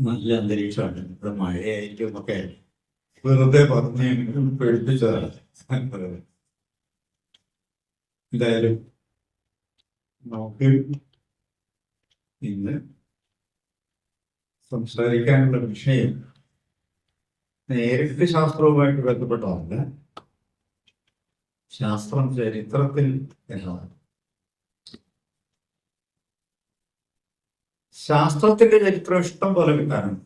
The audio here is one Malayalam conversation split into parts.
നല്ല അന്തരീക്ഷമാണ്. ഇവിടെ മഴയായിരിക്കും എന്നൊക്കെ വെറുതെ പറഞ്ഞ് പേടിപ്പിച്ചതാണ്. എന്തായാലും നമുക്ക് ഇന്ന് സംസാരിക്കാനുള്ള വിഷയം നേരിട്ട് ശാസ്ത്രവുമായിട്ട് ബന്ധപ്പെട്ടതല്ല, ശാസ്ത്രം ചരിത്രത്തിൽ എന്നതാണ്. ശാസ്ത്രത്തിന്റെ ചരിത്രം ഇഷ്ടം പോലെ കിട്ടാനുണ്ട്.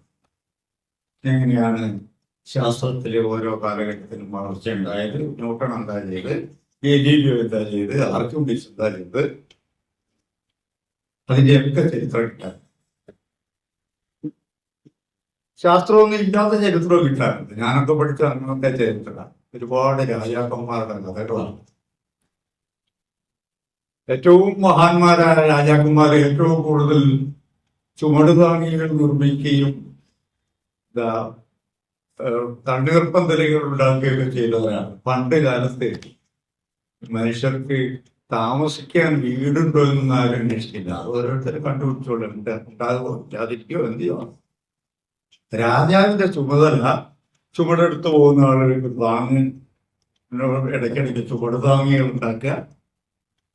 എങ്ങനെയാണ് ശാസ്ത്രത്തിലെ ഓരോ കാലഘട്ടത്തിലും വളർച്ച ഉണ്ടായത്, ന്യൂട്ടൺ എന്താ ചെയ്ത്, ഗലീലിയോ എന്താ ചെയ്ത്, ആർക്കിമിഡീസ് എന്താ ചെയ്ത്, അതിന്റെയൊക്കെ ചരിത്രം കിട്ടാൻ. ശാസ്ത്രമൊന്നും ഇല്ലാത്ത ചരിത്രവും കിട്ടാറുണ്ട്. ഞാനൊക്കെ പഠിച്ച അന്നത്തെ ചരിത്രം ഒരുപാട് രാജാക്കന്മാരുടെ കഥകളാണ്. ഏറ്റവും മഹാന്മാരായ രാജാക്കന്മാർ ഏറ്റവും കൂടുതൽ ചുമടുതാങ്ങികൾ നിർമ്മിക്കുകയും തണ്ണീർപ്പന്തലുകൾ ഉണ്ടാക്കുകയൊക്കെ ചെയ്തവരാണ്. പണ്ട് കാലത്ത് മനുഷ്യർക്ക് താമസിക്കാൻ വീടുണ്ടോ എന്നൊന്നും ആരും അന്വേഷിക്കില്ല. അത് ഓരോരുത്തർ കണ്ടുപിടിച്ചോളും. ഉണ്ടാകുമോ ഇല്ലാതിരിക്കോ എന്തിയോ. രാജാവിന്റെ ചുമടെടുത്ത് പോകുന്ന ആളുകൾക്ക് ഇടയ്ക്കിടയ്ക്ക് ചുമട് താങ്ങികൾ ഉണ്ടാക്കുക,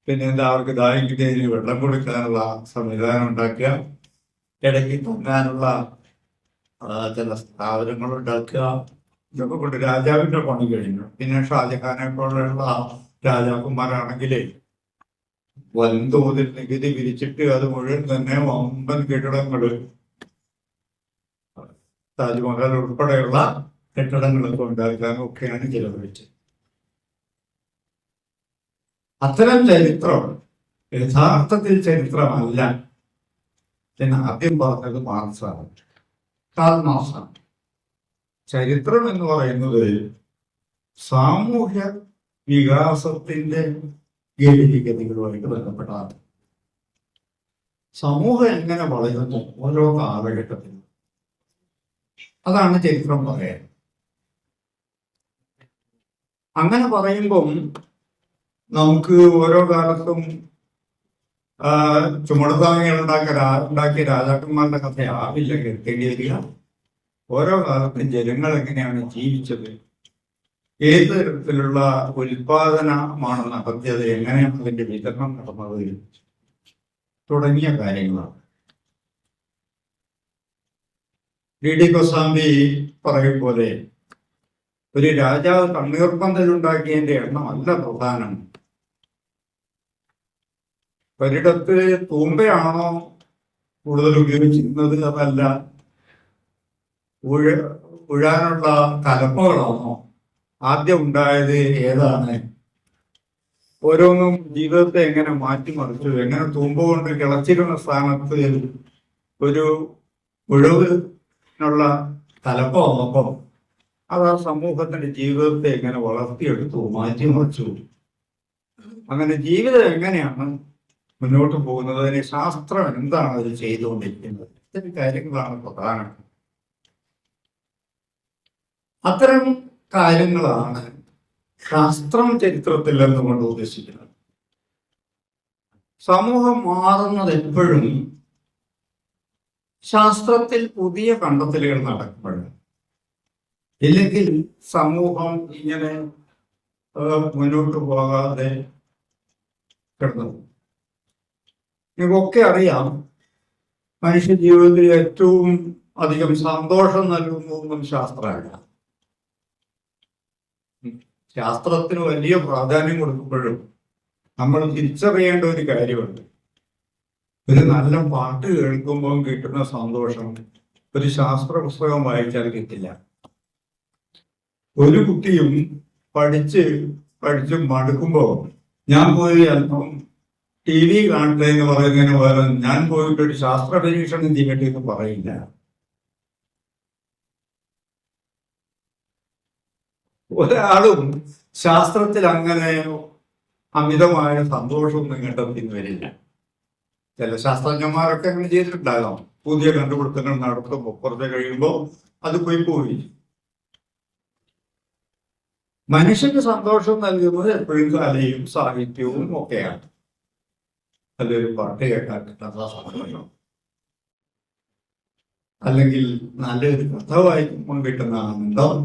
പിന്നെ അവർക്ക് ദാഹിക്കുന്നതിന് വെള്ളം കൊടുക്കാനുള്ള സംവിധാനം ഉണ്ടാക്കുക, ഇടയ്ക്ക് തങ്ങാനുള്ള ചില സ്ഥാപനങ്ങൾ ഉണ്ടാക്കുക. ഇതൊക്കെ കൊണ്ട് രാജാവിന്റെ പണി കഴിഞ്ഞു. പിന്നെ ഷാജഹാനെ പോലെയുള്ള രാജാക്കന്മാരാണെങ്കിൽ വൻതോതിൽ നികുതി വിരിച്ചിട്ട് അത് മുഴുവൻ തന്നെ വമ്പൻ കെട്ടിടങ്ങൾ, താജ്മഹൽ ഉൾപ്പെടെയുള്ള കെട്ടിടങ്ങളൊക്കെ ഉണ്ടാക്കാനും ഒക്കെയാണ് ചെലവഴിച്ചത്. അത്തരം ചരിത്രം യഥാർത്ഥത്തിൽ ചരിത്രമല്ല എന്ന് ആദ്യം പറഞ്ഞത് മാർക്സാണ്, കാൾ മാർക്സാണ്. ചരിത്രം എന്ന് പറയുന്നത് സാമൂഹ്യ വികാസത്തിന്റെ ഗതികളുമായിട്ട് ബന്ധപ്പെട്ടതാണ്. സമൂഹം എങ്ങനെ വളരുന്നു ഓരോ കാലഘട്ടത്തിലും, അതാണ് ചരിത്രം പറയാൻ. അങ്ങനെ പറയുമ്പം നമുക്ക് ഓരോ കാലത്തും ചുമടുതാങ്ങികൾ ഉണ്ടാക്കിയ രാജാക്കന്മാരുടെ കഥയാവില്ല കേൾക്കേണ്ടി വരിക. ഓരോ കാലത്തും ജനങ്ങൾ എങ്ങനെയാണ് ജീവിച്ചത്, ഏത് തരത്തിലുള്ള ഉൽപാദനമാണ് നടത്തിയത്, എങ്ങനെയാണ് അതിന്റെ വിതരണം നടന്നത് തുടങ്ങിയ കാര്യങ്ങളാണ്. ഡി കൊസാംബി പറയും പോലെ ഒരു രാജാവ് തണ്ണീർപ്പന്തലുണ്ടാക്കിയതിന്റെ എണ്ണമല്ല പ്രധാനം. ഒരിടത്ത് തൂമ്പയാണോ കൂടുതൽ ഉപയോഗിച്ചിരുന്നത്, അതല്ല ഉഴാനുള്ള കലപ്പകളാണോ ആദ്യം ഉണ്ടായത്, ഏതാണ്, ഓരോന്നും ജീവിതത്തെ എങ്ങനെ മാറ്റിമറിച്ചു, എങ്ങനെ തൂമ്പ കൊണ്ട് കിളച്ചിരുന്ന സ്ഥാനത്ത് ഒരു ഉഴവിനുള്ള കലപ്പ വന്നപ്പം അത് ആ സമൂഹത്തിന്റെ ജീവിതത്തെ എങ്ങനെ വളർത്തിയെടുത്തു, മാറ്റിമറിച്ചു. അങ്ങനെ ജീവിതം എങ്ങനെയാണ് മുന്നോട്ട് പോകുന്നത്, അതിന് ശാസ്ത്രം എന്താണ് അത് ചെയ്തുകൊണ്ടിരിക്കുന്നത്, ഇത്തരം കാര്യങ്ങളാണ് പ്രധാനം. അത്തരം കാര്യങ്ങളാണ് ശാസ്ത്രം ചരിത്രത്തിൽ എന്നുകൊണ്ട് ഉദ്ദേശിക്കുന്നത്. സമൂഹം മാറുന്നത് എപ്പോഴും ശാസ്ത്രത്തിൽ പുതിയ കണ്ടെത്തലുകൾ നടക്കുമ്പോഴാണ്. ഇല്ലെങ്കിൽ സമൂഹം ഇങ്ങനെ മുന്നോട്ട് പോകാതെ കിടന്നു. നിങ്ങൾക്കൊക്കെ അറിയാം, മനുഷ്യ ജീവിതത്തിൽ ഏറ്റവും അധികം സന്തോഷം നൽകുന്നതൊന്നും ശാസ്ത്രമല്ല. ശാസ്ത്രത്തിന് വലിയ പ്രാധാന്യം കൊടുക്കുമ്പോഴും നമ്മൾ തിരിച്ചറിയേണ്ട ഒരു കാര്യമുണ്ട്. ഒരു നല്ല പാട്ട് കേൾക്കുമ്പോൾ കിട്ടുന്ന സന്തോഷം ഒരു ശാസ്ത്ര പുസ്തകം വായിച്ചാൽ കിട്ടില്ല. ഒരു കുട്ടിയും പഠിച്ച് മടുക്കുമ്പോ ഞാൻ പോയി അല്പം TV കാണട്ടെ എന്ന് പറയുന്നതിന് പകരം ഞാൻ പോയിട്ട് ഒരു ശാസ്ത്ര പരീക്ഷണം ചെയ്യട്ടെ എന്ന് പറയില്ല. ഒരാളും ശാസ്ത്രത്തിൽ അങ്ങനെ അമിതമായ സന്തോഷമൊന്നും കണ്ടെത്തിന് വരില്ല. ചില ശാസ്ത്രജ്ഞന്മാരൊക്കെ അങ്ങനെ ചെയ്തിട്ടുണ്ടാകാം. പുതിയ കണ്ടുപിടുത്തങ്ങൾ നടത്തുമ്പോൾ കുറച്ച് കഴിയുമ്പോൾ അത് പോയി. മനുഷ്യന് സന്തോഷം നൽകുന്നത് എപ്പോഴും കലയും സാഹിത്യവും ഒക്കെയാണ്. നല്ലൊരു പാട്ട് കേൾക്കാൻ കിട്ടുന്ന സന്തോഷം. അല്ലെങ്കിൽ നല്ലൊരു കഥ വായിക്കുമ്പോൾ കിട്ടുന്ന ആനന്ദം,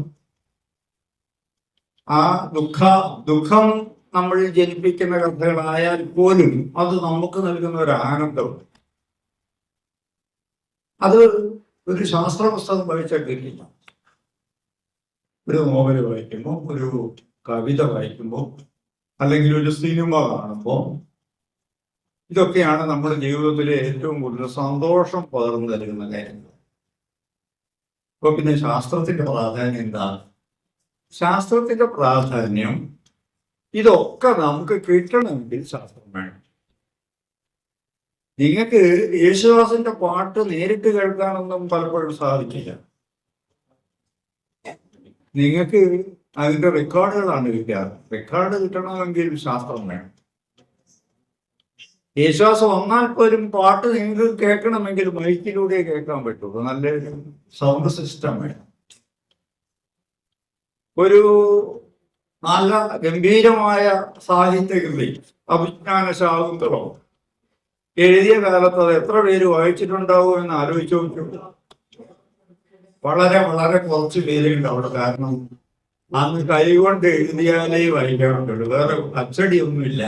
ആ ദുഃഖം നമ്മൾ ജനിപ്പിക്കുന്ന കഥകളായാൽ പോലും അത് നമുക്ക് നൽകുന്ന ഒരു ആനന്ദം, അത് ഒരു ശാസ്ത്ര പുസ്തകം വായിച്ചാൽ കിട്ടില്ല. ഒരു നോവൽ വായിക്കുമ്പോൾ, ഒരു കവിത വായിക്കുമ്പോൾ, അല്ലെങ്കിൽ ഒരു സിനിമ കാണുമ്പോൾ, ഇതൊക്കെയാണ് നമ്മുടെ ജീവിതത്തിലെ ഏറ്റവും കൂടുതൽ സന്തോഷം പകർന്നു നൽകുന്ന കാര്യങ്ങൾ. അപ്പൊ പിന്നെ ശാസ്ത്രത്തിന്റെ പ്രാധാന്യം എന്താ? ശാസ്ത്രത്തിന്റെ പ്രാധാന്യം ഇതൊക്കെ നമുക്ക് കിട്ടണമെങ്കിൽ ശാസ്ത്രം വേണം. നിങ്ങൾക്ക് യേശുദാസിന്റെ പാട്ട് നേരിട്ട് കേൾക്കാനൊന്നും പലപ്പോഴും സാധിക്കില്ല. നിങ്ങൾക്ക് അതിന്റെ റെക്കോർഡുകളാണ് കിട്ടാറ്. റെക്കോർഡ് കിട്ടണമെങ്കിൽ ശാസ്ത്രം വേണം. യേശുദാസ് വന്നാൽ പോലും പാട്ട് നിങ്ങൾക്ക് കേൾക്കണമെങ്കിൽ മൈക്കിലൂടെ കേൾക്കാൻ പറ്റുള്ളൂ. നല്ലൊരു സൗണ്ട് സിസ്റ്റം വേണം. ഒരു നല്ല ഗംഭീരമായ സാഹിത്യകൃതി, അഭിജ്ഞാന ശാകുന്തളോ എഴുതിയ കാലത്ത് അത് എത്ര പേര് വായിച്ചിട്ടുണ്ടാവും എന്ന് ആലോചിച്ചു നോക്കിയുള്ളൂ. വളരെ വളരെ കുറച്ച് പേരുണ്ട് അവിടെ. കാരണം അന്ന് കൈകൊണ്ട് എഴുതിയാലേ വായിക്കാറുള്ളൂ, വേറെ അച്ചടിയൊന്നുമില്ല.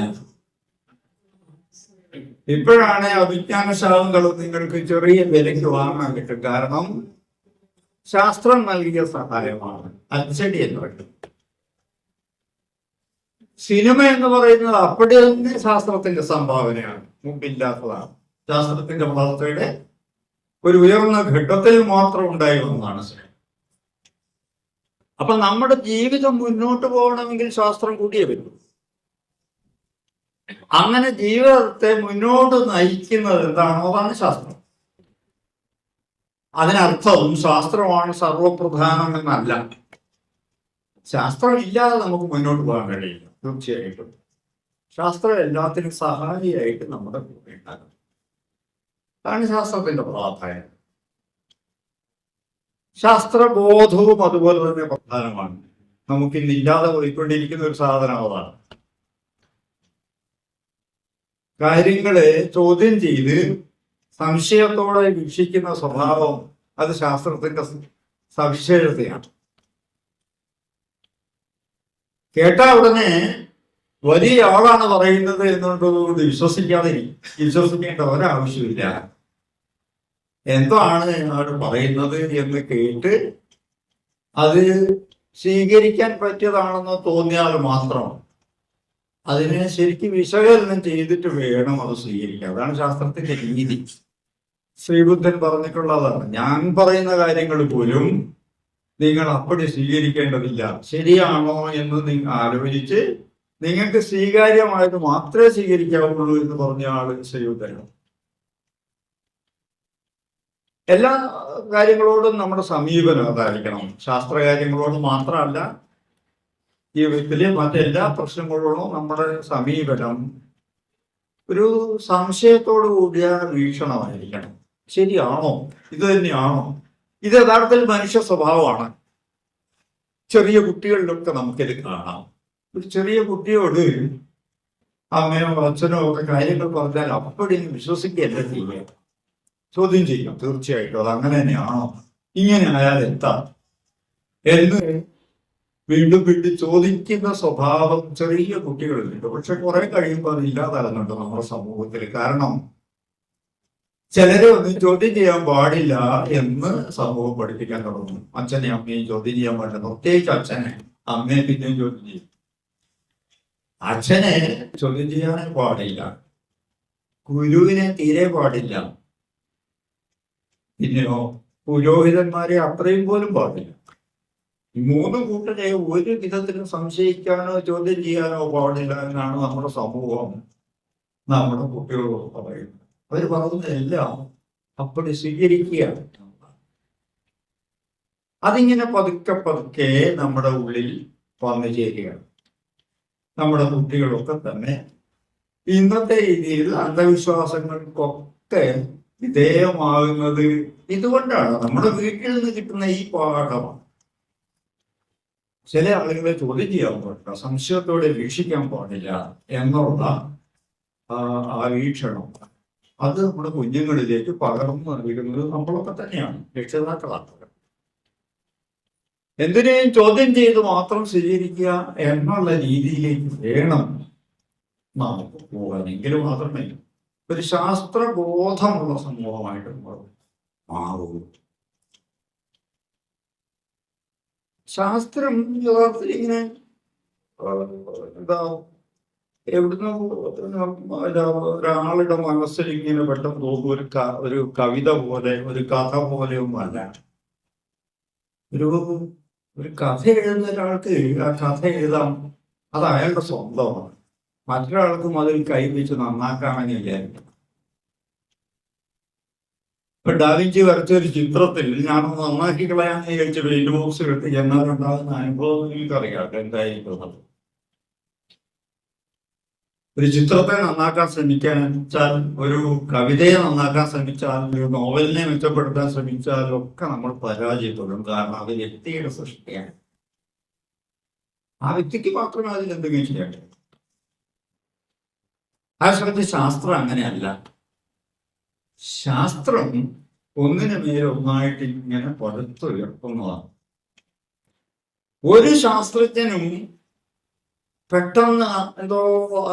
ഇപ്പോഴാണ് അഭിജ്ഞാന ശാകുന്തളം നിങ്ങൾക്ക് ചെറിയ വിലയ്ക്ക് വാങ്ങാൻ കിട്ടും. കാരണം ശാസ്ത്രം നൽകിയ സഹായമാണ്, അച്ചടി എന്ന് പറയുന്നത്. സിനിമ എന്ന് പറയുന്നത് അപ്പടി തന്നെ ശാസ്ത്രത്തിന്റെ സംഭാവനയാണ്, മുമ്പില്ലാത്തതാണ്. ശാസ്ത്രത്തിന്റെ വളർച്ചയുടെ ഒരു ഉയർന്ന ഘട്ടത്തിൽ മാത്രം ഉണ്ടായി വന്നതാണ് സിനിമ. അപ്പൊ നമ്മുടെ ജീവിതം മുന്നോട്ട് പോകണമെങ്കിൽ ശാസ്ത്രം കൂടിയേ പറ്റൂ. അങ്ങനെ ജീവിതത്തെ മുന്നോട്ട് നയിക്കുന്നത് എന്താണോ അതാണ് ശാസ്ത്രം. അതിനർത്ഥം ശാസ്ത്രമാണ് സർവപ്രധാനം എന്നല്ല. ശാസ്ത്രം ഇല്ലാതെ നമുക്ക് മുന്നോട്ട് പോകാൻ കഴിയില്ല. തീർച്ചയായിട്ടും ശാസ്ത്രം എല്ലാത്തിനും സഹായിയായിട്ട് നമ്മുടെ കൂടെ ഉണ്ടാകും. അതാണ് ശാസ്ത്രത്തിന്റെ പ്രാധാന്യം. ശാസ്ത്രബോധവും അതുപോലെ തന്നെ പ്രധാനമാണ്. നമുക്കിന്നില്ലാതെ പോയിക്കൊണ്ടിരിക്കുന്ന ഒരു സാധനം അതാണ്. കാര്യങ്ങളെ ചോദ്യം ചെയ്ത് സംശയത്തോടെ വീക്ഷിക്കുന്ന സ്വഭാവം അത് ശാസ്ത്രത്തിന്റെ സവിശേഷതയാണ്. കേട്ട ഉടനെ വലിയ ആളാണ് പറയുന്നത് എന്നുള്ളതുകൊണ്ട് വിശ്വസിക്കേണ്ട ഒരാവശ്യമില്ല. എന്താണ് ആൾ പറയുന്നത് എന്ന് കേട്ട് അത് സ്വീകരിക്കാൻ പറ്റിയതാണെന്ന് തോന്നിയാൽ മാത്രം അതിനെ ശരിക്കും വിശകലനം ചെയ്തിട്ട് വേണം അത് സ്വീകരിക്കാൻ. അതാണ് ശാസ്ത്രത്തിന്റെ രീതി. ശ്രീബുദ്ധൻ പറഞ്ഞിട്ടുള്ളതാണ്, ഞാൻ പറയുന്ന കാര്യങ്ങൾ പോലും നിങ്ങൾ അപ്പടി സ്വീകരിക്കേണ്ടതില്ല, ശരിയാണോ എന്ന് നിങ്ങൾ ആലോചിച്ച് നിങ്ങൾക്ക് സ്വീകാര്യമായത് മാത്രമേ സ്വീകരിക്കാവുള്ളൂ എന്ന് പറഞ്ഞ ആള് ശ്രീബുദ്ധനാണ്. എല്ലാ കാര്യങ്ങളോടും നമ്മുടെ സമീപനം അതായിരിക്കണം. ശാസ്ത്രകാര്യങ്ങളോട് മാത്രമല്ല, ജീവിതത്തിലെ മറ്റെല്ലാ പ്രശ്നങ്ങളോടും നമ്മുടെ സമീപനം ഒരു സംശയത്തോടു കൂടിയ വീക്ഷണമായിരിക്കണം. ശരിയാണോ, ഇത് തന്നെയാണോ? ഇത് യഥാർത്ഥത്തിൽ മനുഷ്യ സ്വഭാവമാണ്. ചെറിയ കുട്ടികളിലൊക്കെ നമുക്കിത് കാണാം. ഒരു ചെറിയ കുട്ടിയോട് അമ്മയോ അച്ഛനോ ഒക്കെ കാര്യങ്ങൾ പറഞ്ഞാൽ അപ്പടി വിശ്വസിക്കുകയല്ല ചെയ്യുക, ചോദ്യം ചെയ്യും. തീർച്ചയായിട്ടും അത് അങ്ങനെ തന്നെയാണോ, ഇങ്ങനെ ആയാൽ എന്താ എന്ന് വീണ്ടും വീണ്ടും ചോദിക്കുന്ന സ്വഭാവം ചെറിയ കുട്ടികളിലുണ്ട്. പക്ഷെ കുറെ കഴിയുമ്പോൾ അത് ഇല്ലാതാകുന്നുണ്ട് നമ്മുടെ സമൂഹത്തിൽ. കാരണം ചിലരെ ഒന്നും ചോദ്യം ചെയ്യാൻ പാടില്ല എന്ന് സമൂഹം പഠിപ്പിക്കാൻ തുടങ്ങും. അച്ഛനെ അമ്മയും ചോദ്യം ചെയ്യാൻ പാടില്ല, പ്രത്യേകിച്ച് അച്ഛനെ. അമ്മയെ പിന്നെയും ചോദ്യം ചെയ്യും. അച്ഛനെ ചോദ്യം ചെയ്യാൻ പാടില്ല, ഗുരുവിനെ തീരെ പാടില്ല, പിന്നെയോ പുരോഹിതന്മാരെ അത്രയും പോലും പാടില്ല. മൂന്ന് കൂട്ടരെ ഒരു വിധത്തിലും സംശയിക്കാനോ ചോദ്യം ചെയ്യാനോ പാടില്ല എന്നാണ് നമ്മുടെ സമൂഹം നമ്മുടെ കുട്ടികളോട് പറയുന്നത്. അവർ പറയുന്നതെല്ലാം അപ്പടി സ്വീകരിക്കുകയാണ്. അതിങ്ങനെ പതുക്കെ പതുക്കെ നമ്മുടെ ഉള്ളിൽ വന്നു ചേരുകയാണ്. നമ്മുടെ കുട്ടികളൊക്കെ തന്നെ ഇന്നത്തെ രീതിയിൽ അന്ധവിശ്വാസങ്ങൾക്കൊക്കെ വിധേയമാകുന്നത് ഇതുകൊണ്ടാണ്. നമ്മുടെ വീട്ടിൽ നിന്ന് കിട്ടുന്ന ഈ പാഠമാണ്. ചില ആളുകളെ ചോദ്യം ചെയ്യാൻ പാടില്ല, സംശയത്തോടെ വീക്ഷിക്കാൻ പാടില്ല എന്നുള്ള ആ വീക്ഷണം അത് നമ്മുടെ കുഞ്ഞുങ്ങളിലേക്ക് പകർന്നു നൽകുന്നത് നമ്മളൊക്കെ തന്നെയാണ്, രക്ഷിതാക്കളാണ്. എന്തിനേയും ചോദ്യം ചെയ്ത് മാത്രം സ്വീകരിക്കുക എന്നുള്ള രീതിയിലേക്ക് വേണം നമുക്ക് പോകാനെങ്കിൽ മാത്രമേ ഒരു ശാസ്ത്രബോധമുള്ള സമൂഹമായിട്ട് മാറൂ. ശാസ്ത്രം യഥാർത്ഥത്തിൽ ഇങ്ങനെ എന്താ എവിടുന്ന് ഒരാളുടെ മനസ്സിൽ ഇങ്ങനെ പെട്ടെന്ന് തോന്നും ഒരു കവിത പോലെ, ഒരു കഥ പോലെയൊന്നും അല്ല. ഒരു കഥ എഴുതുന്ന ഒരാൾക്ക് ആ കഥ എഴുതാം, അത് അയാളുടെ സ്വന്തമാണ്. മറ്റൊരാൾക്കും അതിൽ കൈവച്ച് നന്നാക്കാമെന്ന് വിചാരിക്കും. ഇപ്പൊ ഡാവിഞ്ചി വരച്ച ഒരു ചിത്രത്തിൽ ഞാനൊന്ന് നന്നാക്കി കളയാന്ന് വിചാരിച്ച പെയിന്റ് ബോക്സ് എടുത്ത് എന്നാലുണ്ടാകുന്ന അനുഭവം എനിക്കറിയാം എന്തായിരിക്കും. ഒരു ചിത്രത്തെ നന്നാക്കാൻ ശ്രമിച്ചാൽ, ഒരു കവിതയെ നന്നാക്കാൻ ശ്രമിച്ചാൽ, ഒരു നോവലിനെ മെച്ചപ്പെടുത്താൻ ശ്രമിച്ചാൽ ഒക്കെ നമ്മൾ പരാജയപ്പെടും. കാരണം അത് വ്യക്തിയുടെ സൃഷ്ടിയാണ്. ആ വ്യക്തിക്ക് മാത്രമേ അതിൽ എന്തെങ്കിലും ചെയ്യേണ്ടത്. ആ ശ്രമിച്ച ശാസ്ത്രം അങ്ങനെയല്ല. ശാസ്ത്രം ഒന്നിനു മേലെ ഒന്നായിട്ട് ഇങ്ങനെ പടുത്തുയർത്തുന്നതാണ്. ഒരു ശാസ്ത്രജ്ഞനും പെട്ടെന്ന് എന്തോ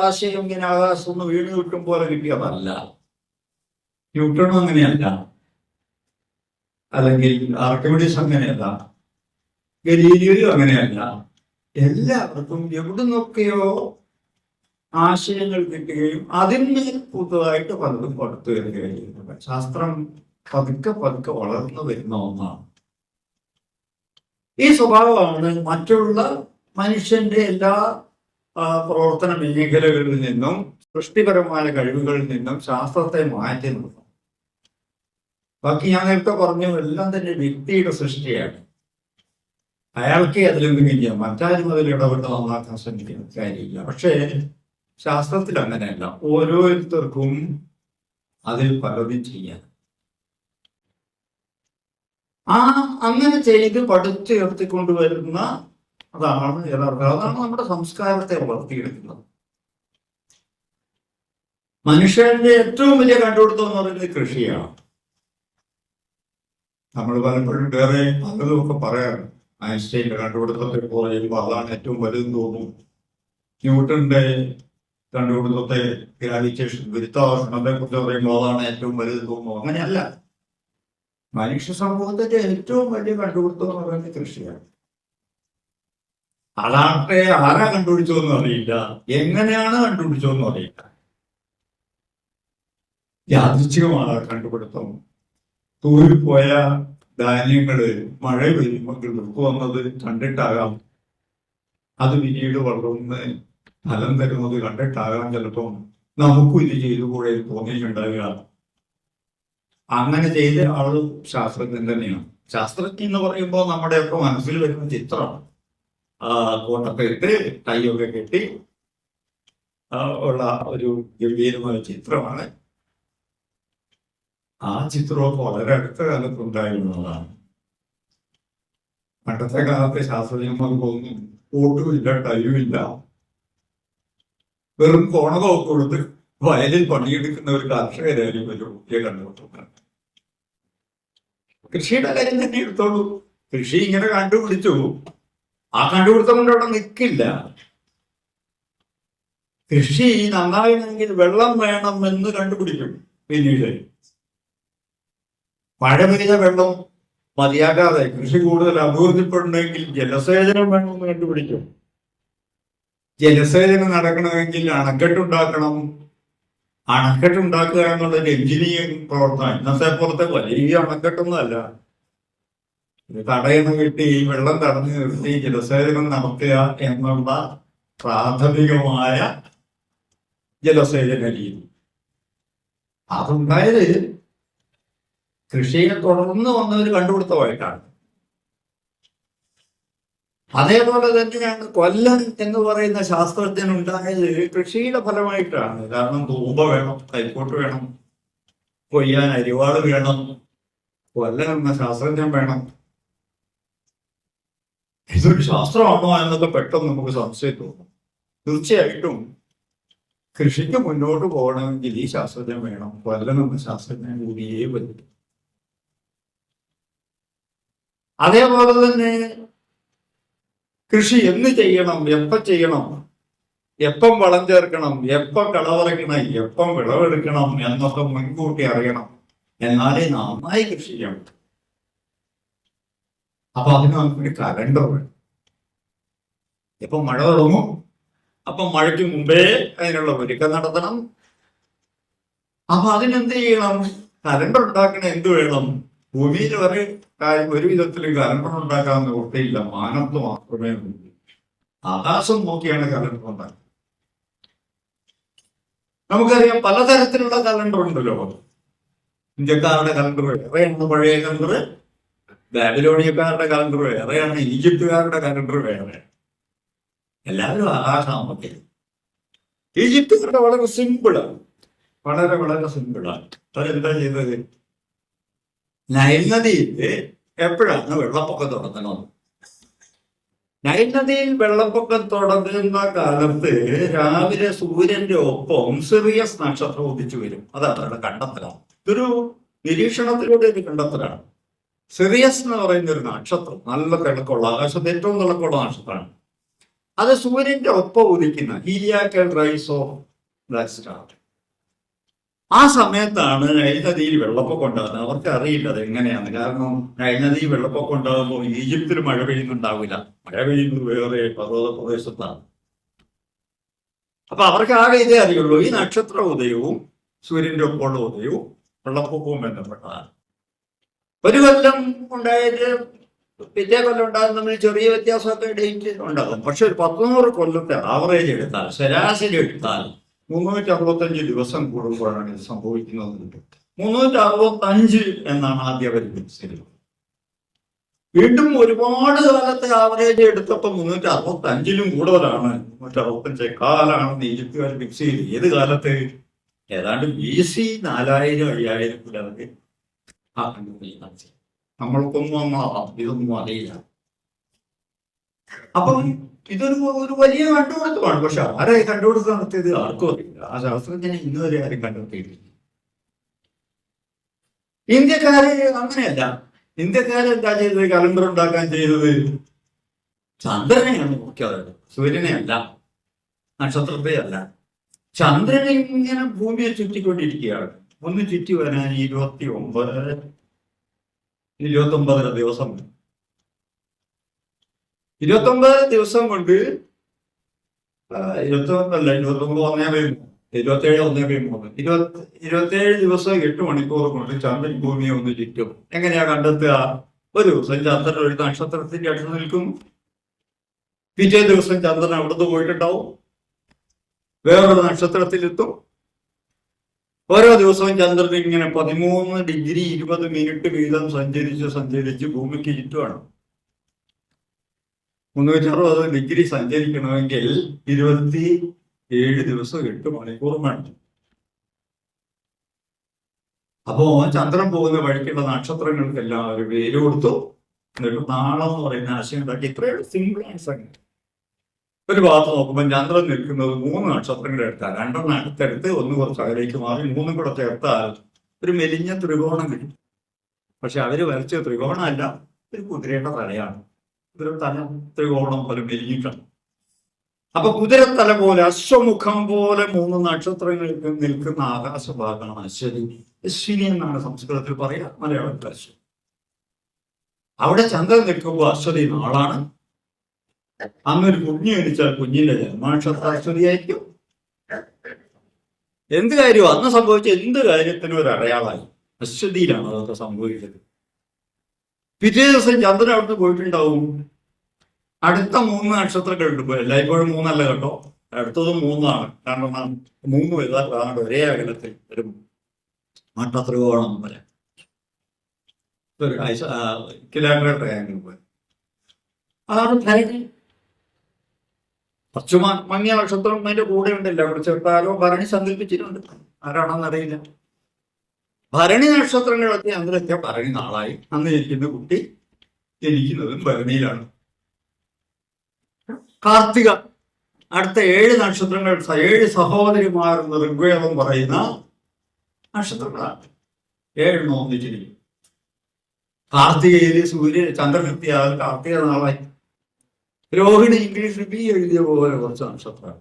ആശയം ഇങ്ങനെ ആകാശം ഒന്ന് വീണ് കിട്ടും പോലെ കിട്ടിയതല്ല. ന്യൂട്ടണും അങ്ങനെയല്ല, അല്ലെങ്കിൽ ആർക്കിമിഡീസ് അങ്ങനെയല്ല, ഗലീലിയോയും അങ്ങനെയല്ല. എല്ലാവർക്കും എവിടുന്നൊക്കെയോ ആശയങ്ങൾ കിട്ടുകയും അതിന്മേൽ പുതുതായിട്ട് പലതും പടുത്തുയരുകയും ചെയ്യുന്നത്. ശാസ്ത്രം പതുക്കെ പതുക്കെ വളർന്നു വരുന്ന ഒന്നാണ്. ഈ സ്വഭാവമാണ് മറ്റുള്ള മനുഷ്യന്റെ എല്ലാ പ്രവർത്തന മേഖലകളിൽ നിന്നും, സൃഷ്ടിപരമായ കഴിവുകളിൽ നിന്നും ശാസ്ത്രത്തെ മാറ്റി നിർത്തും. ബാക്കി ഞാൻ നേരത്തെ പറഞ്ഞു, എല്ലാം തന്നെ വ്യക്തിയുടെ സൃഷ്ടിയാണ്. അയാൾക്ക് അതിലെന്തെങ്കിലും ചെയ്യാം, മറ്റാരും അതിൽ ഇടപെട്ട് നന്നാക്കാൻ ശ്രമിക്കുന്ന കാര്യമില്ല. പക്ഷേ ശാസ്ത്രത്തിൽ അങ്ങനെയല്ല. ഓരോരുത്തർക്കും അതിൽ പലതും ചെയ്യാൻ. അങ്ങനെ ചെയ്ത് പടുത്തുയർത്തിക്കൊണ്ടുവരുന്ന അതാണ് യഥാർത്ഥം. അതാണ് നമ്മുടെ സംസ്കാരത്തെ വളർത്തിയെടുക്കുന്നത്. മനുഷ്യന്റെ ഏറ്റവും വലിയ കണ്ടുപിടുത്തം എന്ന് പറയുന്നത് കൃഷിയാണ്. നമ്മൾ പലപ്പോഴും വേറെ പലതും ഒക്കെ പറയാറുണ്ട്. ഐൻസ്റ്റൈൻ്റെ കണ്ടുപിടുത്തത്തെ പറയുമ്പോൾ അതാണ് ഏറ്റവും വലുതെന്ന് തോന്നും. ന്യൂട്ടന്റെ കണ്ടുപിടുത്തത്തെ, ഗ്രാവിറ്റേഷൻ, ഗുരുത്വാകർഷണത്തെ കുറിച്ച് പറയുമ്പോൾ അതാണ് ഏറ്റവും വലുതെന്ന് തോന്നുന്നു. അങ്ങനെയല്ല. മനുഷ്യ സമൂഹത്തിന്റെ ഏറ്റവും വലിയ കണ്ടുപിടുത്തം എന്ന് പറയുന്നത് കൃഷിയാണ്. അതാട്ടെ ആരാ കണ്ടുപിടിച്ചോന്നും അറിയില്ല, എങ്ങനെയാണ് കണ്ടുപിടിച്ചോന്നും അറിയില്ല. യാദൃച്ഛികമാണ് കണ്ടുപിടുത്തം. തൂരിപ്പോയ ധാന്യങ്ങള് മഴ പെയ്യുമ്പോൾ വന്നത് കണ്ടിട്ടാകാം. അത് പിന്നീട് വളർന്ന് ഫലം തരുന്നത് കണ്ടിട്ടാകാം. ചിലപ്പം നമുക്കും ഇത് ചെയ്തുകൂടെ തോന്നിയിട്ടുണ്ടാകുക. അങ്ങനെ ചെയ്ത ആള് ശാസ്ത്രജ്ഞൻ തന്നെയാണ്. ശാസ്ത്രജ്ഞൻ എന്ന് പറയുമ്പോൾ നമ്മുടെയൊക്കെ മനസ്സിൽ വരുന്ന ചിത്രമാണ്. കോട്ടൊക്കെ ഇട്ട് ടൈയൊക്കെ കെട്ടി ഉള്ള ഒരു ഗംഭീരമായ ചിത്രമാണ്. ആ ചിത്രമൊക്കെ വളരെ അടുത്ത കാലത്ത് ഉണ്ടായിരുന്നതാണ്. പണ്ടത്തെ കാലത്തെ ശാസ്ത്രജ്ഞന്മാർക്ക് ഒന്നും കോട്ടും ഇല്ല, ടൈയും ഇല്ല, വെറും കോണകമൊക്കെ കൊടുത്ത് വയലിൽ പണിയെടുക്കുന്ന ഒരു കർഷകരായിരിക്കും ഒരു മുഖ്യ കണ്ടുപിടുത്തം. കൃഷിയുടെ കാര്യം തന്നെ എടുത്തോളൂ. കൃഷി ഇങ്ങനെ കണ്ടുപിടിച്ചു, ആ കണ്ടുപിടുത്തം കൊണ്ട് അവിടെ നിൽക്കില്ല. കൃഷി നന്നാകണമെങ്കിൽ വെള്ളം വേണം എന്ന് കണ്ടുപിടിക്കും. പിന്നീട് മഴ പെയ്ത വെള്ളം മതിയാകാതെ കൃഷി കൂടുതൽ അഭിവൃദ്ധിപ്പെടണമെങ്കിൽ ജലസേചനം വേണമെന്ന് കണ്ടുപിടിക്കും. ജലസേചനം നടക്കണമെങ്കിൽ അണക്കെട്ടുണ്ടാക്കണം. അണക്കെട്ടുണ്ടാക്കുക എന്നുള്ളൊരു എഞ്ചിനീയറിംഗ് പ്രവർത്തനം. ഇന്നത്തെ പുറത്തെ വലിയ അണക്കെട്ടൊന്നും അല്ല. തടയണ കെട്ടി വെള്ളം തടഞ്ഞു നിർത്തി ജലസേചനം നടത്തുക എന്നുള്ള പ്രാഥമികമായ ജലസേചന രീതി. അതുണ്ടായത് കൃഷിയെ തുടർന്ന് വന്ന ഒരു കണ്ടുപിടുത്തമായിട്ടാണ്. അതേപോലെ തന്നെയാണ് കൊല്ലൻ എന്ന് പറയുന്ന ശാസ്ത്രജ്ഞൻ ഉണ്ടായത് കൃഷിയുടെ ഫലമായിട്ടാണ്. കാരണം തൂമ്പ വേണം, കൈക്കോട്ട് വേണം, കൊയ്യാൻ അരിവാള് വേണം, കൊല്ലൻ എന്ന ശാസ്ത്രജ്ഞൻ വേണം. ഇതൊരു ശാസ്ത്രമാണോ എന്നൊക്കെ പെട്ടെന്ന് നമുക്ക് സംശയം തോന്നും. തീർച്ചയായിട്ടും കൃഷിക്ക് മുന്നോട്ട് പോകണമെങ്കിൽ ഈ ശാസ്ത്രജ്ഞൻ വേണം, കൊല്ലണമെന്ന് ശാസ്ത്രജ്ഞൻ കൂടിയേ വരും. അതേപോലെ തന്നെ കൃഷി എന്ന് ചെയ്യണം, എപ്പം ചെയ്യണം, എപ്പം വളം ചേർക്കണം, എപ്പം കളവറയ്ക്കണം, എപ്പം വിളവെടുക്കണം എന്നൊക്കെ മുൻകൂട്ടി അറിയണം. എന്നാലേ നന്നായി കൃഷി ചെയ്യാൻ പറ്റും. അപ്പൊ അതിന് നമുക്കൊരു കലണ്ടർ വേണം. ഇപ്പൊ മഴ തുടങ്ങും, അപ്പൊ മഴയ്ക്ക് മുമ്പേ അതിനുള്ള ഒരുക്കം നടത്തണം. അപ്പൊ അതിനെന്ത് ചെയ്യണം? കലണ്ടർ ഉണ്ടാക്കണ എന്ത് വേണം? ഭൂമിയിൽ വരെ ഒരു വിധത്തിൽ കലണ്ടർ ഉണ്ടാക്കാവുന്ന വൃത്തിയില്ല, മാനത്ത് മാത്രമേ ഉള്ളൂ. ആകാശം നോക്കിയാണ് കലണ്ടർ ഉണ്ടാക്കുന്നത്. നമുക്കറിയാം പലതരത്തിലുള്ള കലണ്ടർ ഉണ്ടല്ലോ. ഇന്ത്യക്കാരുടെ കലണ്ടർ വേറെയാണ്, പഴയ കലണ്ടർ. ബാബിലോണിയക്കാരുടെ കലണ്ടർ വേറെയാണ്, ഈജിപ്തുകാരുടെ കലണ്ടർ വേറെ. എല്ലാവരും ആകാശാമൊക്കെ. ഈജിപ്തുകാരുടെ വളരെ സിമ്പിളാണ്, വളരെ വളരെ സിമ്പിളാണ്. അതെന്താ ചെയ്തത്? നൈൽ നദിയിൽ എപ്പോഴാണ് വെള്ളപ്പൊക്കം തുടങ്ങുന്നത്? നൈൽ നദിയിൽ വെള്ളപ്പൊക്കം തുടങ്ങുന്ന കാലത്ത് രാവിലെ സൂര്യന്റെ ഒപ്പം സിറിയസ് നക്ഷത്രം ഉദിച്ചു വരും. അതാണ് അവിടെ കണ്ടെത്തലാണ്. ഇതൊരു നിരീക്ഷണത്തിലൂടെ ഒരു കണ്ടെത്തലാണ്. സിറിയസ് എന്ന് പറയുന്ന ഒരു നക്ഷത്രം നല്ല തിളക്കമുള്ള, ആകാശത്ത് ഏറ്റവും തിളക്കമുള്ള നക്ഷത്രമാണ്. അത് സൂര്യന്റെ ഒപ്പം ഉദിക്കുന്ന ഹീലിയാക്കൽ റൈസ് ഓഫ് ദാറ്റ് സ്റ്റാർ. ആ സമയത്താണ് നൈൽ നദിയിൽ വെള്ളപ്പൊക്കം ഉണ്ടാകുന്നത്. അവർക്ക് അറിയില്ല അത് എങ്ങനെയാണ്. കാരണം നൈൽ നദിയിൽ വെള്ളപ്പൊക്കം ഉണ്ടാകുമ്പോൾ ഈജിപ്തിൽ മഴ പെയ്യുന്നുണ്ടാവില്ല, മഴ പെയ്യുന്നത് വേറെ പർവ്വത പ്രദേശത്താണ്. അപ്പൊ അവർക്ക് ആകെ ഇതേ അറിയുള്ളൂ, ഈ നക്ഷത്ര ഉദയവും സൂര്യന്റെ ഒപ്പമുള്ള ഉദയവും വെള്ളപ്പൊക്കവും ബന്ധപ്പെട്ടതാണ്. ഒരു കൊല്ലം ഉണ്ടായിട്ട് പിറ്റേ കൊല്ലം ഉണ്ടാകുന്ന തമ്മിൽ ചെറിയ വ്യത്യാസമൊക്കെ ഡേറ്റ് ഉണ്ടാകും. പക്ഷെ ഒരു 100 കൊല്ലത്തെ ആവറേജ് എടുത്താൽ, ശരാശരി എടുത്താൽ 365 ദിവസം കൂടുമ്പോഴാണ് ഇത് സംഭവിക്കുന്നത്. 365 എന്നാണ് ആദ്യം അവർ വിളിച്ചത്. വീണ്ടും ഒരുപാട് കാലത്തെ ആവറേജ് എടുത്തപ്പോൾ 365ലും കൂടുതലാണ്. 365 ഈജിപ്തുകാർ ഫിക്സ് ചെയ്ത്. ഏത് കാലത്ത്? ഏതാണ്ട് BC 4000-5000 അതൊക്കെ ആ കണ്ടുപിടിച്ചു. നമ്മൾക്കൊന്നും ഇതൊന്നും അറിയില്ല. അപ്പം ഇതൊരു വലിയ കണ്ടുപിടുത്തമാണ്. പക്ഷെ ആരെ കണ്ടുപിടുത്തം നടത്തിയത് ആർക്കും അറിയില്ല. ആ ശാസ്ത്രജ്ഞനെ ഇന്നുവരെ ആരും കണ്ടെത്തിയിട്ടില്ല. ഇന്ത്യക്കാര് അങ്ങനെയല്ല. ഇന്ത്യക്കാരെന്താ ചെയ്തത്? കലണ്ടർ ഉണ്ടാക്കാൻ ചെയ്തത് ചന്ദ്രനെയാണ് നോക്കിയത്, സൂര്യനെ അല്ല, നക്ഷത്രത്തെ അല്ല. ചന്ദ്രനെ ഇങ്ങനെ ഭൂമിയെ ചുറ്റിക്കൊണ്ടിരിക്കുകയാണ്. ഒന്ന് ചുറ്റി വരാൻ 29 ദിവസം. 29 ദിവസം കൊണ്ട് 27 ദിവസം 8 മണിക്കൂർ കൊണ്ട് ചന്ദ്രൻ ഭൂമിയെ ഒന്ന് ചുറ്റും. എങ്ങനെയാ കണ്ടെത്തുക? ഒരു ദിവസം ചന്ദ്രൻ ഒരു നക്ഷത്രത്തിന്റെ അടുത്ത് നിൽക്കും, പിറ്റേ ദിവസം ചന്ദ്രൻ അവിടുന്ന് പോയിട്ടുണ്ടാവും, വേറൊരു നക്ഷത്രത്തിലെത്തും. ഓരോ ദിവസവും ചന്ദ്രൻ ഇങ്ങനെ 13 ഡിഗ്രി 20 മിനിറ്റ് വീതം സഞ്ചരിച്ച് ഭൂമിക്ക് ചുറ്റുമാണ്. 360 ഡിഗ്രി സഞ്ചരിക്കണമെങ്കിൽ 27 ദിവസം 8 മണിക്കൂർ വേണം. അപ്പോ ചന്ദ്രൻ പോകുന്ന വഴിക്കുള്ള നക്ഷത്രങ്ങൾക്കെല്ലാം ഒരു പേര് കൊടുത്തു. എന്നിട്ട് നാളം എന്ന് പറയുന്ന ആശയം ഉണ്ടാക്കി. ഇത്രയും സിമ്പിൾ ആൻസർ. ഒരു ഭാഗത്ത് നോക്കുമ്പോൾ ചന്ദ്രൻ നിൽക്കുന്നത് 3 നക്ഷത്രങ്ങളുടെ അടുത്താൽ. 2 അടുത്തടുത്ത്, 1 കുറച്ച് അകലേക്ക് മാറി, 3 കൂടെ ചേർത്താൽ ഒരു മെലിഞ്ഞ ത്രികോണം കിട്ടും. പക്ഷെ അവര് വരച്ച ത്രികോണമല്ല, ഒരു കുതിരയുടെ തലയാണ്. കുതിരത്തല ത്രികോണം പോലെ മെലിഞ്ഞിട്ടാണ്. അപ്പൊ കുതിരത്തല പോലെ, അശ്വമുഖം പോലെ 3 നക്ഷത്രങ്ങൾക്ക് നിൽക്കുന്ന ആകാശഭാഗമാണ് അശ്വതി. അശ്വിനി എന്നാണ് സംസ്കൃതത്തിൽ പറയുക, മലയാളത്തിൽ അശ്വതി. അവിടെ ചന്ദ്രൻ നിൽക്കുമ്പോൾ അശ്വതി നാളാണ്. അന്നൊരു കുഞ്ഞ് ജനിച്ചാൽ കുഞ്ഞിന്റെ ജന്മനക്ഷത്ര അശ്വതിയായിരിക്കും. എന്ത് കാര്യവും അന്ന് സംഭവിച്ച എന്ത് കാര്യത്തിനും ഒരു അടയാളമായി. അശ്വതിയിലാണ് അതൊക്കെ സംഭവിച്ചത്. പിറ്റേ ദിവസം ചന്ദ്രൻ അവിടുന്ന് പോയിട്ടുണ്ടാവും. അടുത്ത 3 നക്ഷത്രങ്ങളുണ്ട്. ഇപ്പൊ എല്ലായ്പ്പോഴും 3 അല്ല കേട്ടോ, അടുത്തതും 3 ആണ്. കാരണം 3 വലുതാണ് ഒരേ അകലത്തിൽ ഒരു മട്ടത്രികോണം പോലെ, ഒരു കിലോമീറ്റർ ട്രയാങ്കിൾ പോലെ. അതാണ് ഭരണി. കുറച്ച് മങ്ങിയ നക്ഷത്രം അതിന്റെ കൂടെ ഉണ്ടല്ലോ. അവിടെ ചെറുത്താലോ ഭരണി സങ്കല്പിച്ചിട്ടുണ്ട്, ആരാണെന്നറിയില്ല. ഭരണി നക്ഷത്രങ്ങളൊക്കെ അന്നിലൊക്കെ ഭരണി നാളായി. അന്ന് ജനിക്കുന്ന കുട്ടി ജനിക്കുന്നതും ഭരണിയിലാണ്. കാർത്തിക അടുത്ത 7 നക്ഷത്രങ്ങൾ 7 സഹോദരിമാർ എന്ന് ഋഗ്വേദം പറയുന്ന നക്ഷത്രങ്ങളാണ്. 7 ഒന്നിച്ചിരിക്കും. കാർത്തികയില് സൂര്യൻ ചന്ദ്രകൃത്യാൽ കാർത്തിക നാളായി. രോഹിണി ഇംഗ്ലീഷിൽ ബി എഴുതിയ പോലെ കുറച്ച് നക്ഷത്രമാണ്.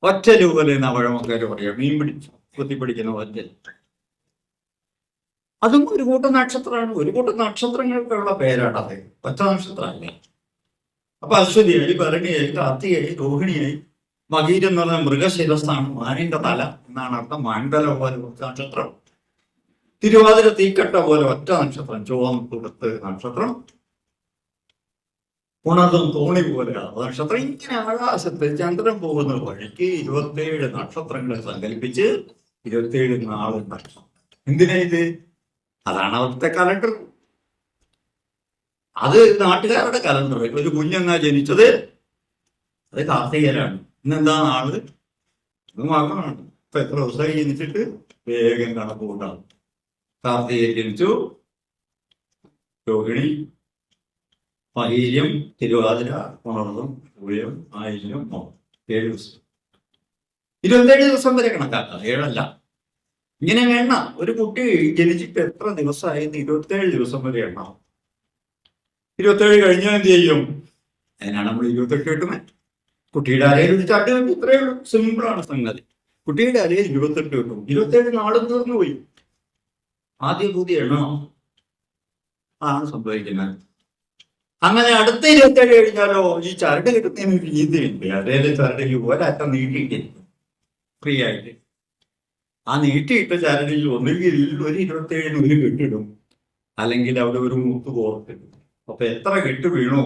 ഒറ്റ രൂപത്തിൽ നവഴമൊക്കെ പറയാം, മീൻ പിടിച്ചു കുത്തിപ്പിടിക്കുന്ന ഒറ്റ. അതും ഒരു കൂട്ടം നക്ഷത്രമാണ്. ഒരു കൂട്ടം നക്ഷത്രങ്ങൾക്കുള്ള പേരാണ് അത്. ഒറ്റ നക്ഷത്രമല്ലേ. അപ്പൊ അശ്വതിയായി, ഭരണിയായി, കാർത്തികയായി, രോഹിണിയായി, മകീരം എന്ന് പറഞ്ഞാൽ മൃഗശിരസ്ഥാണ്, മാനിന്റെ തല എന്നാണ് അർത്ഥം. മാൻതല പോലെ കുറച്ച് നക്ഷത്രം. തിരുവാതിര തീക്കട്ട പോലെ ഒറ്റ നക്ഷത്രം, ചുവന്നുടുത്ത് നക്ഷത്രം. ഉണതും തോണി പോലെ നക്ഷത്രം. ഇങ്ങനെ ആകാശത്ത് ചന്ദ്രൻ പോകുന്ന വഴിക്ക് 27 നക്ഷത്രങ്ങളെ സങ്കല്പിച്ച് 27 നാളുണ്ടാക്കി. എന്തിനാ ഇത്? അതാണ് അവിടുത്തെ കലണ്ടർ. അത് നാട്ടുകാരുടെ കലണ്ടർ. ഒരു കുഞ്ഞെന്നാ ജനിച്ചത്, അത് കാർത്തികയിലാണ്. ഇന്നെന്താ നാള്? ഇത് മാത്രമാണ്. ഇപ്പൊ എത്ര ദിവസമായി ജനിച്ചിട്ട് വേഗം കണക്ക് കൂട്ടാണ്. കാർത്തികയിൽ ജനിച്ചു, രോഹിണി, മകീരം, തിരുവാതിര, ഉണർന്നും, പൂയം, ആയില്യം, 7 ദിവസം. 27 ദിവസം വരെ കണക്കാക്കാം, 7 അല്ല. ഇങ്ങനെ വേണ്ട. ഒരു കുട്ടി ജനിച്ചിട്ട് എത്ര ദിവസമായെന്ന് 27 ദിവസം വരെ എണ്ണാം. 27 കഴിഞ്ഞാൽ എന്ത് ചെയ്യും? അതിനാണ് നമ്മൾ 28 കിട്ടുന്നത്. കുട്ടിയുടെ അരയിൽ ഒരു ചട്ട് കിട്ടും. ഇത്രയേ ഉള്ളൂ. സിമ്പിളാണ് സംഗതി. കുട്ടിയുടെ അരയിൽ 28 കിട്ടും. 27 നാളും തീർന്നു പോയി. ആദ്യം പുതിയ എണ്ണണം. അതാണ് സംഭവിക്കുന്നത്. അങ്ങനെ അടുത്ത 27 കഴിഞ്ഞാലോ ഈ ചരട് കിട്ടുന്നതിന് ഒരു രീതിയുണ്ട്. അതേ ചരടിൽ ഒരറ്റം നീട്ടിയിട്ടിരിക്കും ഫ്രീ ആയിട്ട്. ആ നീട്ടിയിട്ട ചരടിൽ ഒന്നുകിൽ ഒരു 27 ഒരു കെട്ടിടും, അല്ലെങ്കിൽ അവിടെ ഒരു മുത്ത് കോർത്തിടും. അപ്പൊ എത്ര കെട്ട് വീണോ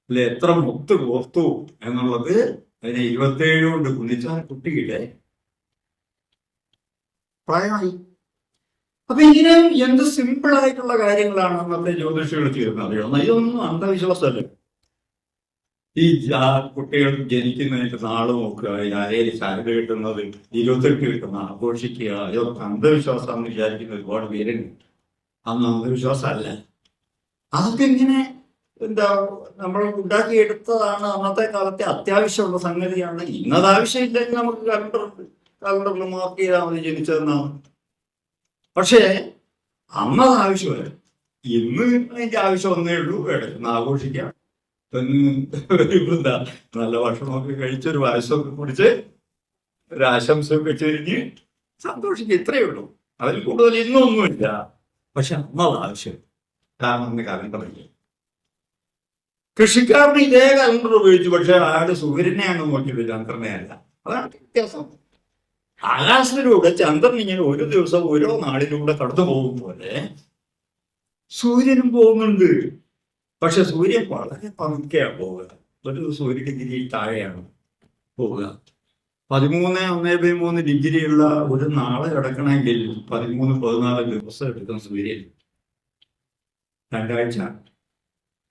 അല്ലെ എത്ര മുത്ത് കോർത്തു എന്നുള്ളത് അതിനെ 27 കൊണ്ട് ഗുണിച്ചാൽ കുട്ടിയുടെ പ്രായമായി. അപ്പൊ ഇങ്ങനെ എന്ത് സിമ്പിൾ ആയിട്ടുള്ള കാര്യങ്ങളാണ് അന്നത്തെ ജ്യോതിഷികൾ ചെയ്യുന്നത്. ഇതൊന്നും അന്ധവിശ്വാസമല്ല. ഈ കുട്ടികൾ ജനിക്കുന്നതിന്റെ നാള് നോക്കുക, അരയിൽ ചരട് കിട്ടുന്നത് 28 കിട്ടുന്ന ആഘോഷിക്കുക, ഇതൊക്കെ അന്ധവിശ്വാസമാണെന്ന് വിചാരിക്കുന്ന ഒരുപാട് പേരുണ്ട്. അന്ന് അന്ധവിശ്വാസമല്ല. അതൊക്കെ ഇങ്ങനെ എന്താ നമ്മൾ ഉണ്ടാക്കിയെടുത്തതാണ്. അന്നത്തെ കാലത്തെ അത്യാവശ്യമുള്ള സംഗതിയാണ്. ഇന്നത് ആവശ്യമില്ലെങ്കിൽ നമുക്ക് കലണ്ടറുണ്ട്, കലണ്ടറിൽ മാർക്ക് ചെയ്താൽ മതി ജനിച്ചതെന്നാണ്. പക്ഷേ അന്നത് ആവശ്യമല്ല. ഇന്ന് അതിന്റെ ആവശ്യം ഒന്നേ ഉള്ളൂ. ഇടയ്ക്കൊന്ന് ആഘോഷിക്കാം, എന്താ നല്ല ഭക്ഷണമൊക്കെ കഴിച്ചൊരു പായസമൊക്കെ കുടിച്ച് ഒരു ആശംസയൊക്കെ ചെരിഞ്ഞ് സന്തോഷിക്കുക. ഇത്രയേ ഉള്ളൂ. അതിൽ കൂടുതൽ ഇന്നൊന്നുമില്ല. പക്ഷെ അന്നത് ആവശ്യം. കാരണം അന്ന് കലണ്ടറില്ല. കൃഷിക്കാരന് ഇതേ കലണ്ടർ ഉപയോഗിച്ചു. പക്ഷെ അയാളുടെ സൂര്യനെയാണ് നോക്കിയത്, ചന്ദ്രനെ അല്ല. അതാണ് വ്യത്യാസം. ആകാശത്തിലൂടെ ചന്ദ്രൻ ഇങ്ങനെ ഒരു ദിവസം ഓരോ നാടിലൂടെ കടന്നു പോകും പോലെ സൂര്യനും പോകുന്നുണ്ട്. പക്ഷെ സൂര്യൻ വളരെ പതുക്കെയാണ് പോവുക. ഒരു ദിവസം 1 ഡിഗ്രി താഴെയാണ് പോവുക. 13.1/3 ഡിഗ്രിയുള്ള ഒരു നാളെ കിടക്കണമെങ്കിൽ 13-14 ദിവസം എടുക്കും സൂര്യൻ. 2 ആഴ്ച.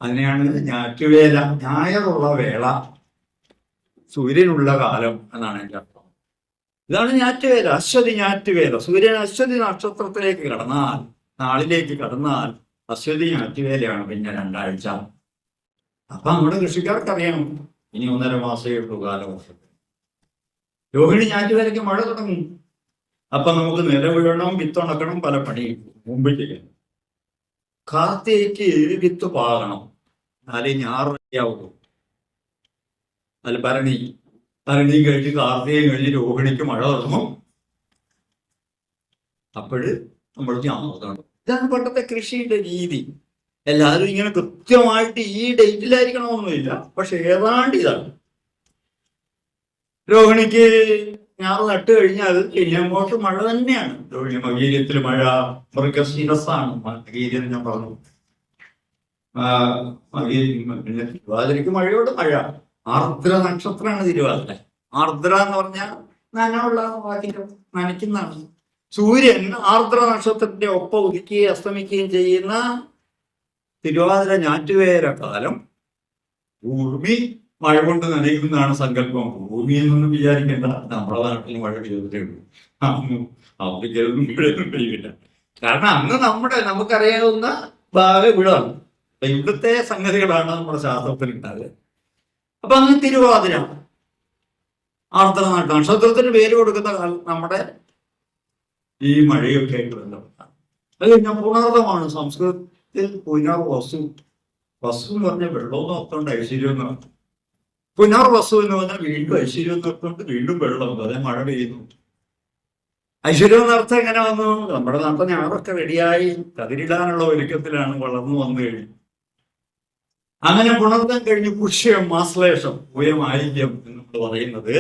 അതിനെയാണ് ഞാറ്റുവേല, ഞായറുള്ള വേള, സൂര്യനുള്ള കാലം എന്നാണ് എൻ്റെ അർത്ഥം. ഇതാണ് ഞാറ്റുവേല, അശ്വതി ഞാറ്റുവേല. സൂര്യൻ അശ്വതി നക്ഷത്രത്തിലേക്ക് കടന്നാൽ, നാളിലേക്ക് കടന്നാൽ അശ്വതി ഞാറ്റുവേലയാണ്. പിന്നെ 2 ആഴ്ച. അപ്പൊ നമ്മുടെ കൃഷിക്കാർക്കറിയാം ഇനി 1.5 മാസമേ ഉള്ളൂ കാലവർഷം. രോഹിണി ഞാറ്റുവേലയ്ക്ക് മഴ തുടങ്ങും. അപ്പൊ നമുക്ക് നില വീഴണം, വിത്തുണക്കണം, പല പണിയും മുമ്പ് ചെയ്യണം. കാർത്തികയ്ക്ക് വിത്ത് പാകണം, എന്നാലേ ഞാറ് റെഡിയാവുള്ളൂ. അതിൽ ഭരണി കഴിഞ്ഞ് കാർത്തികയും കഴിഞ്ഞ് രോഹിണിക്ക് മഴ തുടങ്ങും. അപ്പോഴ് നമ്മൾ ഞാറ്. ഇതാണ് പണ്ടത്തെ കൃഷിയുടെ രീതി. എല്ലാവരും ഇങ്ങനെ കൃത്യമായിട്ട് ഈ ഡേറ്റിലായിരിക്കണമെന്നൊന്നുമില്ല. പക്ഷെ ഏതാണ്ട് ഇതാണ്. രോഹിണിക്ക് ഞാറ് നട്ട് കഴിഞ്ഞാൽ ഇനി അങ്ങോട്ട് മഴ തന്നെയാണ്. രോഹിണി മകീര്യത്തിൽ മഴ, മൃഗശിരസാണ് മകീര്യം. ഞാൻ പറഞ്ഞു തിരുവാതിരയ്ക്ക് മഴയോട് മഴ. ആർദ്ര നക്ഷത്രമാണ് തിരുവാതിര. ആർദ്ര എന്ന് പറഞ്ഞാൽ നനവുള്ള വാക്കിന്റെ നനയ്ക്കുന്നതാണ്. സൂര്യൻ ആർദ്ര നക്ഷത്രത്തിന്റെ ഒപ്പം ഉദിക്കുകയും അസ്തമിക്കുകയും ചെയ്യുന്ന തിരുവാതിര ഞാറ്റുവേല കാലം ഭൂമി മഴ കൊണ്ട് നനയുന്നതാണ് സങ്കല്പം. ഭൂമി എന്നൊന്നും വിചാരിക്കേണ്ട, നമ്മുടെ നാട്ടിൽ മഴ പെയ്തിട്ടേ ഉള്ളൂ. അവിടേക്കൊന്നും മഴയൊന്നും പെയ്യില്ല. കാരണം അന്ന് നമുക്കറിയാവുന്ന ഭാഗം ഇവിടാണ്. ഇവിടുത്തെ സംഗതികളാണ് നമ്മുടെ ശാസ്ത്രത്തിൽ ഉണ്ടാകുക. അപ്പൊ അന്ന് തിരുവാതിര ആർദ്ര നക്ഷത്രത്തിന് പേര് കൊടുക്കുന്ന നമ്മുടെ ഈ മഴയൊക്കെ ആയിട്ട് ബന്ധപ്പെട്ടാണ്. അത് കഴിഞ്ഞാൽ പുണർദമാണ്. സംസ്കൃതത്തിൽ പുനർ വസു, വസു എന്ന് പറഞ്ഞാൽ വെള്ളം എന്ന് അർത്ഥമുണ്ട്, ഐശ്വര്യം എന്ന് പറഞ്ഞു. പുനർ വസു എന്ന് പറഞ്ഞാൽ വീണ്ടും ഐശ്വര്യം എന്ന് അർത്ഥമുണ്ട്, വീണ്ടും വെള്ളം, അതായത് മഴ പെയ്യുന്നു. ഐശ്വര്യം എന്നർത്ഥം എങ്ങനെ വന്നു? നമ്മുടെ നാട്ടിൽ ഞാറൊക്കെ റെഡിയായി കതിരിടാനുള്ള ഒരുക്കത്തിലാണ്, വളർന്നു വന്നു കഴിഞ്ഞു. അങ്ങനെ പുണർദം കഴിഞ്ഞ് പുഷ്യം ആശ്ലേഷം, പൂയമാലിന്യം എന്ന് നമ്മൾ പറയുന്നത്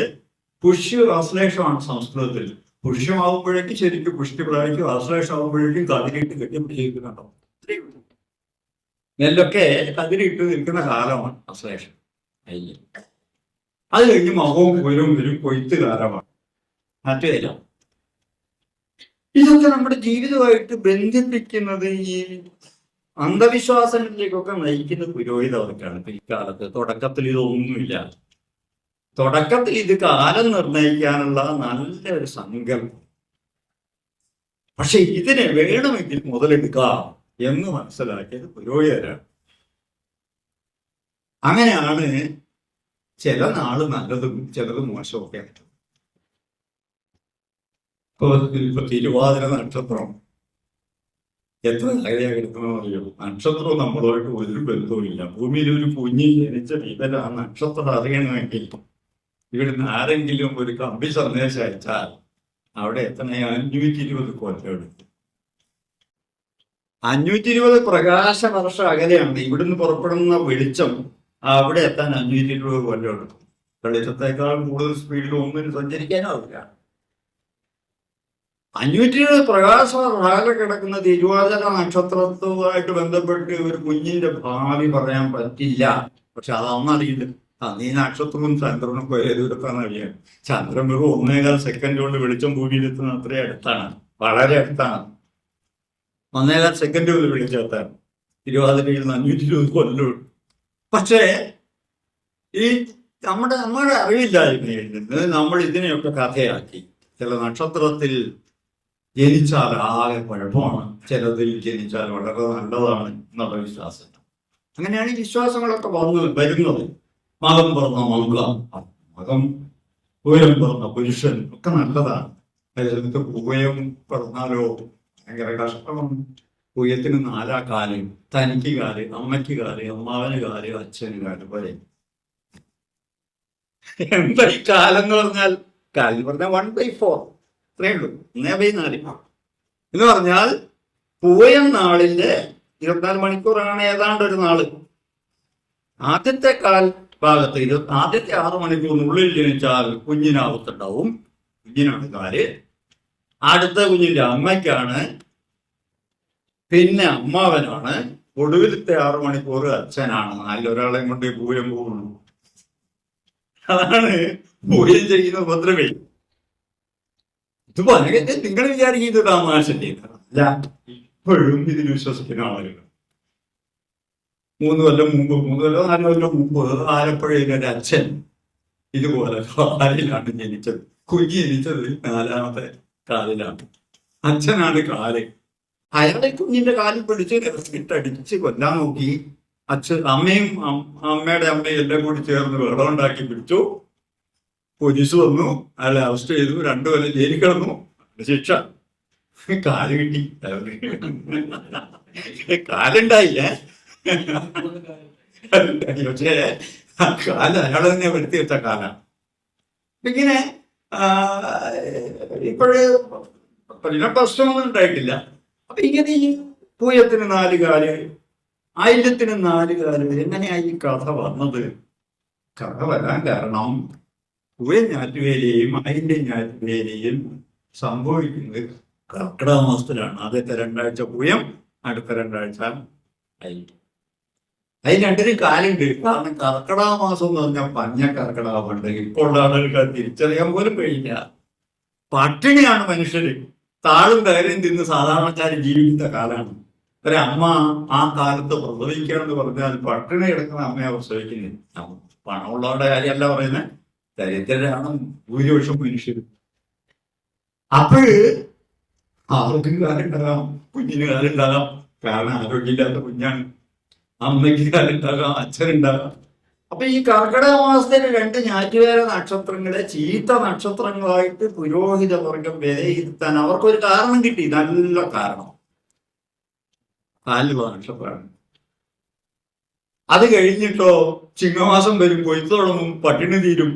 പുഷ്യ ആശ്ലേഷമാണ് സംസ്കൃതത്തിൽ. പുഷ്യമാകുമ്പോഴേക്കും ശരിക്കും പുഷ്ടി പ്രാപിക്കും, ആശ്ലേഷമാകുമ്പോഴേക്കും കതിരിട്ട് കെട്ടിപ്പിടിച്ചിരിക്കുന്നുണ്ടോ. നെല്ലൊക്കെ കതിരിട്ട് നിൽക്കുന്ന കാലമാണ് ആശ്ലേഷം. അത് കഴിഞ്ഞ് മകവും പുരും വരും, കൊയ്ത്ത് കാലമാണ്. മറ്റേതല്ല, ഇതൊക്കെ നമ്മുടെ ജീവിതമായിട്ട് ബന്ധിപ്പിക്കുന്നത് ഈ അന്ധവിശ്വാസങ്ങളിലേക്കൊക്കെ നയിക്കുന്ന പുരോഹിതവർക്കാണ്. ഇപ്പൊ ഈ കാലത്ത് തുടക്കത്തിൽ ഇതൊന്നുമില്ല. തുടക്കത്തിൽ ഇത് കാലം നിർണയിക്കാനുള്ള നല്ലൊരു സങ്കല്പം. പക്ഷെ ഇതിനെ വേണമെങ്കിൽ മുതലെടുക്കാം എന്ന് മനസ്സിലാക്കിയത് പുരോഹിതരാണ്. അങ്ങനെയാണ് ചില നാള് നല്ലതും ചിലത് മോശമൊക്കെ. ഇപ്പൊ തിരുവാതിര നക്ഷത്രം എത്ര കാര്യമെടുക്കണമെന്ന് അറിയോ? നക്ഷത്രവും നമ്മളുമായിട്ട് ഒരു ബന്ധവുമില്ല. ഭൂമിയിൽ ഒരു കുഞ്ഞിൽ ജനിച്ച ഇവർ ആ നക്ഷത്രം അറിയണമെങ്കിൽ ഇവിടുന്ന് ആരെങ്കിലും ഒരു കമ്പി സന്ദേശം അയച്ചാൽ അവിടെ എത്തണ 520 കൊല്ലം എടുക്കും. 520 പ്രകാശ വർഷം അകലെയാണ് ഇവിടുന്ന് പുറപ്പെടുന്ന വെളിച്ചം. അവിടെ എത്താൻ 520 കൊല്ലം എടുക്കും. വെളിച്ചത്തേക്കാൾ കൂടുതൽ സ്പീഡിൽ ഒന്നിനും സഞ്ചരിക്കാനാവില്ല. 520 പ്രകാശ താഴെ കിടക്കുന്ന തിരുവാതിര നക്ഷത്രത്തുമായിട്ട് ബന്ധപ്പെട്ട് ഒരു കുഞ്ഞിന്റെ ഭാവി പറയാൻ പറ്റില്ല. പക്ഷെ അതൊന്നറിയില്ല. ഈ നക്ഷത്രവും ചന്ദ്രനും ഒരേ ദൂരത്താണ് അറിയാൻ. ചന്ദ്രൻ വെറും 1.25 സെക്കൻഡ് കൊണ്ട് വെളിച്ചം ഭൂമിയിലെത്തുന്ന അത്രയും അടുത്താണ്, വളരെ അടുത്താണ്. 1.25 സെക്കൻഡ് കൊണ്ട് വെളിച്ചെത്താണ്. തിരുവാതിരയിൽ 520 കൊല്ലം. പക്ഷേ ഈ നമ്മുടെ അറിവില്ലായ്മയിൽ നിന്ന് നമ്മൾ ഇതിനെയൊക്കെ കഥയാക്കി. ചില നക്ഷത്രത്തിൽ ജനിച്ചാൽ ആകെ കുഴപ്പമാണ്, ചിലതിൽ ജനിച്ചാൽ വളരെ നല്ലതാണ് എന്നുള്ള വിശ്വാസം. അങ്ങനെയാണ് ഈ വിശ്വാസങ്ങളൊക്കെ വരുന്നത്. മകം പറഞ്ഞ മകം, പൂയം പറഞ്ഞ പുരുഷൻ ഒക്കെ നല്ലതാണ്. അതിലൊക്കെ പൂയം പറഞ്ഞാലോ ഭയങ്കര കഷ്ടമാണ്. പൂയത്തിന് 4 കാല്, തനിക്ക് കാല്, അമ്മയ്ക്ക് കാല്, അമ്മാവന് കാല്, അച്ഛന് കാല് പോലെ. എന്താ ഈ കാലെന്ന് പറഞ്ഞാൽ? കാല് പറഞ്ഞാൽ 1/4 അത്രേ ഉള്ളൂ, 1/4 എന്ന് പറഞ്ഞാൽ പൂയം നാളിന്റെ 24 മണിക്കൂറാണ് ഏതാണ്ട് ഒരു നാള്. ആദ്യത്തെ ഭാഗത്ത് ആദ്യത്തെ 6 മണിക്കൂറിനുള്ളിൽ ജനിച്ചാൽ കുഞ്ഞിനാവത്തുണ്ടാവും, കുഞ്ഞിനാണ് കാല്. അടുത്ത കുഞ്ഞിന്റെ അമ്മയ്ക്കാണ്, പിന്നെ അമ്മാവനാണ്, ഒടുവിലത്തെ 6 മണിക്കൂർ അച്ഛനാണ്. നല്ലൊരാളെയും കൊണ്ട് പൂയം പോകുന്നു. അതാണ് പൂയം ചെയ്യുന്ന ഉപദ്രവേ. ഇത് പറഞ്ഞ നിങ്ങൾ വിചാരിക്കുന്നത് തമാശന്റെ അല്ല, ഇപ്പോഴും ഇതിൽ വിശ്വസിക്കുന്ന ആളുകൾ. 3 കൊല്ലം മുമ്പ്, 4 കൊല്ലം മുമ്പ് ആലപ്പുഴയിലെ ഒരു അച്ഛൻ ഇതുപോലെ കാലിലാണ് ജനിച്ചത്. കുഞ്ഞി ജനിച്ചത് 4ാമത്തെ കാലിലാണ്. അച്ഛനാണ് കാല്. അയാളെ കുഞ്ഞിന്റെ കാലിൽ പിടിച്ച് ഇട്ടടിച്ച് കൊല്ലാൻ നോക്കി. അമ്മയും അമ്മയുടെ അമ്മയും എല്ലാം കൂടി ചേർന്ന് വെള്ളം ഉണ്ടാക്കി പിടിച്ചു. പോലീസ് വന്നു, അയാളെ അറസ്റ്റ് ചെയ്തു. 2 കൊല്ലം ജയിലിൽ കിടന്നു. ശിക്ഷ കാല് കിട്ടി. കാലുണ്ടായില്ലേ? പക്ഷേ കാല് അയാളെ തന്നെ വരുത്തി വെച്ച കാലാണ്. ഇങ്ങനെ ഇപ്പോഴ് പ്രശ്നമൊന്നും ഉണ്ടായിട്ടില്ല. അപ്പൊ ഇങ്ങനെ ഈ പൂയത്തിന് 4 കാല്, ആയില്യത്തിന് 4 കാല്, എങ്ങനെയായി ഈ കഥ വന്നത്? കഥ വരാൻ കാരണം പൂയം ഞാറ്റുവേലയും ആയില്യം ഞാറ്റുവേലയും സംഭവിക്കുന്നത് കർക്കിടക മാസത്തിലാണ്. ആദ്യത്തെ 2 ആഴ്ച പൂയം, അടുത്ത 2 ആഴ്ച ആയില്യം. അതിന് 2നും കാലുണ്ട്. കാരണം കർക്കിടക മാസം എന്ന് പറഞ്ഞാൽ പഞ്ഞ കർക്കിടകമുണ്ട്. ഇപ്പോൾ ഉള്ള ആളുകൾക്ക് തിരിച്ചറിയാൻ പോലും കഴിയില്ല. പട്ടിണിയാണ് മനുഷ്യര്. താളും കയറിയും തിന്ന് സാധാരണക്കാര് ജീവിക്കുന്ന കാലമാണ്. ഒരമ്മ ആ കാലത്ത് പ്രസവിക്കുകയെന്ന് പറഞ്ഞാൽ പട്ടിണി കിടക്കുന്ന അമ്മയെ പ്രസവിക്കുന്നത്. പണമുള്ളവരുടെ കാര്യമല്ല പറയുന്നത്, ദരിദ്രരാണ് ഭൂരിപക്ഷം മനുഷ്യർ. അപ്പോഴ് ആർക്കും കാലുണ്ടാകാം, കുഞ്ഞിന് കാലുണ്ടാകാം. കാരണം ആരോഗ്യമില്ലാത്ത കുഞ്ഞാണ്. അമ്മയ്ക്ക് കാലുണ്ടാകാം, അച്ഛനുണ്ടാകാം. അപ്പൊ ഈ കർക്കിടക മാസത്തിലെ 2 ഞാറ്റുവേല നക്ഷത്രങ്ങളെ ചീത്ത നക്ഷത്രങ്ങളായിട്ട് പുരോഹിത വർഗം വിലയിരുത്താൻ അവർക്കൊരു കാരണം കിട്ടി, നല്ല കാരണം. കാലിലുള്ള നക്ഷത്രമാണ്. അത് കഴിഞ്ഞിട്ടോ ചിങ്ങമാസം വരും, കൊയ്ത്തു തുടങ്ങും, പട്ടിണി തീരും.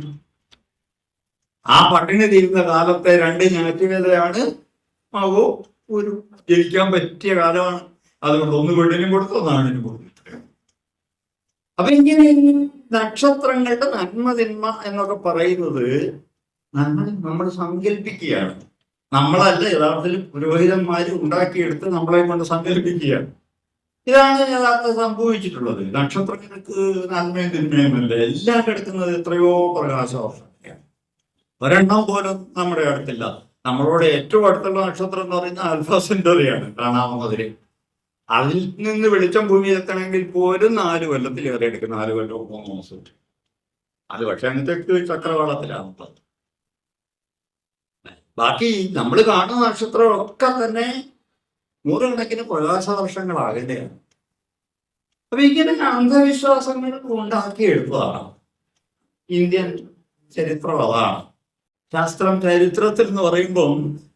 ആ പട്ടിണി തീരുന്ന കാലത്തെ 2 ഞാറ്റുവേലയാണ് ആവോ ഒരു ജയിക്കാൻ പറ്റിയ കാലമാണ്. അതുകൊണ്ട് ഒന്ന് പെണ്ണിനും കൊടുത്തു, ഒന്നാണിനും കൊടുത്തു. അപ്പൊ ഇങ്ങനെ നക്ഷത്രങ്ങളുടെ നന്മതിന്മ എന്നൊക്കെ പറയുന്നത് നമ്മൾ സങ്കല്പിക്കുകയാണ്. നമ്മളല്ല യഥാർത്ഥത്തിൽ പുരോഹിതന്മാര് ഉണ്ടാക്കിയെടുത്ത് നമ്മളെ കൊണ്ട് സങ്കല്പിക്കുകയാണ്. ഇതാണ് യഥാർത്ഥം സംഭവിച്ചിട്ടുള്ളത്. നക്ഷത്രങ്ങൾക്ക് നന്മയും തിന്മയുമല്ല, എല്ലാം കിടക്കുന്നത് എത്രയോ പ്രകാശവർഷമാണ്. ഒരെണ്ണം പോലും നമ്മുടെ അടുത്തില്ല. നമ്മളോട് ഏറ്റവും അടുത്തുള്ള നക്ഷത്രം എന്ന് പറയുന്നത് ആൽഫ സെന്ററിയാണ്, കാണാവുന്നതിന്. അതിൽ നിന്ന് വെളിച്ചം ഭൂമി എത്തണമെങ്കിൽ പോലും 4 കൊല്ലത്തിലേറെ എടുക്കും, 4 കൊല്ലവും 3 മാസം. അത് പക്ഷെ അങ്ങനത്തെ ചക്രവാളത്തിലാണുള്ളത്. ബാക്കി നമ്മൾ കാണുന്ന നക്ഷത്രമൊക്കെ തന്നെ 100 കണക്കിന് പ്രകാശവർഷങ്ങൾ അകലെയാണ്. അപ്പൊ ഇങ്ങനെ അന്ധവിശ്വാസങ്ങൾ ഉണ്ടാക്കിയെടുത്തതാണ് ഇന്ത്യൻ ചരിത്രം. അതാണ് ശാസ്ത്രം. ചരിത്രത്തിൽ എന്ന് പറയുമ്പം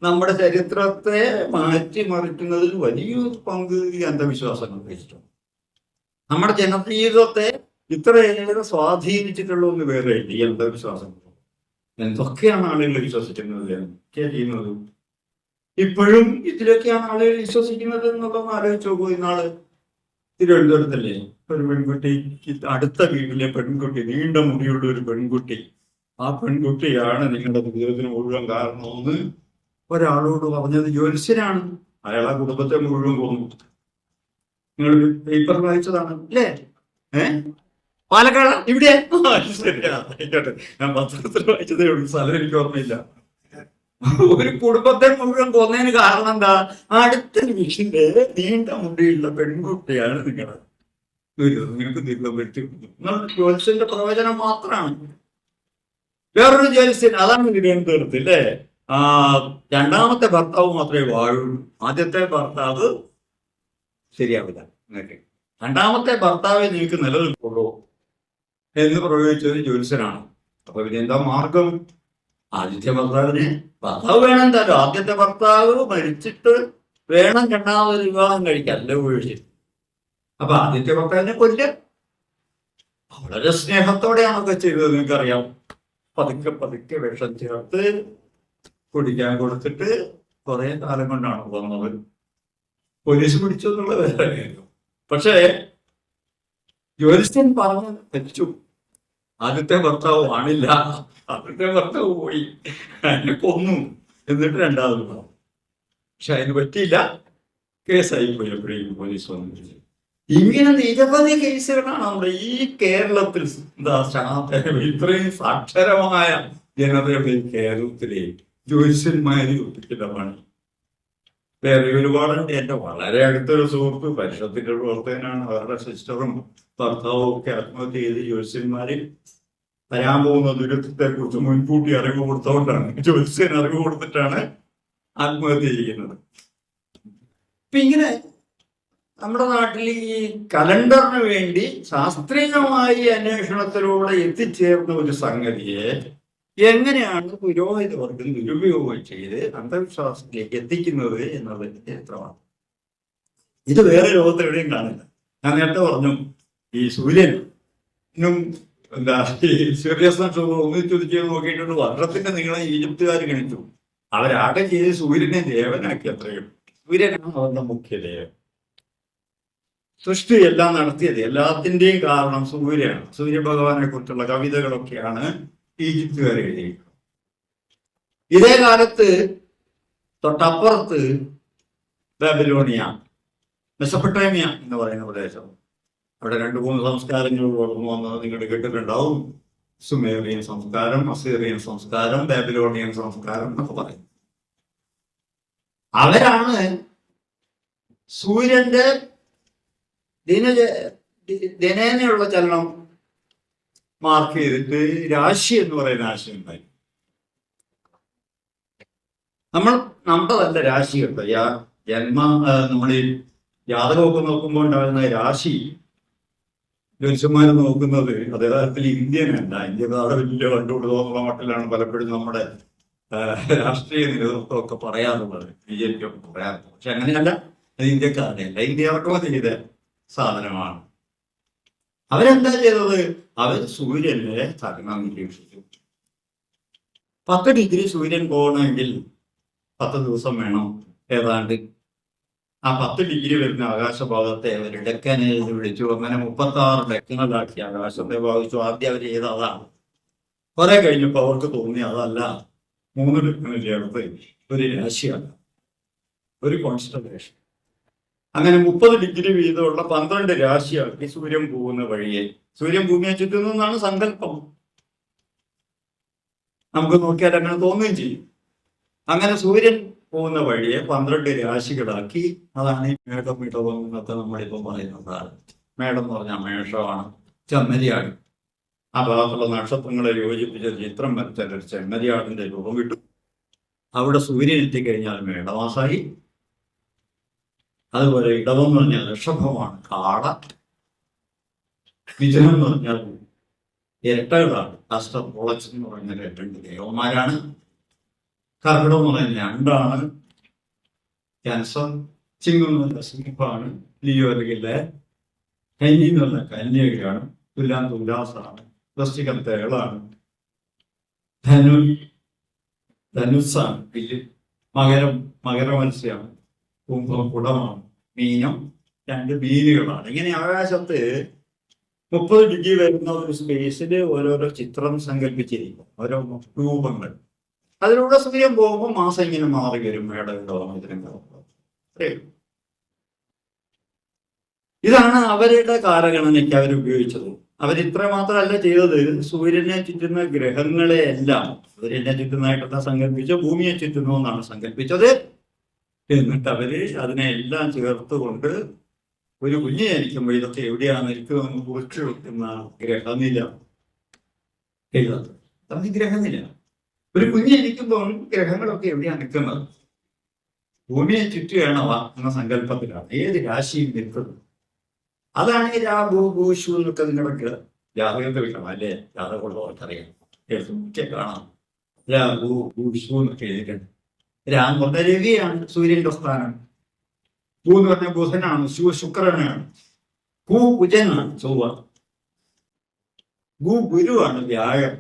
നമ്മുടെ ചരിത്രത്തെ മാറ്റിമറിക്കുന്നതിൽ വലിയൊരു പങ്ക് ഈ അന്ധവിശ്വാസങ്ങൾ വഹിച്ചിട്ടുണ്ട്. നമ്മുടെ ജനജീവിതത്തെ ഇത്രയേറെ സ്വാധീനിച്ചിട്ടുള്ള ഒന്ന് വേറെ ഈ അന്ധവിശ്വാസങ്ങൾ. എന്തൊക്കെയാണ് ആളുകൾ വിശ്വസിക്കുന്നത്, എന്തൊക്കെയാ ചെയ്യുന്നത്? ഇപ്പോഴും ഇതിലൊക്കെയാണ് ആളുകൾ വിശ്വസിക്കുന്നത് എന്നുള്ളതൊന്ന് ആലോചിച്ച് നോക്കൂ. ഇന്നാള് തിരുവനന്തപുരത്തല്ലേ ഒരു പെൺകുട്ടിക്ക്, അടുത്ത വീട്ടിലെ പെൺകുട്ടി, നീണ്ട മുടിയുള്ള ഒരു പെൺകുട്ടി, ആ പെൺകുട്ടിയാണ് നിങ്ങളുടെ ജീവിതത്തിന് മുഴുവൻ കാരണമെന്ന് ഒരാളോട് പറഞ്ഞത് ജ്യോത്സ്യനാണ്. അയാൾ ആ കുടുംബത്തെ മുഴുവൻ കൊന്നു. നിങ്ങൾ പേപ്പർ വായിച്ചതാണ് അല്ലേ? പാലക്കാട് ഇവിടെ ശരിയായിക്കോട്ടെ, ഞാൻ പത്രത്തിൽ വായിച്ചതേ ഉള്ളൂ, സ്ഥലം എനിക്ക് ഓർമ്മയില്ല. ഒരു കുടുംബത്തെ മുഴുവൻ കൊന്നതിന് കാരണം എന്താ? അടുത്ത വീട്ടിലെ നീണ്ട മുടിയുള്ള പെൺകുട്ടിയാണ് നിങ്ങൾക്ക് ജ്യോത്സ്യന്റെ പ്രവചനം മാത്രമാണ്. വേറൊരു ജ്യോത്സ്യൻ, അതാണ് തിരുവനന്തപുരത്ത് അല്ലേ, 2ാമത്തെ ഭർത്താവ് മാത്രമേ വാഴുള്ളൂ, ആദ്യത്തെ ഭർത്താവ് ശരിയാവില്ല, 2ാമത്തെ ഭർത്താവെ നിങ്ങൾക്ക് നിലനിൽക്കുള്ളൂ എന്ന് പ്രയോഗിച്ചത് ജ്യോത്സ്യനാണ്. അപ്പൊ ഇതിനെന്താ മാർഗം? ആദ്യത്തെ ഭർത്താവ് വേണം എന്തായാലും. ആദ്യത്തെ ഭർത്താവ് മരിച്ചിട്ട് വേണം 2ാമത് വിവാഹം കഴിക്കാൻ, അല്ല ഒഴിച്ച്. അപ്പൊ ആദ്യത്തെ ഭർത്താവിനെ കൊല്ലുക. വളരെ സ്നേഹത്തോടെയാണൊക്കെ ചെയ്തത്, നിങ്ങൾക്കറിയാം. പതുക്കെ പതുക്കെ വിഷം ചേർത്ത് കുടിക്കാൻ കൊടുത്തിട്ട് കുറെ കാലം കൊണ്ടാണ് വന്നത്. പോലീസ് പിടിച്ചു എന്നുള്ള വേറെ കാര്യം. പക്ഷേ ജ്യോത്സ്യൻ പറഞ്ഞു തെച്ചു. ആദ്യത്തെ ഭർത്താവ് ആണില്ല, ആദ്യത്തെ ഭർത്താവ് പോയി, എന്നെ കൊന്നു, എന്നിട്ട് 2ാമത് പറഞ്ഞു. പക്ഷെ അതിന് പറ്റിയില്ല, കേസായി പോയി. എപ്പോഴേക്കും പോലീസ് വന്നിട്ട് ഇങ്ങനെ നിരവധി കേസുകളാണ് നമ്മുടെ ഈ കേരളത്തിൽ. ഇത്രയും സാക്ഷരമായ ജനതയുടെ കേരളത്തിലെ ജ്യോത്സ്യന്മാര് ഒപ്പിക്കുന്ന പണി വേറെ ഒരുപാടുണ്ട്. എന്റെ വളരെ അടുത്തൊരു സുഹൃത്ത് പരിഷത്തിന്റെ പ്രവർത്തകനാണ്. അവരുടെ സിസ്റ്ററും ഭർത്താവും ഒക്കെ ആത്മഹത്യ ചെയ്ത് ജ്യോത്സ്യന്മാര് വരാൻ പോകുന്ന ദുരിതത്തെ കുറിച്ച് മുൻകൂട്ടി അറിവ് കൊടുത്തോണ്ടാണ്, ജ്യോത്സ്യൻ അറിവ് കൊടുത്തിട്ടാണ് ആത്മഹത്യ ചെയ്യുന്നത്. ഇപ്പൊ ഇങ്ങനെ നമ്മുടെ നാട്ടിൽ ഈ കലണ്ടറിന് വേണ്ടി ശാസ്ത്രീയമായി അന്വേഷണത്തിലൂടെ എത്തിച്ചേർന്ന ഒരു സംഗതിയെ എങ്ങനെയാണ് പുരോഹിത വർഗം ദുരുപയോഗം ചെയ്ത് അന്ധവിശ്വാസത്തിലേക്ക് എത്തിക്കുന്നത് എന്നുള്ളതിന്റെ ചരിത്രമാണ്. ഇത് വേറെ ലോകത്ത് എവിടെയും കാണില്ല. ഞാൻ നേരത്തെ പറഞ്ഞു, ഈ സൂര്യനും ഈ സീരിയസ് നക്ഷത്രം ഒന്നിച്ചു ചെയ്ത് നോക്കിയിട്ടുണ്ട്. വർഷത്തിന്റെ നിങ്ങളെ ഈജിപ്തുകാർ ഗണിച്ചു. അവരാകെ ചെയ്ത് സൂര്യനെ ദേവനാക്കി, അത്രയും. സൂര്യനാണ് അവരുടെ മുഖ്യ ദേവൻ. സൃഷ്ടി എല്ലാം നടത്തിയത്, എല്ലാത്തിൻ്റെയും കാരണം സൂര്യനാണ്. സൂര്യഭഗവാനെ കുറിച്ചുള്ള കവിതകളൊക്കെയാണ് ഈജിപ്തുകാർ എഴുതിയിരിക്കുന്നത്. ഇതേ കാലത്ത് തൊട്ടപ്പുറത്ത് ബാബിലോണിയ, മെസൊപ്പൊട്ടേമിയ എന്ന് പറയുന്ന പ്രദേശം, അവിടെ 2-3 സംസ്കാരങ്ങൾ വളർന്നു വന്നത് നിങ്ങൾ കേട്ടിട്ടുണ്ടാവും. സുമേറിയൻ സംസ്കാരം, അസീറിയൻ സംസ്കാരം, ബാബിലോണിയൻ സംസ്കാരം എന്നൊക്കെ പറയും. അവരാണ് സൂര്യന്റെ ദിനേനയുള്ള ചലനം മാർക്ക് ചെയ്തിട്ട് രാശി എന്ന് പറയുന്ന ആശയം ഉണ്ടായി. നമ്മളതല്ല രാശി കേട്ടോ. നമ്മൾ ഈ ജാതകമൊക്കെ നോക്കുമ്പോൾ ഉണ്ടാകുന്ന രാശി ജ്യോത്സ്യന്മാർ നോക്കുന്നത് അതേതരത്തിൽ ഇന്ത്യനല്ല, ഇന്ത്യക്കാരുടെ വലിയ കണ്ടുപിടുത്തമുള്ള മട്ടിലാണ് പലപ്പോഴും നമ്മുടെ രാഷ്ട്രീയ നേതൃത്വമൊക്കെ പറയാറുള്ളത്, BJP ഒക്കെ പറയാറുള്ളത്. പക്ഷെ അങ്ങനെയല്ല, അത് ഇന്ത്യക്കാരുടെ അല്ല, ഇന്ത്യ ഇറക്കുമതി ചെയ്ത സാധനമാണ്. അവരെന്താ ചെയ്തത്? അവർ സൂര്യനെ ചലനം നിരീക്ഷിച്ചു. 10 ഡിഗ്രി സൂര്യൻ പോകണമെങ്കിൽ 10 ദിവസം വേണം ഏതാണ്ട്. ആ 10 ഡിഗ്രി വരുന്ന ആകാശഭാഗത്തെ അവർ ഡെക്കനെ വിളിച്ചു. അങ്ങനെ 36 ഡെക്കനുകളാക്കി ആകാശത്തെ ഭാവിച്ചു. ആദ്യം അവർ ചെയ്ത അതാണ്. കുറെ കഴിഞ്ഞപ്പോൾ അവർക്ക് തോന്നി അതല്ല, 3 ഡെക്കന് ചേർത്ത് ഒരു രാശിയല്ല, ഒരു കോൺസ്റ്റലേഷൻ. അങ്ങനെ 30 ഡിഗ്രി വീതമുള്ള 12 രാശിയാക്കി സൂര്യൻ പോകുന്ന വഴിയെ. സൂര്യൻ ഭൂമിയെ ചുറ്റുന്നു എന്നാണ് സങ്കല്പം. നമുക്ക് നോക്കിയാൽ അങ്ങനെ തോന്നുകയും ചെയ്യും. അങ്ങനെ സൂര്യൻ പോകുന്ന വഴിയെ 12 രാശികളാക്കി. അതാണ് ഈ മേടം ഇടവം എന്നൊക്കെ നമ്മളിപ്പം പറയുന്നത്. മേടം എന്ന് പറഞ്ഞാൽ മേഷമാണ്, ചെമ്മരിയാട്. ആ ഭാഗത്തുള്ള നക്ഷത്രങ്ങളെ യോജിപ്പിച്ച ചിത്രം വരച്ചാൽ ചെമ്മരിയാടിന്റെ രൂപം കിട്ടും. അവിടെ സൂര്യൻ എത്തിക്കഴിഞ്ഞാൽ മേടമാസായി. അതുപോലെ ഇടവം എന്ന് പറഞ്ഞാൽ ഋഷഭമാണ്, കാള. മിഥുനം എന്ന് പറഞ്ഞാൽ ഇരട്ടകളാണ്, അഷ്ടപോളച്ച് എന്ന് പറഞ്ഞാൽ 2 ദേവന്മാരാണ്. കർക്കിടകം എന്ന് പറഞ്ഞാൽ ഞണ്ടാണ്, ക്യാൻസർ. ചിങ്ങം എന്ന് പറഞ്ഞാൽ സിംഹമാണ്, ലിയോ അല്ലെങ്കിൽ കന്നി എന്ന് പറഞ്ഞാൽ കന്യകയാണ്, തുലാം തുലാസാണ്, വൃശ്ചികം തേളാണ്, ധനുസ്സാണ്, മകരമത്സ്യമാണ്, കുംഭം കുടമാണ്, മീനം 2 മീനുകളാണ്. ഇങ്ങനെ ആകാശത്ത് 30 ഡിഗ്രി വരുന്ന ഒരു സ്പേസിൽ ഓരോരോ ചിത്രം സങ്കല്പിച്ചിരിക്കും, ഓരോ രൂപങ്ങൾ. അതിലൂടെ സൂര്യൻ പോകുമ്പോൾ മാസം ഇങ്ങനെ മാറി വരും. ഇതാണ് അവരുടെ കാലഗണനയ്ക്ക് അവരുപയോഗിച്ചത്. അവരിത്ര മാത്രമല്ല ചെയ്തത്, സൂര്യനെ ചുറ്റുന്ന ഗ്രഹങ്ങളെ എല്ലാം സൂര്യനെ ചുറ്റുന്നതായിട്ടല്ല സങ്കല്പിച്ച് ഭൂമിയെ ചുറ്റുന്നു എന്നാണ് സങ്കല്പിച്ചത്. എന്നിട്ട് അവര് അതിനെ എല്ലാം ചേർത്തുകൊണ്ട് ഒരു കുഞ്ഞ് ജനിക്കുമ്പോൾ ഇതൊക്കെ എവിടെയാണ് നിൽക്കുന്നതെന്ന് കുറിച്ച് വെക്കുന്ന ഗ്രഹനില എഴുതാത്തത്. അത് ഗ്രഹനില. ഒരു കുഞ്ഞ് ജനിക്കുമ്പോൾ ഗ്രഹങ്ങളൊക്കെ എവിടെയാണ് നിൽക്കുന്നത്? ഭൂമിയെ ചുറ്റുകയാണവ എന്ന സങ്കല്പത്തിലാണ് ഏത് രാശിയും നിൽക്കുന്നത്. അതാണ് ഈ രാഭൂഭൂഷു എന്നൊക്കെ നിങ്ങളൊക്കെ ജാതകത്തെ വിഷയം അല്ലേ? ജാതകമുള്ളവർക്കറിയാം, ഒക്കെ കാണാം. രാഭൂഭൂഷു എന്നൊക്കെ എഴുതിയിട്ടുണ്ട്. രാം എന്ന് പറഞ്ഞ രവിയാണ്, സൂര്യന്റെ സ്ഥാനം. ഭൂ എന്ന് പറഞ്ഞ ബുധനാണ്, ശുക്രനാണ്. ഭൂ കുജനാണ്, ചൊവ്വ. ഭൂ ഗുരുവാണ്, വ്യാഴം.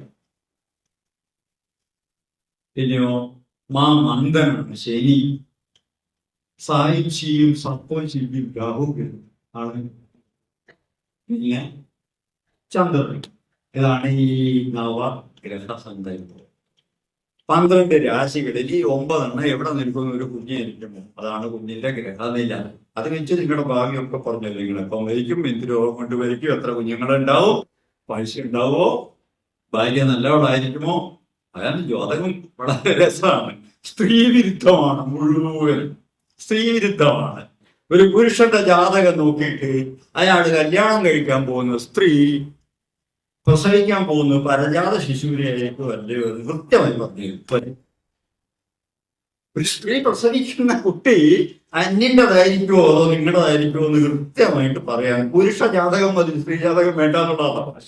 പിന്നെയോ മന്ദനാണ്, ശനി. സായിച്ചിയും സർപ്പവും ശില്പിയും രാഹുവും ആണ്. പിന്നെ ചന്ദ്രൻ. ഇതാണ് ഈ നവഗ്രഹസങ്കല്പം. 12 രാശികളിൽ ഈ 9 എവിടെ നിൽക്കുന്ന ഒരു കുഞ്ഞ് ജനിക്കുമോ അതാണ് കുഞ്ഞിന്റെ ഗ്രഹനില. അത് വെച്ച് നിങ്ങളുടെ ഭാവിയൊക്കെ പറഞ്ഞു. നിങ്ങൾ എപ്പം മരിക്കും, എന്ത് രോഗം കൊണ്ട് മരിക്കും, എത്ര കുഞ്ഞുങ്ങളുണ്ടാവും, പൈസ ഉണ്ടാവോ, ഭാര്യ നല്ലവളായിരിക്കുമോ. അതാണ് ജാതകം. വളരെ രസമാണ്. സ്ത്രീ വിരുദ്ധമാണ്, മുഴുവൻ സ്ത്രീ വിരുദ്ധമാണ്. ഒരു പുരുഷന്റെ ജാതകം നോക്കിയിട്ട് അയാൾ കല്യാണം കഴിക്കാൻ പോകുന്ന സ്ത്രീ പ്രസവിക്കാൻ പോകുന്ന പരജാത ശിശുവിനെ ആയിരിക്കും അല്ലയോ എന്ന് കൃത്യമായി പറഞ്ഞു. ഒരു സ്ത്രീ പ്രസവിക്കുന്ന കുട്ടി അന്യൻ്റെതായിരിക്കുമോ അതോ നിങ്ങളുടേതായിരിക്കുമോ എന്ന് കൃത്യമായിട്ട് പറയാൻ പുരുഷ ജാതകം മതി, സ്ത്രീ ജാതകം വേണ്ട എന്നുള്ളതാണ്.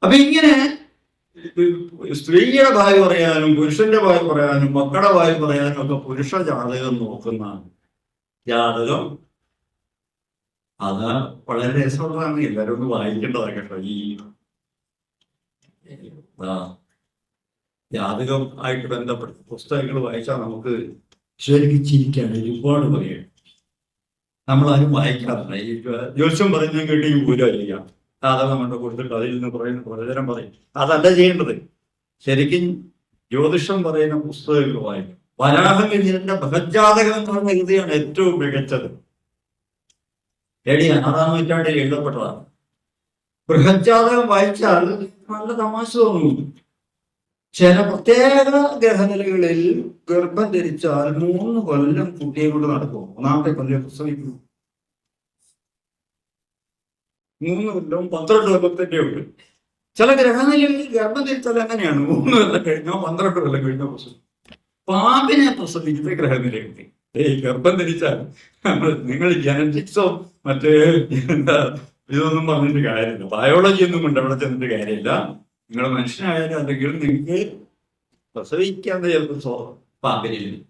അപ്പൊ ഇങ്ങനെ സ്ത്രീയുടെ ഭാവി പറയാനും പുരുഷന്റെ ഭാവി പറയാനും മക്കളുടെ ഭാവി പറയാനും ഒക്കെ പുരുഷ ജാതകം നോക്കുന്ന ജാതകം അത് വളരെ രസമുള്ളതാണ്. എല്ലാവരും ഒന്ന് വായിക്കേണ്ടതാണ് കേട്ടോ. ഈ ജാതകം ആയിട്ട് ബന്ധപ്പെട്ട പുസ്തകങ്ങൾ വായിച്ചാൽ നമുക്ക് ശരിക്കും ചിരിക്കാൻ ഒരുപാട് പറയും. നമ്മളാരും വായിക്കാറില്ല. ഈ ജ്യോത്സ്യം പറയുന്നത് കേട്ട് ഈ പൂരായിരിക്കാം, ജാതകം കൊണ്ട് കൊടുത്തിട്ട് അതിൽ നിന്ന് പറയുന്ന പ്രവചനം പറയും. അതല്ല ചെയ്യേണ്ടത്. ശരിക്കും ജ്യോതിഷം പറയുന്ന പുസ്തകങ്ങൾ വായിക്കും. വരാഹമിഹിരന്റെ ബൃഹജ്ജാതകം എന്ന് പറഞ്ഞ കൃതിയാണ് ഏറ്റവും മികച്ചത്. 6-ാം നൂറ്റാണ്ടിൽ എഴുതപ്പെട്ടതാണ്. ബൃഹജ്ജാതകം വായിച്ചാൽ നല്ല തമാശ തോന്നുന്നു. ചില പ്രത്യേക ഗ്രഹനിലകളിൽ ഗർഭം ധരിച്ചാൽ 3 കൊല്ലം കുട്ടിയെ കൊണ്ട് നടക്കും, 1-ാമത്തെ കൊല്ലം പ്രസവിക്കും. 3 കൊല്ലം 12 കൊല്ലത്തിന്റെ ഉണ്ട്. ചില ഗ്രഹനിലകളിൽ ഗർഭം ധരിച്ചാൽ അങ്ങനെയാണ്, 3 കൊല്ലം കഴിഞ്ഞോ 12 കൊല്ലം കഴിഞ്ഞോ പ്രസവിക്കും. പാമ്പിനെ പ്രസവിക്കുന്ന ഗ്രഹനിലയുണ്ട്. ഗർഭം ധരിച്ചാൽ നിങ്ങൾ ജനറ്റിക്സോ മറ്റേ എന്താ ഇതൊന്നും പറഞ്ഞിട്ട് കാര്യമില്ല, ബയോളജി ഒന്നും കൊണ്ട് അവിടെ ചെന്നിട്ട് കാര്യമില്ല. നിങ്ങൾ മനുഷ്യനായാലും അല്ലെങ്കിൽ നിങ്ങൾക്ക് പ്രസവിക്കാൻ ചിലപ്പോൾ താല്പര്യമില്ല.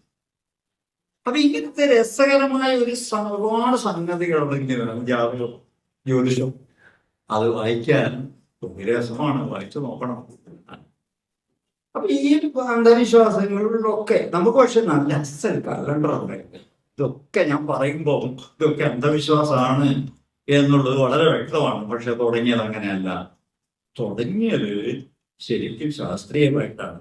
അപ്പൊ ഇങ്ങനത്തെ രസകരമായ ഒരുപാട് സംഗതികളുള്ള ഇങ്ങനെയാണ് ജാതകം, ജ്യോതിഷം. അത് വായിക്കാൻ രസമാണ്, വായിച്ചു നോക്കണം. അപ്പൊ ഈ അന്ധവിശ്വാസങ്ങളിലൊക്കെ നമുക്ക് പക്ഷെ നല്ല അസൽ കലണ്ടറുണ്ട്. ഇതൊക്കെ ഞാൻ പറയുമ്പോൾ ഇതൊക്കെ അന്ധവിശ്വാസമാണ് എന്നുള്ളത് വളരെ വ്യക്തമാണ്. പക്ഷെ തുടങ്ങിയത് അങ്ങനെയല്ല. തുടങ്ങിയത് ശരിക്കും ശാസ്ത്രീയമായിട്ടാണ്.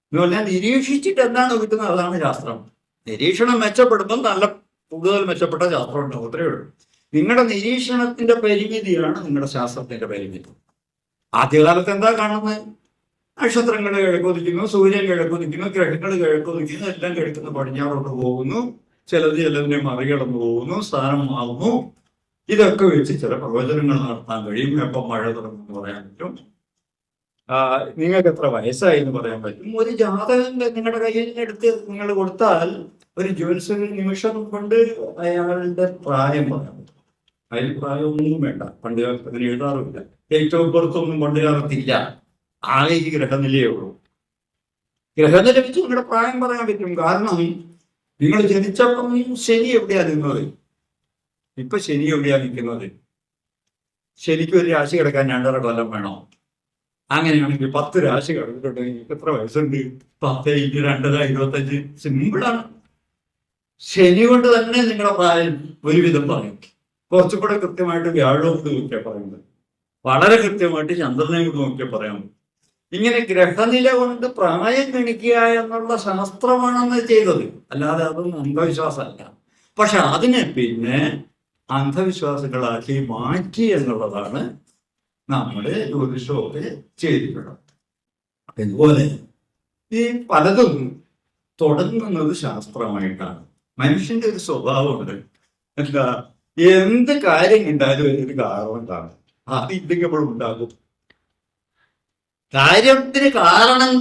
എന്ന് പറഞ്ഞാൽ നിരീക്ഷിച്ചിട്ട് എന്താണ് കിട്ടുന്നത് അതാണ് ശാസ്ത്രം. നിരീക്ഷണം മെച്ചപ്പെടുമ്പോൾ നല്ല കൂടുതൽ മെച്ചപ്പെട്ട ശാസ്ത്രം ഉണ്ടാവും, അത്രയേ ഉള്ളൂ. നിങ്ങളുടെ നിരീക്ഷണത്തിന്റെ പരിമിതിയാണ് നിങ്ങളുടെ ശാസ്ത്രത്തിന്റെ പരിമിതി. ആദ്യകാലത്ത് എന്താ കാണുന്നത്? നക്ഷത്രങ്ങൾ കിഴക്കൊതിക്കുന്നു, സൂര്യൻ കിഴക്കൊതിക്കുന്നു, ഗ്രഹങ്ങൾ കിഴക്കൊതിക്കുന്നു, എല്ലാം കിഴക്കുന്ന പടിഞ്ഞാറോട്ട് പോകുന്നു, ചിലതിനെ മറികടന്നു പോകുന്നു, സ്ഥാനം മാറുന്നു. ഇതൊക്കെ വെച്ച് ചില പ്രവചനങ്ങൾ നടത്താൻ കഴിയും. എപ്പം മഴ തുടങ്ങുമെന്ന് പറയാൻ പറ്റും, നിങ്ങൾക്ക് എത്ര വയസ്സായി എന്ന് പറയാൻ പറ്റും. ഒരു ജാതകം നിങ്ങളുടെ കയ്യിൽ എടുത്ത് നിങ്ങൾ കൊടുത്താൽ ഒരു ജ്യോത്സ്യ നിമിഷം കൊണ്ട് അയാളുടെ പ്രായം പറയാൻ പറ്റും. അതിൽ പ്രായമൊന്നും വേണ്ട. പണ്ട് കാലത്ത് അങ്ങനെ എഴുതാറുമില്ല. ഏറ്റവും പുറത്തൊന്നും പണ്ട് കാലത്തില്ല. ആകെ ഈ ഗ്രഹനിലയേ ഉള്ളൂ. ഗ്രഹനില വെച്ച് നിങ്ങളുടെ പ്രായം പറയാൻ പറ്റും. കാരണം നിങ്ങൾ ജനിച്ചപ്പം ശനി എവിടെയാ നിന്നത്? ഇപ്പൊ ശനി എവിടെയാ നിൽക്കുന്നത്? ശനിക്ക് ഒരു രാശി കിടക്കാൻ 2.5 കൊല്ലം വേണോ? അങ്ങനെയാണെങ്കിൽ 10 രാശി കിടന്നിട്ടുണ്ടെങ്കിൽ എത്ര വയസ്സുണ്ട്? 10 × 2 = 25. സിമ്പിളാണ്. ശനി കൊണ്ട് തന്നെ നിങ്ങളുടെ പ്രായം ഒരുവിധം പറയും. കുറച്ചുകൂടെ കൃത്യമായിട്ട് വ്യാഴവും കൊണ്ട് നോക്കിയാൽ പറയുന്നത്, വളരെ കൃത്യമായിട്ട് ചന്ദ്രനെ കൊണ്ട് നോക്കിയാൽ പറയാൻ പറ്റും. ഇങ്ങനെ ഗ്രഹനില കൊണ്ട് പ്രായം ഗണിക്കുക എന്നുള്ള ശാസ്ത്രമാണെന്ന് ചെയ്തത്, അല്ലാതെ അതൊന്നും അന്ധവിശ്വാസമല്ല. പക്ഷെ അതിനെ പിന്നെ അന്ധവിശ്വാസങ്ങളാക്കി മാറ്റി എന്നുള്ളതാണ് നമ്മുടെ ജ്യോതിഷമൊക്കെ ചെയ്തിട്ടുള്ളത്. അതുപോലെ ഈ പലതും തുടങ്ങുന്നത് ശാസ്ത്രമായിട്ടാണ്. മനുഷ്യന്റെ ഒരു സ്വഭാവമുണ്ട്, എന്താ, എന്ത് കാര്യം ഉണ്ടായാലും ഒരു കാരണം കാണും. അത് ഇല്ലെങ്കിൽ ഉണ്ടാകും. കാര്യത്തിന് കാരണം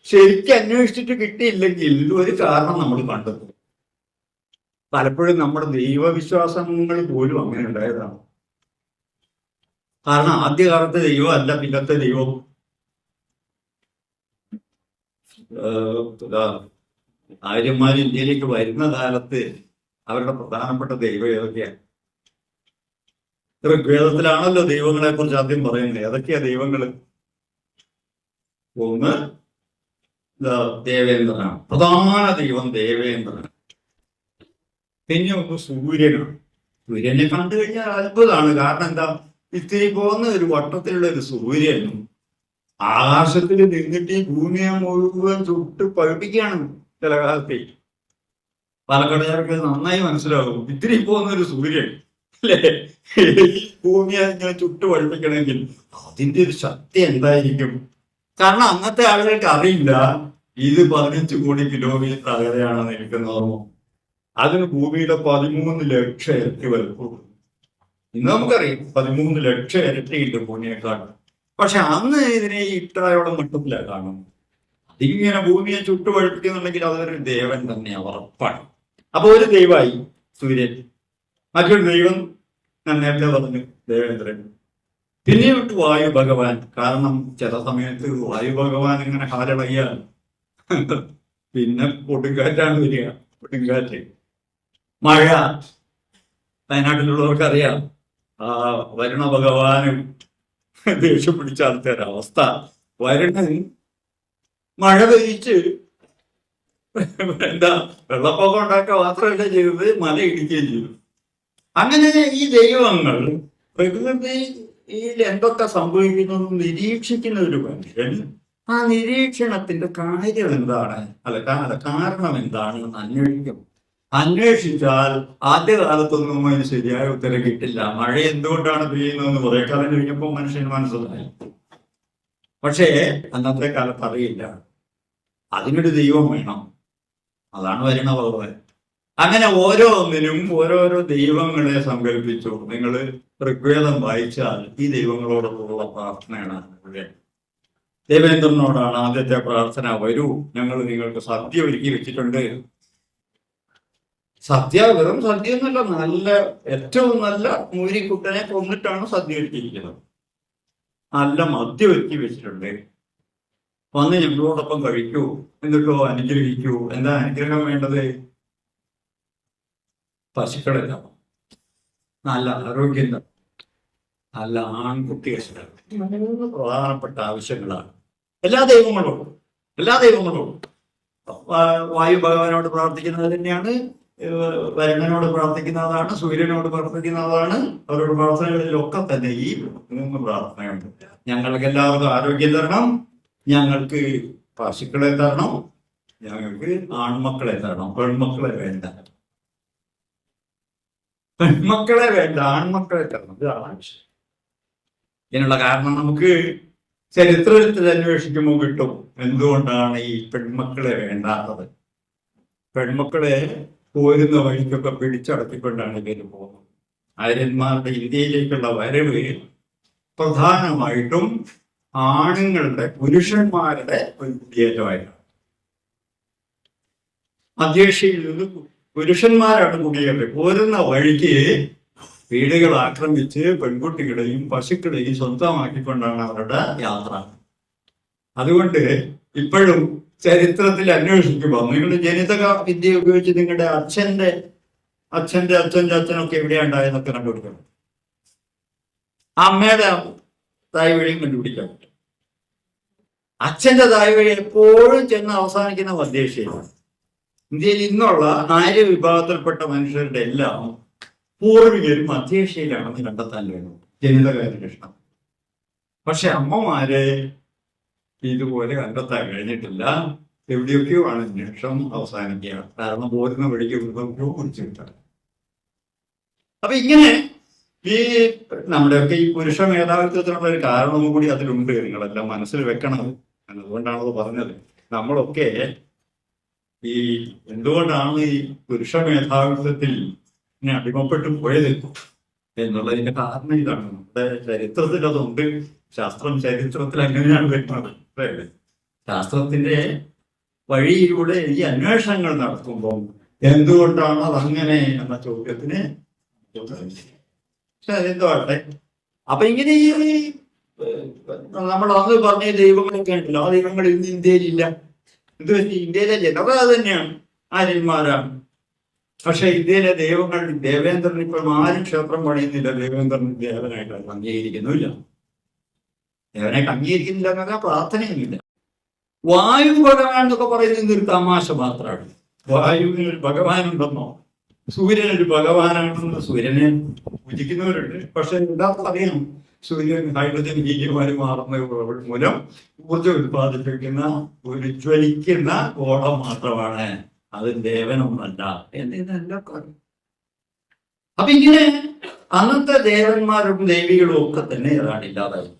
ശരിക്കും അന്വേഷിച്ചിട്ട് കിട്ടിയില്ലെങ്കിൽ ഒരു കാരണം നമ്മൾ കണ്ടെത്തും. പലപ്പോഴും നമ്മുടെ ദൈവവിശ്വാസങ്ങൾ പോലും അങ്ങനെ ഉണ്ടായതാണ്. കാരണം ആദ്യകാലത്തെ ദൈവം അല്ല പിന്നത്തെ ദൈവം. ആര്യന്മാർ ഇന്ത്യയിലേക്ക് വരുന്ന കാലത്ത് അവരുടെ പ്രധാനപ്പെട്ട ദൈവം ഏതൊക്കെയാണ്? ഋഗ്വേദത്തിലാണല്ലോ ദൈവങ്ങളെ കുറിച്ച് ആദ്യം പറയുന്നത്. ഏതൊക്കെയാ ദൈവങ്ങള്? ഒന്ന് ദേവേന്ദ്രനാണ്, പ്രധാന ദൈവം ദേവേന്ദ്രനാണ്. പിന്നെ ഒന്ന് സൂര്യനാണ്. സൂര്യനെ കണ്ടു കഴിഞ്ഞാൽ അത്ഭുതമാണ്. കാരണം എന്താ, ഇത്തിരി പോകുന്ന ഒരു വട്ടത്തിലുള്ള ഒരു സൂര്യനും ആകാശത്തിൽ നിന്നിട്ട് ഈ ഭൂമിയെ മുഴുവൻ ചുട്ട് പഴുപ്പിക്കുകയാണ്. ചില കാലത്തെ പാലക്കാടുകാർക്ക് നന്നായി മനസ്സിലാകും. ഇത്തിരി പോകുന്ന ഒരു സൂര്യൻ അല്ലേ, ഈ ഭൂമിയെ ഇങ്ങനെ ചുട്ട് പഴുപ്പിക്കണമെങ്കിൽ അതിന്റെ ഒരു ശക്തി എന്തായിരിക്കും? കാരണം അന്നത്തെ ആളുകൾക്ക് അറിയില്ല ഇത് 15 കോടി കിലോമീറ്റർ അകലെയാണെന്ന് എനിക്ക് തോന്നുന്നു. അതിന് ഭൂമിയുടെ 13 ലക്ഷം ഇരട്ടി വലുപ്പം. ഇന്ന് നമുക്കറിയാം 13 ലക്ഷം ഇരട്ടിയുണ്ട് ഭൂമിയെക്കാൾ. പക്ഷെ അന്ന് ഇതിനെ ഇത്രയോളം മട്ടത്തിലാണ് കാണുന്നത്. അതിങ്ങനെ ഭൂമിയെ ചുട്ടുപഴുപ്പിക്കുന്നുണ്ടെങ്കിൽ അതൊരു ദേവൻ തന്നെയാണ്, ഉറപ്പാണ്. അപ്പൊ ഒരു ദൈവമായി സൂര്യൻ, മറ്റൊരു ദൈവം ഞാൻ നേരത്തെ പറഞ്ഞു ദേവേന്ദ്രൻ. പിന്നീട് വായു ഭഗവാൻ. കാരണം ചില സമയത്ത് വായു ഭഗവാൻ ഇങ്ങനെ കാലളകിയാൽ പിന്നെ കൊടുങ്കാറ്റാണ് വരിക. കൊടുങ്കാറ്റ്, മഴ. വയനാട്ടിലുള്ളവർക്കറിയാം, വരുണ ഭഗവാനും ദേഷ്യം പിടിച്ച ആൾക്കാരവസ്ഥ. വരുണൻ മഴ പെയ്ച്ച് എന്താ വെള്ളപ്പൊക്കം ഉണ്ടാക്കുക മാത്രമല്ല ചെയ്തത്, മല ഇടിക്കുകയും ചെയ്തു. അങ്ങനെ ഈ ദൈവങ്ങൾ പ്രകൃതിയിൽ എന്തൊക്കെ സംഭവിക്കുന്നതും നിരീക്ഷിക്കുന്ന ഒരു മനുഷ്യൻ ആ നിരീക്ഷണത്തിന്റെ കാര്യം എന്താണ്, കാരണം എന്താണെന്ന് അന്വേഷിക്കും. അന്വേഷിച്ചാൽ ആദ്യകാലത്തൊന്നും അതിന് ശരിയായ ഉത്തരം കിട്ടില്ല. മഴ എന്തുകൊണ്ടാണ് പെയ്യുന്നതെന്ന് കുറെ കാലം കഴിഞ്ഞപ്പോൾ മനുഷ്യന് മനസ്സിലായി. പക്ഷേ അന്നത്തെ കാലത്ത് അറിയില്ല. അതിനൊരു ദൈവം വേണം. അതാണ് വരുന്ന ഭഗവാൻ. അങ്ങനെ ഓരോന്നിനും ഓരോരോ ദൈവങ്ങളെ സങ്കല്പിച്ചു. നിങ്ങൾ ഋഗ്വേദം വായിച്ചാൽ ഈ ദൈവങ്ങളോടുള്ള പ്രാർത്ഥനയാണ്. ദേവേന്ദ്രനോടാണ് ആദ്യത്തെ പ്രാർത്ഥന. വരൂ, ഞങ്ങൾ നിങ്ങൾക്ക് സദ്യ ഒരുക്കി വെച്ചിട്ടുണ്ട്. സദ്യ വെറും സദ്യ എന്നല്ല, നല്ല ഏറ്റവും നല്ല മൂരിക്കുട്ടനെ കൊന്നിട്ടാണ് സദ്യ ഒരുക്കിയിരിക്കുന്നത്. നല്ല മദ്യം ഒരുക്കി വെച്ചിട്ടുണ്ട്. വന്ന് ഞങ്ങളോടൊപ്പം കഴിക്കൂ, എന്നിട്ടോ അനുഗ്രഹിക്കൂ. എന്താ അനുഗ്രഹം വേണ്ടത്? പശുക്കളല്ല, നല്ല ആരോഗ്യം, നല്ല ആൺകുട്ടികൾ. മൂന്ന് പ്രധാനപ്പെട്ട ആവശ്യങ്ങളാണ് എല്ലാ ദൈവങ്ങളും. വായു ഭഗവാനോട് പ്രാർത്ഥിക്കുന്നത് തന്നെയാണ്, വരുണനോട് പ്രാർത്ഥിക്കുന്നതാണ്, സൂര്യനോട് പ്രാർത്ഥിക്കുന്നതാണ്. അവരുടെ പ്രാർത്ഥനകളിലൊക്കെ തന്നെ ഈ മൂന്ന് പ്രാർത്ഥനയുണ്ട്. ഞങ്ങൾക്ക് എല്ലാവർക്കും ആരോഗ്യം തരണം, ഞങ്ങൾക്ക് പശുക്കളെ തരണം, ഞങ്ങൾക്ക് ആൺമക്കളെ തരണം. പെൺമക്കളെ വേണ്ട, ആൺമക്കളെ തരണം. ഇതാണ് ആവശ്യം. ഇതിനുള്ള കാരണം നമുക്ക് ചരിത്രത്തിൽ അന്വേഷിക്കുമ്പോൾ കിട്ടും എന്തുകൊണ്ടാണ് ഈ പെൺമക്കളെ വേണ്ടാത്തത്. പെൺമക്കളെ പോരുന്ന വഴിക്കൊക്കെ പിടിച്ചടക്കിക്കൊണ്ടാണ് ഇവര് പോകുന്നത്. ആര്യന്മാരുടെ ഇന്ത്യയിലേക്കുള്ള വരവ് പ്രധാനമായിട്ടും ആണുങ്ങളുടെ, പുരുഷന്മാരുടെ ഒരു കുടിയേറ്റമായിട്ടാണ്. മധ്യേഷ്യയിൽ നിന്ന് പുരുഷന്മാരാണ് കുടിയേറി. പോരുന്ന വഴിക്ക് വീടുകൾ ആക്രമിച്ച് പെൺകുട്ടികളെയും പശുക്കളെയും സ്വന്തമാക്കിക്കൊണ്ടാണ് അവരുടെ യാത്ര. അതുകൊണ്ട് ഇപ്പോഴും ചരിത്രത്തിൽ അന്വേഷിക്കുമ്പോൾ നിങ്ങൾ ജനിതക വിദ്യ ഉപയോഗിച്ച് നിങ്ങളുടെ അച്ഛന്റെ അച്ഛനൊക്കെ എവിടെയാ ഉണ്ടായെന്നൊക്കെ കണ്ടുപിടിക്കണം. അമ്മയുടെ തായ് വഴിയും കണ്ടുപിടിക്കാൻ പറ്റും. അച്ഛന്റെ തായ് വഴി എപ്പോഴും ചെന്ന് അവസാനിക്കുന്ന മധ്യേഷ്യയിലാണ്. ഇന്ത്യയിൽ ഇന്നുള്ള ആര്യ വിഭാഗത്തിൽപ്പെട്ട മനുഷ്യരുടെ എല്ലാം പൂർവികരും മധ്യേഷ്യയിലാണെന്ന് കണ്ടെത്താൻ കഴിയും ജനിതക അന്വേഷണം. പക്ഷെ അമ്മമാരെ ഇതുപോലെ കണ്ടെത്താൻ കഴിഞ്ഞിട്ടില്ല. എവിടെയൊക്കെയോ ആണ് അന്വേഷണം അവസാനിക്കുക. കാരണം പോരുന്ന വഴിക്ക് കുറിച്ച് കിട്ടാൻ. അപ്പൊ ഇങ്ങനെ ഈ നമ്മുടെയൊക്കെ ഈ പുരുഷ മേധാവിത്വത്തിനുള്ള ഒരു കാരണവും കൂടി അതിലുണ്ട്. നിങ്ങളെല്ലാം മനസ്സിൽ വെക്കണം. അതുകൊണ്ടാണത് പറഞ്ഞത്. നമ്മളൊക്കെ ഈ എന്തുകൊണ്ടാണ് ഈ പുരുഷ മേധാവിത്വത്തിൽ ഇങ്ങനെ അടിമപ്പെട്ടു പോയത് എന്നുള്ളതിന്റെ കാരണം ഇതാണ്. നമ്മുടെ ചരിത്രത്തിൽ അതുണ്ട്. ചരിത്രത്തിൽ അങ്ങനെയാണ് വരുന്നത്. ശാസ്ത്രത്തിന്റെ വഴിയിലൂടെ ഈ അന്വേഷണങ്ങൾ നടത്തുമ്പോൾ എന്തുകൊണ്ടാണ് അതങ്ങനെ എന്ന ചോദ്യത്തിന് അതെന്തോട്ടെ. അപ്പൊ ഇങ്ങനെ ഈ നമ്മൾ അന്ന് പറഞ്ഞ ദൈവങ്ങളൊക്കെ ഉണ്ടല്ലോ, ആ ദൈവങ്ങൾ ഇന്ന് ഇന്ത്യയിലില്ല. എന്ത് പറ്റി? ഇന്ത്യയിലെ ജനത തന്നെയാണ്, ആര്യന്മാരാണ്. പക്ഷെ ഇന്ത്യയിലെ ദൈവങ്ങൾ, ദേവേന്ദ്രൻ ഇപ്പം ആരും ക്ഷേത്രം പണിയുന്നില്ല. ദേവേന്ദ്രൻ ദേവനായിട്ട് അംഗീകരിക്കുന്നില്ല. ദേവനായിട്ട് അംഗീകരിക്കുന്നില്ല എന്നൊക്കെ പ്രാർത്ഥനയുമില്ല. വായു ഭഗവാൻ എന്നൊക്കെ പറയുന്നത് ഒരു തമാശ മാത്രമാണ്. വായുവിനൊരു ഭഗവാനുണ്ടെന്നോ, സൂര്യനൊരു ഭഗവാനാണെന്ന് സൂര്യനെ പൂജിക്കുന്നവരുണ്ട്. പക്ഷെ എല്ലാവർക്കും അറിയാം, സൂര്യൻ ഹൈഡ്രജൻ ഹീലിയമായി മാറുന്ന മൂലം ഊർജ്ജം ഉത്പാദിപ്പിക്കുന്ന ഒരു ജ്വലിക്കുന്ന ഗോളം മാത്രമാണ്, അത് ദേവനൊന്നല്ല എന്നെല്ലാം പറയും. അപ്പൊ ഇങ്ങനെ അന്നത്തെ ദേവന്മാരും ദേവികളും ഒക്കെ തന്നെ ഏതാണ്ട് ഇല്ലാതായി.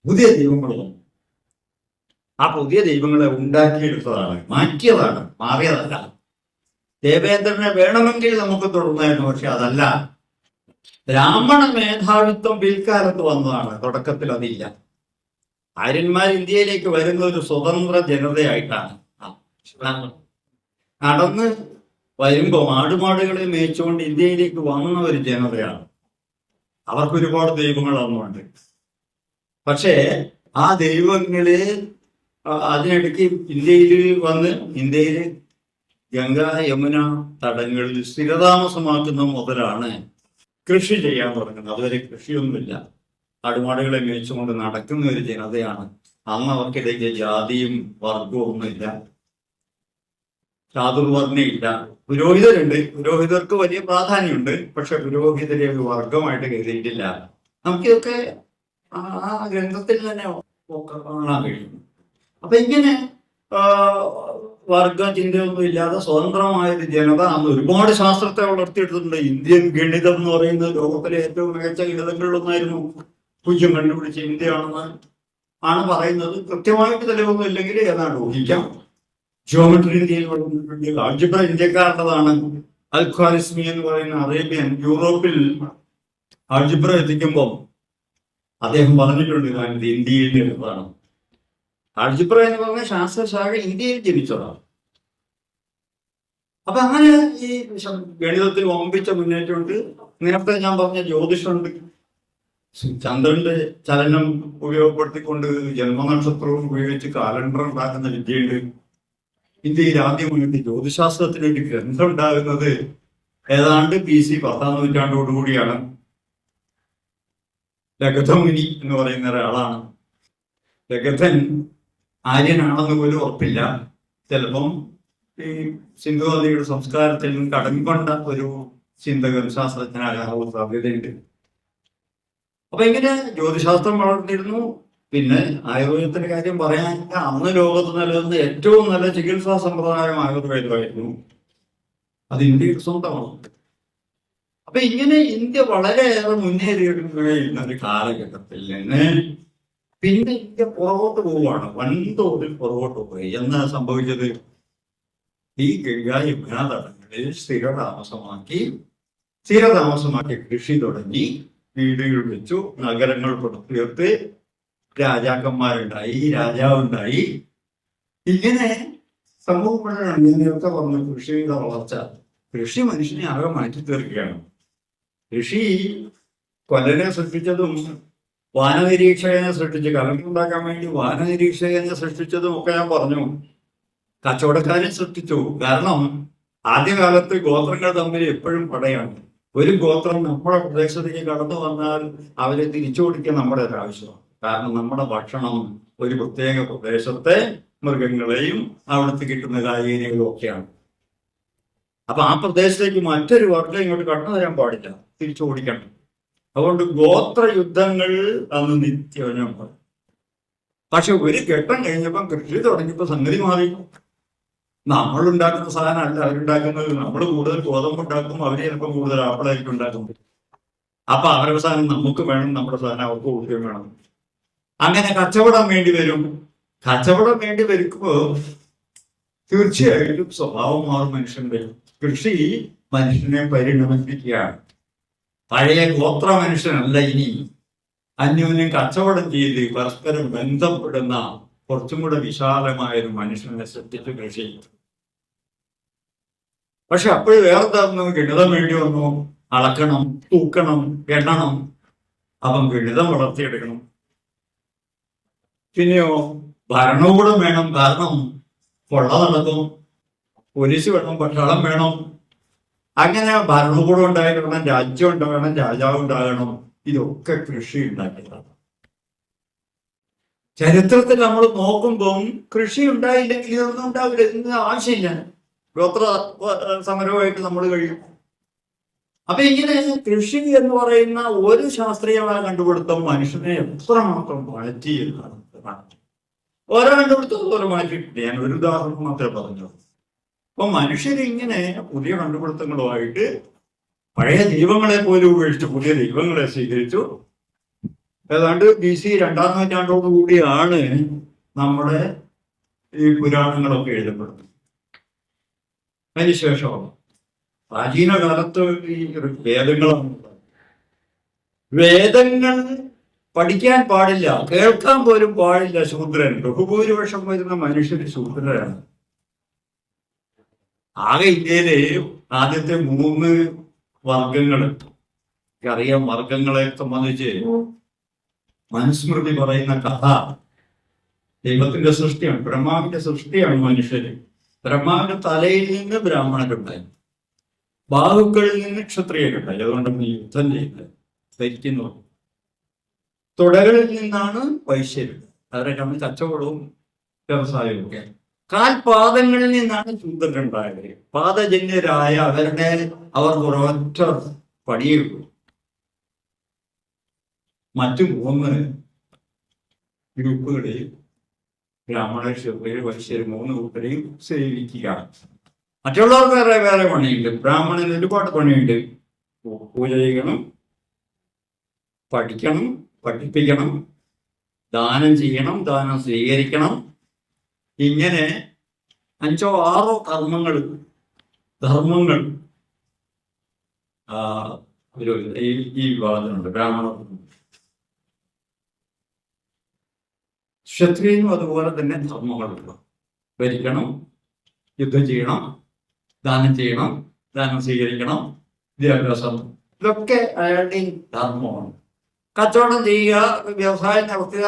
പുതിയ ദൈവങ്ങളും ആ പുതിയ ദൈവങ്ങളെ ഉണ്ടാക്കിയെടുത്തതാണ്, മാറ്റിയതാണ്, മാറിയതല്ല. ദേവേന്ദ്രനെ വേണമെങ്കിൽ നമുക്ക് തുടർന്നായിരുന്നു. പക്ഷെ അതല്ല. ബ്രാഹ്മണ മേധാവിത്വം പിൽക്കാലത്ത് വന്നതാണ്, തുടക്കത്തിൽ അതില്ല. ആര്യന്മാർ ഇന്ത്യയിലേക്ക് വരുന്ന ഒരു സ്വതന്ത്ര ജനതയായിട്ടാണ്. നടന്ന് വരുമ്പോൾ ആടുമാടുകളെ മേയിച്ചുകൊണ്ട് ഇന്ത്യയിലേക്ക് വന്ന ഒരു ജനതയാണ്. അവർക്ക് ഒരുപാട് ദൈവങ്ങളൊന്നുമുണ്ട്. പക്ഷേ ആ ദൈവങ്ങളെ അതിനിടയ്ക്ക് ഇന്ത്യയിൽ ഗംഗ യമുന തടങ്ങളിൽ സ്ഥിരതാമസമാക്കുന്ന മുതലാണ് കൃഷി ചെയ്യാൻ തുടങ്ങുന്നത്. അതുവരെ കൃഷിയൊന്നുമില്ല. ആടുമാടുകളെ മേയിച്ചുകൊണ്ട് നടക്കുന്ന ഒരു ജനതയാണ്. അന്ന് അവർക്കിടയ്ക്ക് ജാതിയും വർഗവും ഒന്നുമില്ല, ചാതുർവർണ്ണയില്ല. പുരോഹിതരുണ്ട്, പുരോഹിതർക്ക് വലിയ പ്രാധാന്യമുണ്ട്. പക്ഷെ പുരോഹിതരെ ഒരു വർഗമായിട്ട് കരുതിയിട്ടില്ല. നമുക്കിതൊക്കെ ആ ഗ്രന്ഥത്തിൽ തന്നെ കാണാൻ കഴിയും. അപ്പൊ ഇങ്ങനെ വർഗ ചിന്തയൊന്നും ഇല്ലാതെ സ്വതന്ത്രമായൊരു ജനത അന്ന് ഒരുപാട് ശാസ്ത്രത്തെ വളർത്തിയെടുത്തിട്ടുണ്ട്. ഇന്ത്യൻ ഗണിതം എന്ന് പറയുന്നത് ലോകത്തിലെ ഏറ്റവും മികച്ച ഗണിതങ്ങളിലൊന്നായിരുന്നു. പൂജ്യം കണ്ടുപിടിച്ച ഇന്ത്യയാണെന്ന് ആണ് പറയുന്നത്. കൃത്യമായിട്ട് തെളിവൊന്നും ഇല്ലെങ്കിൽ ഏതാണ്ട് ഊഹിക്കാം. ജിയോമെട്രി ഇന്ത്യയിൽ വളർന്നിട്ടുണ്ട്. ആൾജിബ്ര ഇന്ത്യക്കാരുടേതാണ്. അൽ-ഖ്വാരിസ്മി എന്ന് പറയുന്ന അറേബ്യൻ യൂറോപ്പിൽ ആൾജിബ്ര എത്തിക്കുമ്പോൾ അദ്ദേഹം പറഞ്ഞിട്ടുണ്ട് ഇത് ഇന്ത്യയിൽ എഴുതാണ്. ആൾജിബ്ര എന്ന് പറഞ്ഞ ശാസ്ത്രശാഖ ഇന്ത്യയിൽ ജനിച്ചതാണ്. അപ്പൊ അങ്ങനെ ഈ ഗണിതത്തിൽ വമ്പിച്ച മുന്നേറ്റമുണ്ട്. നേരത്തെ ഞാൻ പറഞ്ഞ ജ്യോതിഷമുണ്ട്. ചന്ദ്രന്റെ ചലനം ഉപയോഗപ്പെടുത്തിക്കൊണ്ട് ജന്മനക്ഷത്രവും ഉപയോഗിച്ച് കാലണ്ടർ ഉണ്ടാക്കുന്ന വിദ്യയുണ്ട്. ഇന്ത്യയിൽ ആദ്യമായിട്ട് ജ്യോതിശാസ്ത്രത്തിന് വേണ്ടി ഗ്രന്ഥം ഉണ്ടാകുന്നത് ഏതാണ്ട് BC 10-ാം നൂറ്റാണ്ടോടുകൂടിയാണ്. ലഗധമുനി എന്ന് പറയുന്ന ഒരാളാണ്. ലഗധൻ ആര്യനാണെന്ന് പോലും ഉറപ്പില്ല. ചിലപ്പം ഈ സിന്ധു നദിയുടെ സംസ്കാരത്തിൽ നിന്ന് കടംകൊണ്ട ഒരു ചിന്തകൻ ശാസ്ത്രജ്ഞനാകാനുള്ള സാധ്യതയുണ്ട്. അപ്പൊ ഇങ്ങനെ ജ്യോതിശാസ്ത്രം വളർന്നിരുന്നു. പിന്നെ ആയുർവേദത്തിന്റെ കാര്യം പറയാനില്ല. അന്ന് ലോകത്ത് നിലനിന്ന ഏറ്റവും നല്ല ചികിത്സാ സമ്പ്രദായം ആയുർവേദമായിരുന്നു. അത് ഇന്ത്യയുടെ സ്വന്തമാണ്. അപ്പൊ ഇങ്ങനെ ഇന്ത്യ വളരെയേറെ മുന്നേറിയിരുന്ന ഒരു കാലഘട്ടത്തിൽ നിന്ന് പിന്നെ ഇന്ത്യ പുറകോട്ട് പോവുകയാണ്. വൻതോതിൽ പുറകോട്ട് പോയി. എന്നാ സംഭവിച്ചത്? ഈ ഗംഗാ യമുന തടങ്ങളിൽ സ്ഥിരതാമസമാക്കി കൃഷി തുടങ്ങി, വീടുകൾ വെച്ചു, നഗരങ്ങൾ പടുത്തുയർത്ത്, രാജാക്കന്മാരുണ്ടായി, രാജാവുണ്ടായി. ഇങ്ങനെ സമൂഹങ്ങളാണ്. ഞാൻ നേരത്തെ പറഞ്ഞു കൃഷിയുടെ വളർച്ച. കൃഷി മനുഷ്യനെ ആകെ മാറ്റി തീർക്കുകയാണ്. കൃഷി കൊല്ലനെ സൃഷ്ടിച്ചതും വാനനിരീക്ഷകനെ സൃഷ്ടിച്ച് കലണ്ടുണ്ടാക്കാൻ വേണ്ടി വാനനിരീക്ഷകനെ സൃഷ്ടിച്ചതും ഒക്കെ ഞാൻ പറഞ്ഞു. കച്ചവടക്കാരെ സൃഷ്ടിച്ചു. കാരണം ആദ്യകാലത്ത് ഗോത്രങ്ങൾ തമ്മിൽ എപ്പോഴും പടയാണ്. ഒരു ഗോത്രം നമ്മുടെ പ്രദേശത്തേക്ക് കടന്നു വന്നാൽ അവരെ തിരിച്ചു ഓടിക്കാൻ നമ്മുടെ ഒരു ആവശ്യമാണ്. കാരണം നമ്മുടെ ഭക്ഷണം ഒരു പ്രത്യേക പ്രദേശത്തെ മൃഗങ്ങളെയും അവിടുത്തെ കിട്ടുന്ന കായികനികളും ഒക്കെയാണ്. അപ്പൊ ആ പ്രദേശത്തേക്ക് മറ്റൊരു വർഗ്ഗം ഇങ്ങോട്ട് കടന്നു വരാൻ പാടില്ല, തിരിച്ചു ഓടിക്കണം. അതുകൊണ്ട് ഗോത്ര യുദ്ധങ്ങൾ അന്ന് നിത്യം. പക്ഷെ ഒരു ഘട്ടം കഴിഞ്ഞപ്പം കൃഷി തുടങ്ങിയപ്പോ സംഗതി മാറി. നമ്മൾ ഉണ്ടാക്കുന്ന സാധനമല്ല അവരുണ്ടാക്കുന്നത്. നമ്മൾ കൂടുതൽ ഗോതമ്പ് ഉണ്ടാക്കും, അവര് ചിലപ്പോൾ കൂടുതൽ ആപ്പിളായിട്ട് ഉണ്ടാക്കും. അപ്പൊ അവരുടെ സാധനം നമുക്ക് വേണം, നമ്മുടെ സാധനം അവർക്ക് കൊടുക്കുകയും വേണം. അങ്ങനെ കച്ചവടം വേണ്ടി വരും. കച്ചവടം വേണ്ടി വരുമ്പോ തീർച്ചയായിട്ടും സ്വഭാവം മാറും മനുഷ്യന്റെ. കൃഷി മനുഷ്യനെ പരിണമിപ്പിക്കുകയാണ്. പഴയ ഗോത്ര മനുഷ്യനല്ല ഇനി. അന്യോന്യം കച്ചവടം ചെയ്ത് പരസ്പരം ബന്ധപ്പെടുന്ന കുറച്ചും കൂടെ വിശാലമായൊരു മനുഷ്യനെ സൃഷ്ടിച്ചു കൃഷി. പക്ഷെ അപ്പോഴും വേറെന്തായിരുന്നു? ഗണിതം വേണ്ടി വന്നു. അളക്കണം, തൂക്കണം, എണ്ണണം. അപ്പം ഗണിതം വളർത്തിയെടുക്കണം. പിന്നെയോ ഭരണകൂടം വേണം. കാരണം കൊള്ള നടക്കും, പോലീസ് വേണം, പട്ടാളം വേണം. അങ്ങനെ ഭരണകൂടം ഉണ്ടാകണം, രാജ്യം ഉണ്ടാകണം, രാജാവ് ഉണ്ടാകണം. ഇതൊക്കെ കൃഷി ഉണ്ടാക്കിയതാണ്. ചരിത്രത്തിൽ നമ്മൾ നോക്കുമ്പം കൃഷി ഉണ്ടായില്ലെങ്കിൽ ഇതൊന്നും ഉണ്ടാവില്ല. ഇതിന് ആവശ്യമില്ല. ഗോത്ര സമരവുമായിട്ട് നമ്മൾ കഴിയും. അപ്പൊ ഇങ്ങനെ കൃഷി എന്ന് പറയുന്ന ഒരു ശാസ്ത്രീയമായ കണ്ടുപിടുത്തം മനുഷ്യനെ എത്രമാത്രം മാറ്റി എന്നാണ്. ഓരോ കണ്ടുപിടുത്തം പോലെ മാറ്റിയിട്ടില്ല. ഞാൻ ഒരു ഉദാഹരണം മാത്രമേ പറഞ്ഞു. അപ്പൊ മനുഷ്യരിങ്ങനെ പുതിയ കണ്ടുപിടുത്തങ്ങളുമായിട്ട് പഴയ ദൈവങ്ങളെ പോലും ഉപേക്ഷിച്ച് പുതിയ ദൈവങ്ങളെ സ്വീകരിച്ചു. ഏതാണ്ട് BC 2-ാം നൂറ്റാണ്ടോടുകൂടിയാണ് നമ്മുടെ ഈ പുരാണങ്ങളൊക്കെ എഴുതപ്പെടുന്നത്. അതിനുശേഷം പ്രാചീന കാലത്ത് ഈ വേദങ്ങളാണ്. വേദങ്ങൾ പഠിക്കാൻ പാടില്ല, കേൾക്കാൻ പോലും പാടില്ല ശൂദ്രൻ. ബഹുഭൂരിപക്ഷം വരുന്ന മനുഷ്യര് ശൂദ്രരാണ്. ആകെ ഇന്ത്യയിലെ ആദ്യത്തെ 3 വർഗങ്ങൾ അറിയാം. വർഗങ്ങളെ സംബന്ധിച്ച് മനുസ്മൃതി പറയുന്ന കഥ ദൈവത്തിന്റെ സൃഷ്ടിയാണ്, ബ്രഹ്മാവിന്റെ സൃഷ്ടിയാണ് മനുഷ്യര്. ബ്രഹ്മാവിന്റെ തലയിൽ നിന്ന് ബ്രാഹ്മണരുണ്ടായി, ബാഹുക്കളിൽ നിന്ന് ക്ഷത്രിയരുണ്ടായി. അതുകൊണ്ടാണ് യുദ്ധം ചെയ്യുന്നത്, ധരിക്കുന്നു. തുടകളിൽ നിന്നാണ് വൈശ്യര്, അവരെ തമ്മിൽ കച്ചവടവും വ്യവസായവും ഒക്കെ. കാൽപാദങ്ങളിൽ നിന്നാണ് ശൂദ്രരുണ്ടായത്. പാദജന്യരായ അവർ ഒരൊറ്റ പടിയുള്ളൂ. മറ്റു 3 ഗ്രൂപ്പുകളെയും ബ്രാഹ്മണ, ക്ഷത്രിയർ, വൈശ്യർ 3 കൂട്ടരെയും സേവിക്കുക. മറ്റുള്ളവർക്ക് വേറെ വേറെ പണിയുണ്ട്. ബ്രാഹ്മണന് ഒരുപാട് പണിയുണ്ട്. പൂജ ചെയ്യണം, പഠിക്കണം, പഠിപ്പിക്കണം, ദാനം ചെയ്യണം, ദാനം സ്വീകരിക്കണം. ഇങ്ങനെ 5 or 6 ധർമ്മങ്ങൾ ഈ വിഭാഗത്തിനുണ്ട്. ബ്രാഹ്മണ, ക്ഷത്രിയനും അതുപോലെ തന്നെ ധർമ്മങ്ങളുണ്ട്. ഭരിക്കണം, യുദ്ധം ചെയ്യണം, ദാനം ചെയ്യണം, ദാനം സ്വീകരിക്കണം, വിദ്യാഭ്യാസം, ഇതൊക്കെ അയാളുടെ ധർമ്മമാണ്. കച്ചവടം ചെയ്യുക, വ്യവസായം നടത്തുക,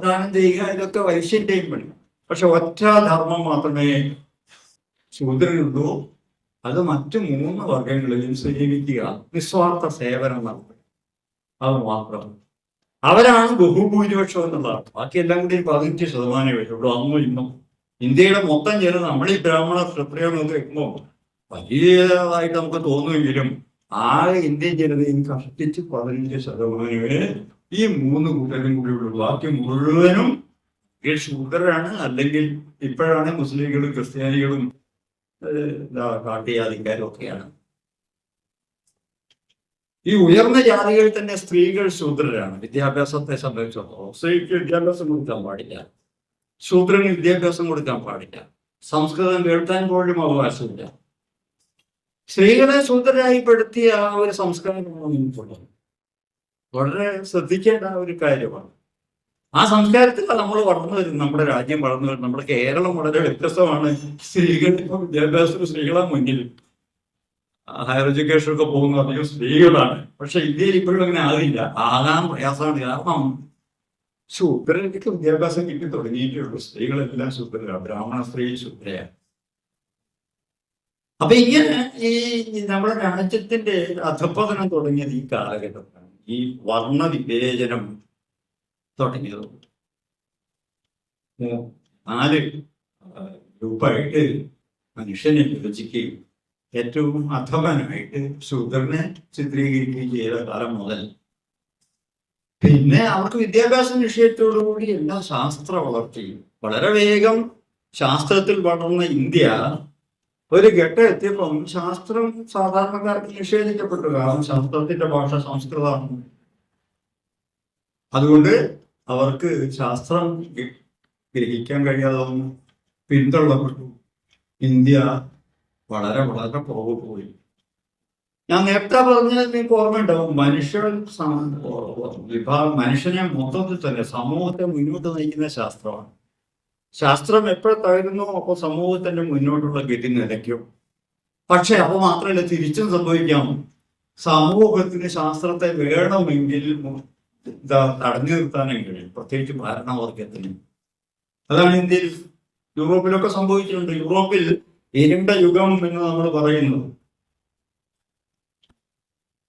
ദാനം ചെയ്യുക, ഇതൊക്കെ വൈശ്യന്റെയും പണി. പക്ഷെ ഒറ്റ ധർമ്മം മാത്രമേ ശൂദ്രനുള്ളൂ. അത് മറ്റു 3 വർഗങ്ങളിലും സേവിക്കുക, നിസ്വാർത്ഥ സേവനം നടത്തുക. അത് മാത്രം. അവരാണ് ബഹുഭൂരിപക്ഷം എന്നുള്ളതാണ്. ബാക്കിയെല്ലാം കൂടി 15% വരുള്ളൂ അന്നും ഇന്നും. ഇന്ത്യയുടെ മൊത്തം ജനത നമ്മൾ ഈ ബ്രാഹ്മണ ക്ഷത്രിയ എന്നൊക്കെ വെക്കുമ്പോൾ വലിയതായിട്ട് നമുക്ക് തോന്നുമെങ്കിലും ആകെ ഇന്ത്യൻ ജനതയും കഷ്ടിച്ച് 15% ഈ 3 കൂട്ടരും കൂടി ഉള്ളൂ. ബാക്കി മുഴുവനും ശൂദ്രരാണ്. അല്ലെങ്കിൽ ഇപ്പോഴാണ് മുസ്ലിങ്ങളും ക്രിസ്ത്യാനികളും കാട്ടിയാധികാരും ഒക്കെയാണ്. ഈ ഉയർന്ന ജാതികളിൽ തന്നെ സ്ത്രീകൾ ശൂദ്രരാണ്. വിദ്യാഭ്യാസത്തെ സംബന്ധിച്ചിടത്തോളം സ്ത്രീക്ക് വിദ്യാഭ്യാസം കൊടുക്കാൻ പാടില്ല, ശൂദ്രന് വിദ്യാഭ്യാസം കൊടുക്കാൻ പാടില്ല, സംസ്കൃതം കേൾക്കാൻ പോലും അവകാശമില്ല. സ്ത്രീകളെ ശൂദ്രരായിപ്പെടുത്തിയ ആ ഒരു സംസ്കാരമാണ് നമുക്കുള്ളത്. വളരെ ശ്രദ്ധിക്കേണ്ട ഒരു കാര്യമാണ്. ആ സംസ്കാരത്തിൽ നമ്മൾ വളർന്നു വരും. നമ്മുടെ രാജ്യം വളർന്നു വരും. നമ്മുടെ കേരളം വളരെ വ്യത്യസ്തമാണ്. സ്ത്രീകൾക്ക് വിദ്യാഭ്യാസത്തിൽ സ്ത്രീകളാണ് മുന്നിൽ. ഹയർ എഡ്യൂക്കേഷൻ ഒക്കെ പോകുന്ന അധികം സ്ത്രീകളാണ്. പക്ഷെ ഇന്ത്യയിൽ ഇപ്പോഴും അങ്ങനെ ആകില്ല. ആകാൻ പ്രയാസമാണ്. കാരണം ശൂദ്രർക്ക് വിദ്യാഭ്യാസം കിട്ടി തുടങ്ങിയിട്ടുള്ളൂ. സ്ത്രീകളെല്ലാം ശൂദ്രരാണ്. ബ്രാഹ്മണ സ്ത്രീ ശൂദ്രയാണ്. അപ്പൊ ഇങ്ങനെ ഈ നമ്മുടെ രാജ്യത്തിന്റെ അധപ്പതനം തുടങ്ങിയത് ഈ കാലഘട്ടത്തിലാണ്. ഈ വർണ്ണ വിവേചനം തുടങ്ങിയത് 4 ഗ്രൂപ്പായിട്ട് മനുഷ്യനെ വിഭജിക്കുകയും ഏറ്റവും അധമനായിട്ട് ശൂദ്രനെ ചിത്രീകരിക്കുകയും ചെയ്ത കാലം മുതൽ പിന്നെ അവർക്ക് വിദ്യാഭ്യാസ നിഷേധത്തോടുകൂടി എല്ലാ ശാസ്ത്ര വളർച്ചയും വളരെ വേഗം ശാസ്ത്രത്തിൽ വളർന്ന ഇന്ത്യ ഒരു ഘട്ടം എത്തിയപ്പം ശാസ്ത്രം സാധാരണക്കാർക്ക് നിഷേധിക്കപ്പെട്ടു. കാരണം ശാസ്ത്രത്തിന്റെ ഭാഷ സംസ്കൃതമാണ്. അതുകൊണ്ട് അവർക്ക് ശാസ്ത്രം ഗ്രഹിക്കാൻ കഴിയാതെ പിന്തള്ളപ്പെട്ടു. ഇന്ത്യ വളരെ വളരെ പുറകു പോയി. ഞാൻ നേരത്തെ പറഞ്ഞത് നിങ്ങൾക്ക് ഓർമ്മയുണ്ടാവും. മനുഷ്യനെ മൊത്തത്തിൽ തന്നെ സമൂഹത്തെ മുന്നോട്ട് നയിക്കുന്ന ശാസ്ത്രമാണ്. ശാസ്ത്രം എപ്പോൾ തകരുന്നോ അപ്പോൾ സമൂഹത്തിന്റെ മുന്നോട്ടുള്ള ഗതി നിലയ്ക്കും. പക്ഷെ അത് മാത്രമല്ല, തിരിച്ചും സംഭവിക്കാം. സമൂഹത്തിന് ശാസ്ത്രത്തെ വേണമെങ്കിൽ തടഞ്ഞു നിർത്താനും കഴിയും, പ്രത്യേകിച്ച് ഭരണവർഗത്തിന്. അതാണ് ഇന്ത്യയിൽ യൂറോപ്പിലൊക്കെ സംഭവിച്ചിട്ടുണ്ട്. യൂറോപ്പിൽ ഇരുണ്ട യുഗം എന്ന് നമ്മൾ പറയുന്നത്,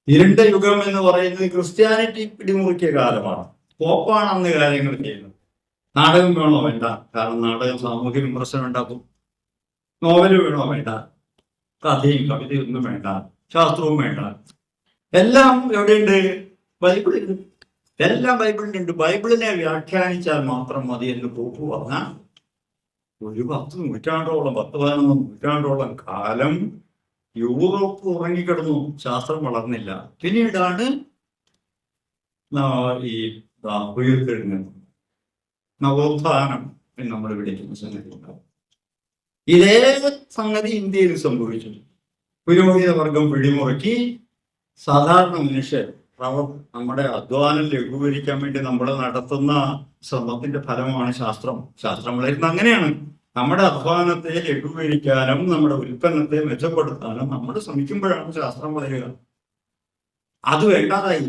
ഇരുണ്ട യുഗം എന്ന് പറയുന്നത് ക്രിസ്ത്യാനിറ്റി പിടിമുറുക്കിയ കാലമാണ്. പോപ്പാണ് അന്ന് കാര്യങ്ങൾ ചെയ്യുന്നത്. നാടകം വേണോ വേണ്ട, കാരണം നാടകം സാമൂഹ്യ വിമർശനം ഉണ്ടാക്കും. നോവല് വേണോ വേണ്ട, കഥയും കവിതയും ഒന്നും വേണ്ട, ശാസ്ത്രവും വേണ്ട. എല്ലാം എവിടെയുണ്ട്? ബൈബിളിൽ. എല്ലാം ബൈബിളിലുണ്ട്. ബൈബിളിനെ വ്യാഖ്യാനിച്ചാൽ മാത്രം മതി എന്ന് പോപ്പ് പറഞ്ഞാൽ ഒരു 10 നൂറ്റാണ്ടോളം 10-11 നൂറ്റാണ്ടോളം കാലം യൂറോപ്പ് ഉറങ്ങിക്കിടന്നു. ശാസ്ത്രം വളർന്നില്ല. പിന്നീടാണ് ഈ ഉയർത്തെഴുന്നേൽക്കുന്നത്, നവോത്ഥാനം എന്ന് നമ്മൾ വിളിക്കുന്ന സംഗതി ഉണ്ടാവും. ഇതേ സംഗതി ഇന്ത്യയിൽ സംഭവിച്ചു. പുരോഹിത വർഗം പിടിമുറുക്കി സാധാരണ മനുഷ്യർ നമ്മുടെ അധ്വാനം ലഘൂകരിക്കാൻ വേണ്ടി നമ്മൾ നടത്തുന്ന ശ്രമത്തിന്റെ ഫലമാണ് ശാസ്ത്രം. ശാസ്ത്രം വളരുന്നത് അങ്ങനെയാണ്. നമ്മുടെ അധ്വാനത്തെ ലഘൂകരിക്കാനും നമ്മുടെ ഉൽപ്പന്നത്തെ മെച്ചപ്പെടുത്താനും നമ്മൾ ശ്രമിക്കുമ്പോഴാണ് ശാസ്ത്രം വളരുക. അത് വേണ്ടാതായി.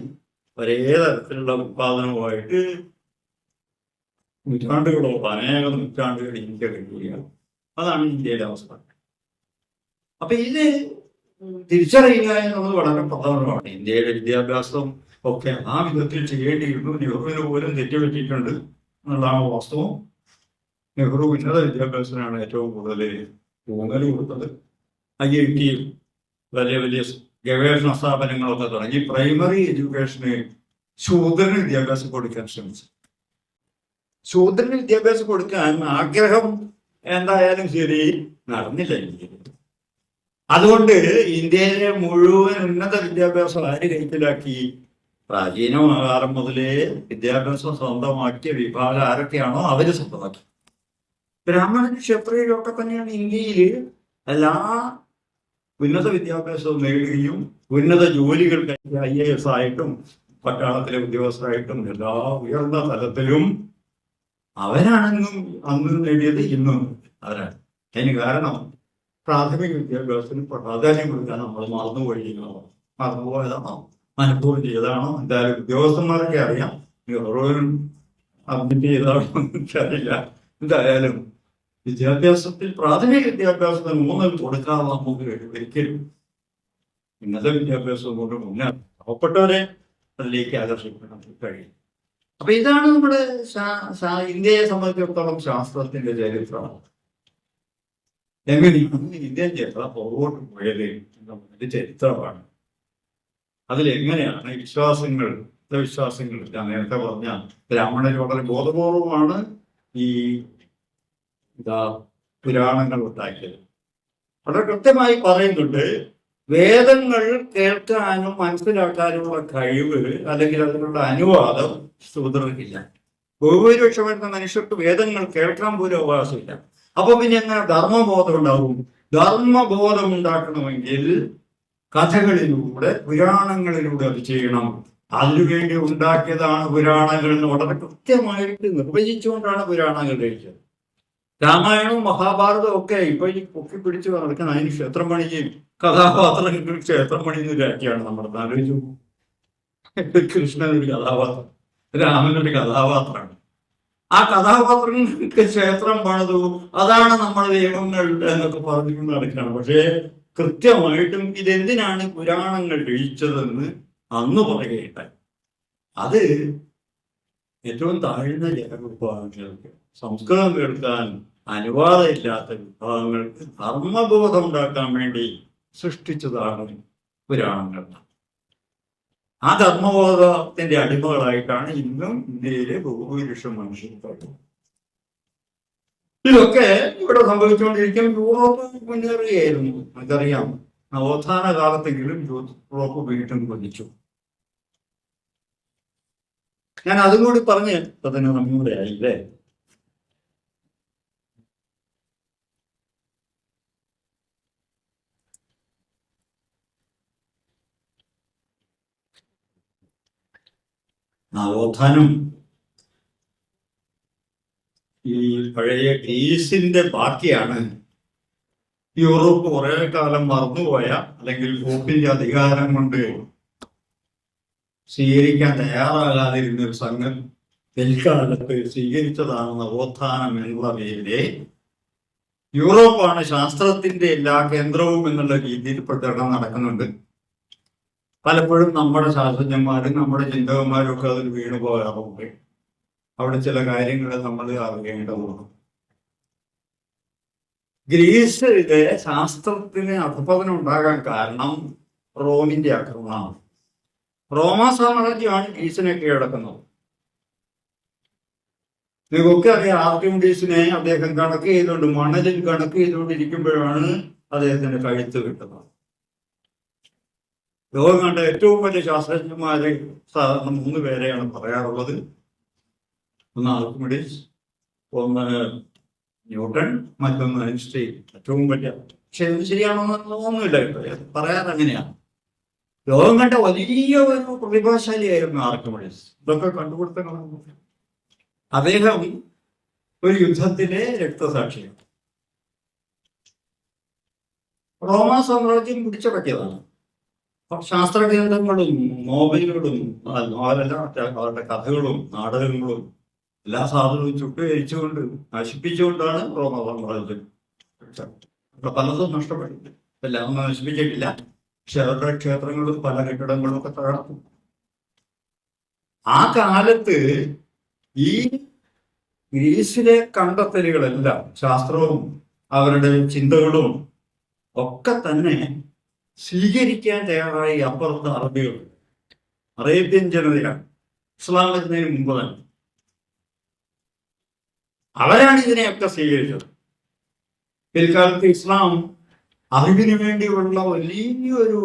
ഒരേ തരത്തിലുള്ള ഉത്പാദനവുമായിട്ട് അനേകം നൂറ്റാണ്ടുകൾ ഇന്ത്യ കഴിയുകയാണ്. അതാണ് ഇന്ത്യയിലെ അവസ്ഥ. അപ്പൊ ഇത് തിരിച്ചറിയുക എന്നുള്ളത് വളരെ പ്രധാനമാണ്. ഇന്ത്യയുടെ വിദ്യാഭ്യാസം ഒക്കെ ആ വിധത്തിൽ ചെയ്യേണ്ടിയിരുന്നു. നെഹ്റുവിന് പോലും തെറ്റുപറ്റിയിട്ടുണ്ട് എന്നുള്ളതാണ് വാസ്തവം. നെഹ്റു ഉന്നത വിദ്യാഭ്യാസത്തിനാണ് ഏറ്റവും കൂടുതൽ ഊന്നൽ കൊടുത്തത്. IIT വലിയ വലിയ ഗവേഷണ സ്ഥാപനങ്ങളൊക്കെ തുടങ്ങി പ്രൈമറി എഡ്യൂക്കേഷന് ശൂദ്രന് വിദ്യാഭ്യാസം കൊടുക്കാൻ ശ്രമിച്ചു. ശൂദ്രന് വിദ്യാഭ്യാസം കൊടുക്കാൻ ആഗ്രഹം എന്തായാലും ശരി നടന്നില്ല ഇന്ത്യയിൽ. അതുകൊണ്ട് ഇന്ത്യയിലെ മുഴുവൻ ഉന്നത വിദ്യാഭ്യാസം ആര് കൈക്കലാക്കി? പ്രാചീന കാലം മുതലേ വിദ്യാഭ്യാസം സ്വന്തമാക്കിയ വിഭാഗം ആരൊക്കെയാണോ അവര് സ്വന്തമാക്കി. ബ്രാഹ്മണ ക്ഷത്രിയരൊക്കെ തന്നെയാണ് ഇന്ത്യയിൽ എല്ലാ ഉന്നത വിദ്യാഭ്യാസവും നേടുകയും ഉന്നത ജോലികൾ IAS ആയിട്ടും പട്ടാളത്തിലെ ഉദ്യോഗസ്ഥരായിട്ടും എല്ലാ ഉയർന്ന തലത്തിലും അവരാണെന്നും അന്ന് നേടിയത് ഇന്നും അവരാണ്. അതിന് കാരണം പ്രാഥമിക വിദ്യാഭ്യാസത്തിന് പ്രാധാന്യം കൊടുക്കാൻ നമ്മൾ മറന്നുപോയതാണോ മനഃപൂർവ്വം ചെയ്തതാണോ? എന്തായാലും ഉദ്യോഗസ്ഥന്മാരൊക്കെ അറിയാം, ഓരോരും അഡ്മിറ്റ് ചെയ്തതാണോ എനിക്കറിയില്ല. എന്തായാലും വിദ്യാഭ്യാസത്തിൽ പ്രാഥമിക വിദ്യാഭ്യാസത്തിന് ഊന്നൽ കൊടുക്കാതെ നമുക്ക് ഒരിക്കലും ഇന്നത്തെ വിദ്യാഭ്യാസം കൊണ്ട് മുന്നേറും പാവപ്പെട്ടവരെ അതിലേക്ക് ആകർഷിക്കാൻ കഴിയും. അപ്പൊ ഇതാണ് നമ്മുടെ ഇന്ത്യയെ സംബന്ധിച്ചിടത്തോളം ശാസ്ത്രത്തിന്റെ ചരിത്രം. എങ്ങനെയാണ് ഇന്ത്യൻ ചരിത്രം പുറകോട്ട് പോയത് എന്നതിന്റെ ചരിത്രമാണ്. അതിലെങ്ങനെയാണ് വിശ്വാസങ്ങൾ ഞാൻ നേരത്തെ പറഞ്ഞ ബ്രാഹ്മണർ വളരെ ബോധപൂർവമാണ് ഈ പുരാണങ്ങൾ ഉണ്ടാക്കിയത്. വളരെ കൃത്യമായി പറയുന്നുണ്ട്, വേദങ്ങൾ കേൾക്കാനും മനസ്സിലാക്കാനുമുള്ള കഴിവ് അല്ലെങ്കിൽ അതിനുള്ള അനുവാദം ശൂദ്രർക്കില്ല. ഭൂരിപക്ഷം വരുന്ന മനുഷ്യർക്ക് വേദങ്ങൾ കേൾക്കാൻ പോലും അവകാശമില്ല. അപ്പൊ പിന്നെ എങ്ങനെ ധർമ്മബോധം ഉണ്ടാവും? ധർമ്മബോധം ഉണ്ടാക്കണമെങ്കിൽ കഥകളിലൂടെ പുരാണങ്ങളിലൂടെ അത് ചെയ്യണം. അതിനുവേണ്ടി ഉണ്ടാക്കിയതാണ് പുരാണങ്ങൾ എന്ന് വളരെ കൃത്യമായിട്ട് നിർവചിച്ചുകൊണ്ടാണ് പുരാണങ്ങൾ രചിച്ചത്. രാമായണവും മഹാഭാരതവും ഒക്കെ ഇപ്പൊ ഈ പൊക്കി പിടിച്ച് നടക്കുന്ന അതിന് ക്ഷേത്രം പണിയും കഥാപാത്രങ്ങൾ ക്ഷേത്രം പണിയുന്ന രാജ്യമാണ് നമ്മുടെ ആലോചിച്ചു. കൃഷ്ണനൊരു കഥാപാത്രം, രാമനൊരു കഥാപാത്രമാണ്. ആ കഥാപാത്രങ്ങൾക്ക് ക്ഷേത്രം പണിതു, അതാണ് നമ്മുടെ ദൈവങ്ങൾ എന്നൊക്കെ പറഞ്ഞുകൊണ്ട് നടക്കുകയാണ്. പക്ഷേ കൃത്യമായിട്ടും ഇതെന്തിനാണ് പുരാണങ്ങൾ രചിച്ചതെന്ന് അന്ന് പറയുകയുണ്ടായി. അത് ഏറ്റവും താഴ്ന്ന ജനവിഭാഗങ്ങൾക്ക്, സംസ്കൃതം കേൾക്കാൻ അനുവാദമില്ലാത്ത വിഭാഗങ്ങൾക്ക് ധർമ്മബോധം ഉണ്ടാക്കാൻ വേണ്ടി സൃഷ്ടിച്ചതാണ് പുരാണങ്ങൾ. ആ ധർമ്മബോധത്തിന്റെ അടിമകളായിട്ടാണ് ഇന്നും ഇന്ത്യയിലെ ഭൂരിപക്ഷം മനുഷ്യർ. ഇതൊക്കെ ഇവിടെ സംഭവിച്ചുകൊണ്ടിരിക്കും. യൂറോപ്പ് മുന്നേറുകയായിരുന്നു, നമുക്കറിയാം. നവോത്ഥാന കാലത്തെങ്കിലും യൂറോപ്പ് വീണ്ടും കൊതിച്ചു. ഞാൻ അതും കൂടി പറഞ്ഞ് അതിന് നമ്മുടെ ആയില്ലേ. നവോത്ഥാനം ഈ പഴയ ഗ്രീസിന്റെ ബാക്കിയാണ്. യൂറോപ്പ് കുറെ കാലം മറന്നുപോയ അല്ലെങ്കിൽ പോപ്പിന്റെ അധികാരം കൊണ്ട് സ്വീകരിക്കാൻ തയ്യാറാകാതിരുന്ന ഒരു സംഘം പിൽക്കാലത്ത് സ്വീകരിച്ചതാണ് നവോത്ഥാനം എന്നുള്ള പേരില്. യൂറോപ്പാണ് ശാസ്ത്രത്തിന്റെ എല്ലാ കേന്ദ്രവും എന്നുള്ള രീതിയിൽ പ്രചരണം നടക്കുന്നുണ്ട്. പലപ്പോഴും നമ്മുടെ ശാസ്ത്രജ്ഞന്മാരും നമ്മുടെ ചിന്തകന്മാരും ഒക്കെ അതിൽ വീണു പോകാറുണ്ട്. അവിടെ ചില കാര്യങ്ങൾ നമ്മൾ അറിയേണ്ടതുണ്ട്. ഗ്രീസിലെ ശാസ്ത്രത്തിന് അധപതനം ഉണ്ടാകാൻ കാരണം റോമിന്റെ ആക്രമണമാണ്. റോമാ സാമ്രാജ്യമാണ് ഗ്രീസിനെ കീഴടക്കുന്നത്. നിങ്ങൾക്കൊക്കെ അറിയാം, ആർക്കിമിഡീസിനെ അദ്ദേഹം കണക്ക് ചെയ്തുകൊണ്ട് മണലിൽ കണക്ക് ചെയ്തുകൊണ്ടിരിക്കുമ്പോഴാണ് അദ്ദേഹത്തിന്റെ കഴുത്ത് കിട്ടുന്നത്. ലോകം കണ്ട ഏറ്റവും വലിയ ശാസ്ത്രജ്ഞന്മാരെ സാധാരണ 3 പേരെയാണ് പറയാറുള്ളത്. ഒന്ന് ആർക്കിമിഡീസ്, ഒന്ന് ന്യൂട്ടൺ, മറ്റൊന്ന് ഐൻസ്റ്റൈൻ. ഏറ്റവും വലിയ, പക്ഷെ ഇത് ശരിയാണോന്നൊന്നുമില്ല, പറയാറ് അങ്ങനെയാണ്. ലോകം കണ്ട വലിയ ഒരു പ്രതിഭാശാലിയായിരുന്നു ആർക്കിമിഡീസ്. ഇതൊക്കെ കണ്ടുപിടുത്തങ്ങളാണ്. അദ്ദേഹം ഒരു യുദ്ധത്തിലെ രക്തസാക്ഷിയാണ്. റോമാ സാമ്രാജ്യം പിടിച്ചടക്കിയതാണ്. ശാസ്ത്രഗ്രന്ഥങ്ങളും നോവലുകളും അവരുടെ കഥകളും നാടകങ്ങളും എല്ലാ സാധനവും ചുട്ടുകരിച്ചുകൊണ്ട് നശിപ്പിച്ചുകൊണ്ടാണ് റോമാ സാമ്രാജ്യം. പലതും നഷ്ടപ്പെട്ടു, എല്ലാം ഒന്നും നശിപ്പിച്ചിട്ടില്ല. പക്ഷെ അവരുടെ ക്ഷേത്രങ്ങളും പല കെട്ടിടങ്ങളും ഒക്കെ തകർന്നു. ആ കാലത്ത് ഈ ഗ്രീസിലെ കണ്ടെത്തലുകളെല്ലാം, ശാസ്ത്രവും അവരുടെ ചിന്തകളും ഒക്കെ തന്നെ സ്വീകരിക്കാൻ തയ്യാറായി അപ്പുറത്ത് അറബികൾ, അറേബ്യൻ ജനതയാണ്. ഇസ്ലാം വരുന്നതിന് മുമ്പ് തന്നെ അവരാണ് ഇതിനെയൊക്കെ സ്വീകരിച്ചത്. പിൽക്കാലത്ത് ഇസ്ലാം അറിവിന് വേണ്ടിയുള്ള വലിയൊരു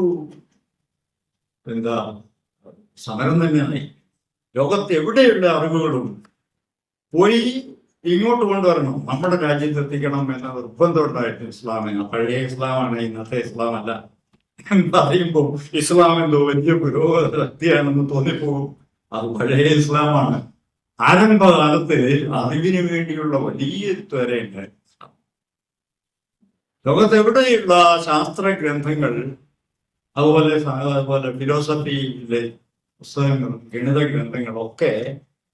സമരം തന്നെയായി. ലോകത്ത് എവിടെയുള്ള അറിവുകളും പോയി ഇങ്ങോട്ട് കൊണ്ടുവരണം, നമ്മുടെ രാജ്യത്ത് എത്തിക്കണം എന്ന നിർബന്ധം ഉണ്ടായിട്ട് ഇസ്ലാമിന്. പഴയ ഇസ്ലാമാണ്, ഇന്നത്തെ ഇസ്ലാം അല്ല. പറയുമ്പോൾ ഇസ്ലാം എന്തോ വലിയ പുരോഗതിയാണെന്ന് തോന്നിപ്പോകും. അത് പഴയ ഇസ്ലാമാണ്. ആരംഭകാലത്ത് അറിവിന് വേണ്ടിയുള്ള വലിയ ത്വരയുണ്ട്. ലോകത്തെവിടെയുള്ള ശാസ്ത്ര ഗ്രന്ഥങ്ങൾ, അതുപോലെ ഫിലോസഫിയിലെ പുസ്തകങ്ങളും ഗണിത ഗ്രന്ഥങ്ങളൊക്കെ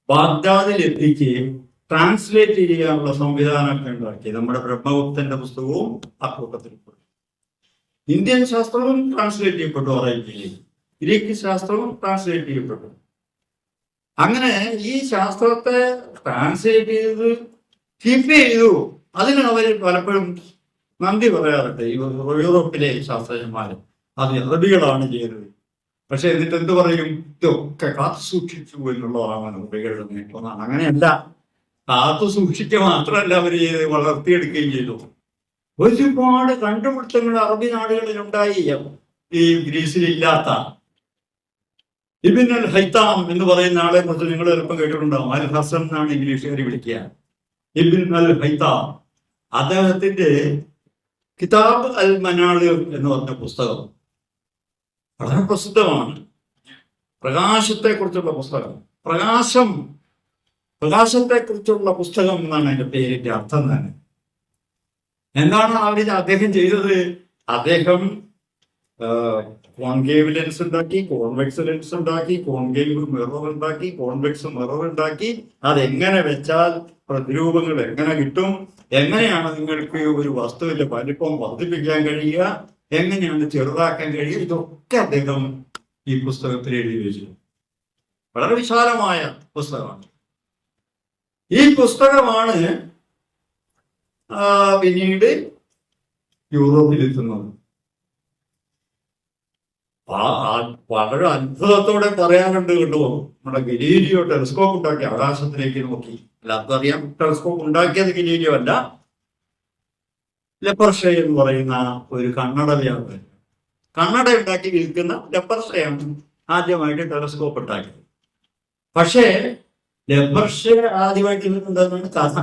ബാഗ്ദാദിൽ എത്തിക്കുകയും ട്രാൻസ്ലേറ്റ് ചെയ്യാനുള്ള സംവിധാനമൊക്കെ ഉണ്ടാക്കി. നമ്മുടെ ബ്രഹ്മഗുപ്തന്റെ പുസ്തകവും ആ കൂട്ടത്തിൽ പെട്ടു. ഇന്ത്യൻ ശാസ്ത്രവും ട്രാൻസ്ലേറ്റ് ചെയ്യപ്പെട്ടു. അറേബ്യയിൽ ഗ്രീക്ക് ശാസ്ത്രവും ട്രാൻസ്ലേറ്റ് ചെയ്യപ്പെട്ടു. അങ്ങനെ ഈ ശാസ്ത്രത്തെ ട്രാൻസ്ലേറ്റ് ചെയ്ത് കീപ്പ് ചെയ്തു. അതിന് അവർ പലപ്പോഴും നന്ദി പറയാറുണ്ട്. ഈ യൂറോപ്പിലെ ശാസ്ത്രജ്ഞന്മാർ അത് അറബികളാണ് ചെയ്തത്. പക്ഷെ എന്നിട്ട് എന്ത് പറയും? ഇതൊക്കെ കാത്തു സൂക്ഷിച്ചു എന്നുള്ളതാണ് അറബികളുടെ നേട്ടം. അങ്ങനെയല്ല, കാത്തു സൂക്ഷിക്കുക മാത്രമല്ല അവർ ചെയ്ത്, വളർത്തിയെടുക്കുകയും ചെയ്തു. ഒരുപാട് കണ്ടുപിടുത്തങ്ങൾ അറബി നാടുകളിൽ ഉണ്ടായി, ഈ ഗ്രീസിലില്ലാത്ത. ഇബ്ൻ അൽ ഹൈത്താം എന്ന് പറയുന്ന ആളെ കുറിച്ച് നിങ്ങൾ ചിലപ്പം കേട്ടിട്ടുണ്ടാവും. അൽ ഹസൻ എന്നാണ് ഇംഗ്ലീഷുകാർ വിളിക്കുക. ഇബ്ൻ അൽ ഹൈത്താം, അദ്ദേഹത്തിന്റെ കിതാബ് അൽ മനാള് എന്ന് പറഞ്ഞ പുസ്തകം വളരെ പ്രസിദ്ധമാണ്. പ്രകാശത്തെക്കുറിച്ചുള്ള പുസ്തകം, പ്രകാശത്തെക്കുറിച്ചുള്ള പുസ്തകം എന്നാണ് അതിന്റെ പേരിന്റെ അർത്ഥം തന്നെ. എന്താണ് അദ്ദേഹം ചെയ്തത്? അദ്ദേഹം കോൺകേവ് ലെൻസ് ഉണ്ടാക്കി, കോൺവെക്സ് ലെൻസ് ഉണ്ടാക്കി, കോൺകേവ് മിറർ ഉണ്ടാക്കി, കോൺവെക്സ് മിറർ ഉണ്ടാക്കി. അതെങ്ങനെ വെച്ചാൽ പ്രതിരൂപങ്ങൾ എങ്ങനെ കിട്ടും, എങ്ങനെയാണ് നിങ്ങൾക്ക് ഒരു വസ്തുവിന്റെ വലിപ്പം വർദ്ധിപ്പിക്കാൻ കഴിയുക, എങ്ങനെയാണ് ചെറുതാക്കാൻ കഴിയുക, ഇതൊക്കെ അദ്ദേഹം ഈ പുസ്തകത്തിൽ എഴുതി വെച്ചു. വളരെ വിശാലമായ പുസ്തകമാണ്. ഈ പുസ്തകമാണ് പിന്നീട് യൂറോപ്പിലെത്തുന്നത്. വളരെ അത്ഭുതത്തോടെ പറയാനുണ്ട് കേട്ടോ. നമ്മുടെ ഗലീലിയോ ടെലിസ്കോപ്പ് ഉണ്ടാക്കി ആകാശത്തിലേക്ക് നോക്കി. എല്ലാവർക്കും അറിയാം ടെലിസ്കോപ്പ് ഉണ്ടാക്കിയത് ഗലീലിയോ അല്ല, ലെപ്പർഷെ എന്ന് പറയുന്ന ഒരു കണ്ണട വ്യാപാരി, കണ്ണട ഉണ്ടാക്കി വിൽക്കുന്ന ലെപ്പർഷെയാണ് ആദ്യമായിട്ട് ടെലിസ്കോപ്പ് ഉണ്ടാക്കിയത്. പക്ഷേ ലെപ്പർഷെ ആദ്യമായിട്ട് ഉണ്ടാകുന്നതാണ് കഥ.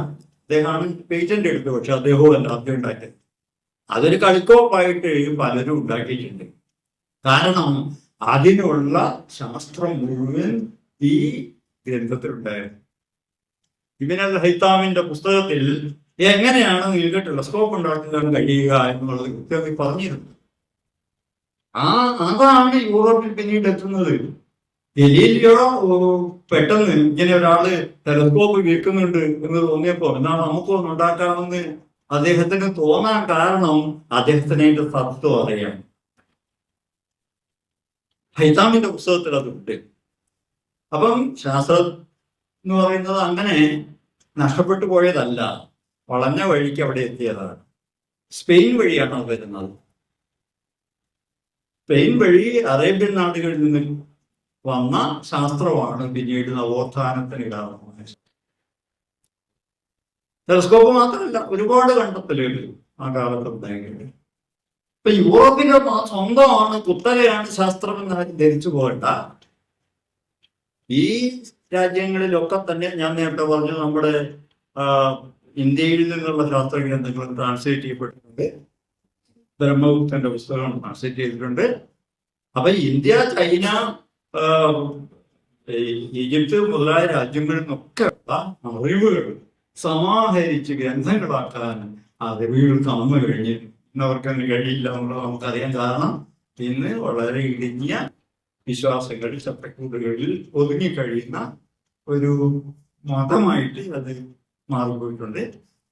അദ്ദേഹമാണ് പേറ്റന്റ് എടുത്തത്. പക്ഷെ അദ്ദേഹവും അല്ല ആദ്യം ഉണ്ടാക്കിയത്. അതൊരു കളിക്കോപ്പായിട്ട് പലരും ഉണ്ടാക്കിയിട്ടുണ്ട്. കാരണം അതിനുള്ള ശാസ്ത്രം മുഴുവൻ ഈ ഗ്രന്ഥത്തിലുണ്ടായിരുന്നു. ഇബ്ൻ അൽ ഹൈത്താമിന്റെ പുസ്തകത്തിൽ എങ്ങനെയാണ് നിങ്ങൾക്ക് ടെലിസ്കോപ്പ് ഉണ്ടാക്കാൻ കഴിയുക എന്നുള്ളത് കൃത്യമായി പറഞ്ഞിരുന്നു. അതാണ് യൂറോപ്പിൽ പിന്നീട് എത്തുന്നത്. ഗലീലിയോ പെട്ടെന്ന് ഇങ്ങനെ ഒരാള് ടെലിസ്കോപ്പ് വിൽക്കുന്നുണ്ട് എന്ന് തോന്നിയപ്പോ എന്നാൽ നമുക്കൊന്ന് ഉണ്ടാക്കാമെന്ന് അദ്ദേഹത്തിന് തോന്നാൻ കാരണം അദ്ദേഹത്തിന് അതിന്റെ തത്വം അറിയാം. ഹൈത്താമിന്റെ പുസ്തകത്തിൽ അതുണ്ട്. അപ്പം ശാസ്ത്രം എന്ന് പറയുന്നത് അങ്ങനെ നഷ്ടപ്പെട്ടു പോയതല്ല, വളഞ്ഞ വഴിക്ക് അവിടെ എത്തിയതാണ്. സ്പെയിൻ വഴിയാണ് അത് വരുന്നത്. സ്പെയിൻ വഴി അറേബ്യൻ നാടുകളിൽ നിന്ന് വന്ന ശാസ്ത്രമാണ് പിന്നീട് നവോത്ഥാനത്തിന് കാരണമായത്. ടെലിസ്കോപ്പ് മാത്രമല്ല, ഒരുപാട് കണ്ടെത്തലുകൾ ആ കാലത്ത് ഉണ്ടായിട്ടുണ്ട്. ഇപ്പൊ യൂറോപ്പിന്റെ സ്വന്തമാണ്, കുത്തകയാണ് ശാസ്ത്രം എന്ന് ധരിച്ചു പോകണ്ട. ഈ രാജ്യങ്ങളിലൊക്കെ തന്നെ ഞാൻ നേരത്തെ പറഞ്ഞു, നമ്മുടെ ഇന്ത്യയിൽ നിന്നുള്ള ശാസ്ത്ര ഗ്രന്ഥങ്ങൾ ട്രാൻസ്ലേറ്റ് ചെയ്യപ്പെട്ടിട്ടുണ്ട്. ബ്രഹ്മഗുപ്തന്റെ പുസ്തകം ട്രാൻസ്ലേറ്റ് ചെയ്തിട്ടുണ്ട്. അപ്പൊ ഇന്ത്യ, ചൈന, ഈജിപ്ത് മുതലായ രാജ്യങ്ങളിൽ നിന്നൊക്കെ അറിവുകൾ സമാഹരിച്ച് ഗ്രന്ഥങ്ങളാക്കാൻ അറിവുകൾ തന്നു കഴിഞ്ഞ് ഇന്നവർക്ക് അതിന് കഴിയില്ല എന്നുള്ളത് നമുക്കറിയാൻ. കാരണം ഇന്ന് വളരെ ഇടുങ്ങിയ വിശ്വാസങ്ങൾ, ചട്ടക്കൂടുകളിൽ ഒതുങ്ങിക്കഴിയുന്ന ഒരു മതമായിട്ട് അത് മാറിപ്പോയിട്ടുണ്ട്.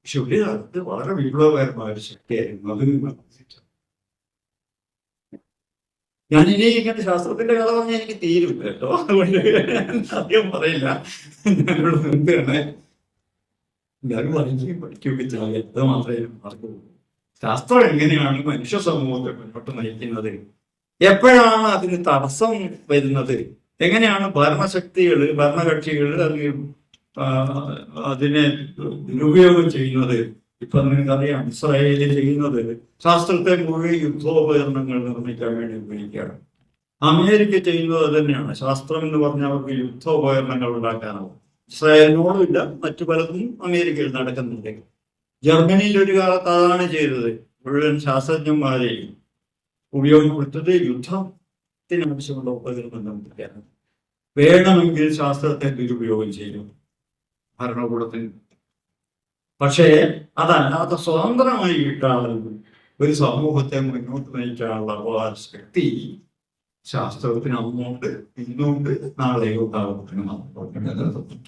പക്ഷെ ഒരു കാലത്ത് വളരെ വിപ്ലവകരമായ ഒരു ശക്തിയായിരുന്നു. അത് ഞാനിനി ഇങ്ങനെ ശാസ്ത്രത്തിന്റെ കഥ പറഞ്ഞാൽ എനിക്ക് തീരുമില്ല കേട്ടോ. അതുകൊണ്ട് അധികം പറയില്ല. ഞാനിവിടെ നിർത്തുകയാണ്. എല്ലാവരും വായിക്കുകയും പഠിക്കുകയൊക്കെ ചെയ്യാം. എത്ര മാത്രമേ മാർക്കുള്ളൂ. ശാസ്ത്രം എങ്ങനെയാണ് മനുഷ്യ സമൂഹത്തെ മുന്നോട്ട് നയിക്കുന്നത്, എപ്പോഴാണ് അതിന് തടസ്സം വരുന്നത്, എങ്ങനെയാണ് ഭരണകക്ഷികൾ അതിനെ ദുരുപയോഗം ചെയ്യുന്നത്. ഇപ്പൊ നിങ്ങൾക്കറിയാം ഇസ്രായേലിൽ ചെയ്യുന്നത് ശാസ്ത്രത്തെ മുഴുവൻ യുദ്ധോപകരണങ്ങൾ നിർമ്മിക്കാൻ വേണ്ടി ഉപയോഗിക്കുകയാണ്. അമേരിക്ക ചെയ്യുന്നത് അത് തന്നെയാണ്. ശാസ്ത്രം എന്ന് പറഞ്ഞാൽ അവർക്ക് യുദ്ധോപകരണങ്ങൾ ഉണ്ടാക്കാനാവും. ഇസ്രായേലിനോടും ഇല്ല, മറ്റു പലതും അമേരിക്കയിൽ നടക്കുന്നുണ്ട്. ജർമ്മനിയിൽ ഒരു കാലത്ത് അതാണ് ചെയ്തത്. മുഴുവൻ ശാസ്ത്രജ്ഞന്മാരെയും ഉപയോഗപ്പെടുത്തത് യുദ്ധത്തിന് ആവശ്യമുള്ള ഉപകരണം നിർമ്മിക്കാനാണ്. വേണമെങ്കിൽ ശാസ്ത്രത്തെ ദുരുപയോഗം ചെയ്യും ഭരണകൂടത്തിന്. പക്ഷേ അതല്ലാതെ സ്വതന്ത്രമായി കിട്ടാതെ ഒരു സമൂഹത്തെ മുന്നോട്ട് നയിക്കാനുള്ള ശക്തി ശാസ്ത്രത്തിന് അന്നുകൊണ്ട് ഇന്നുകൊണ്ട് നാളെയും ഉണ്ടാകും.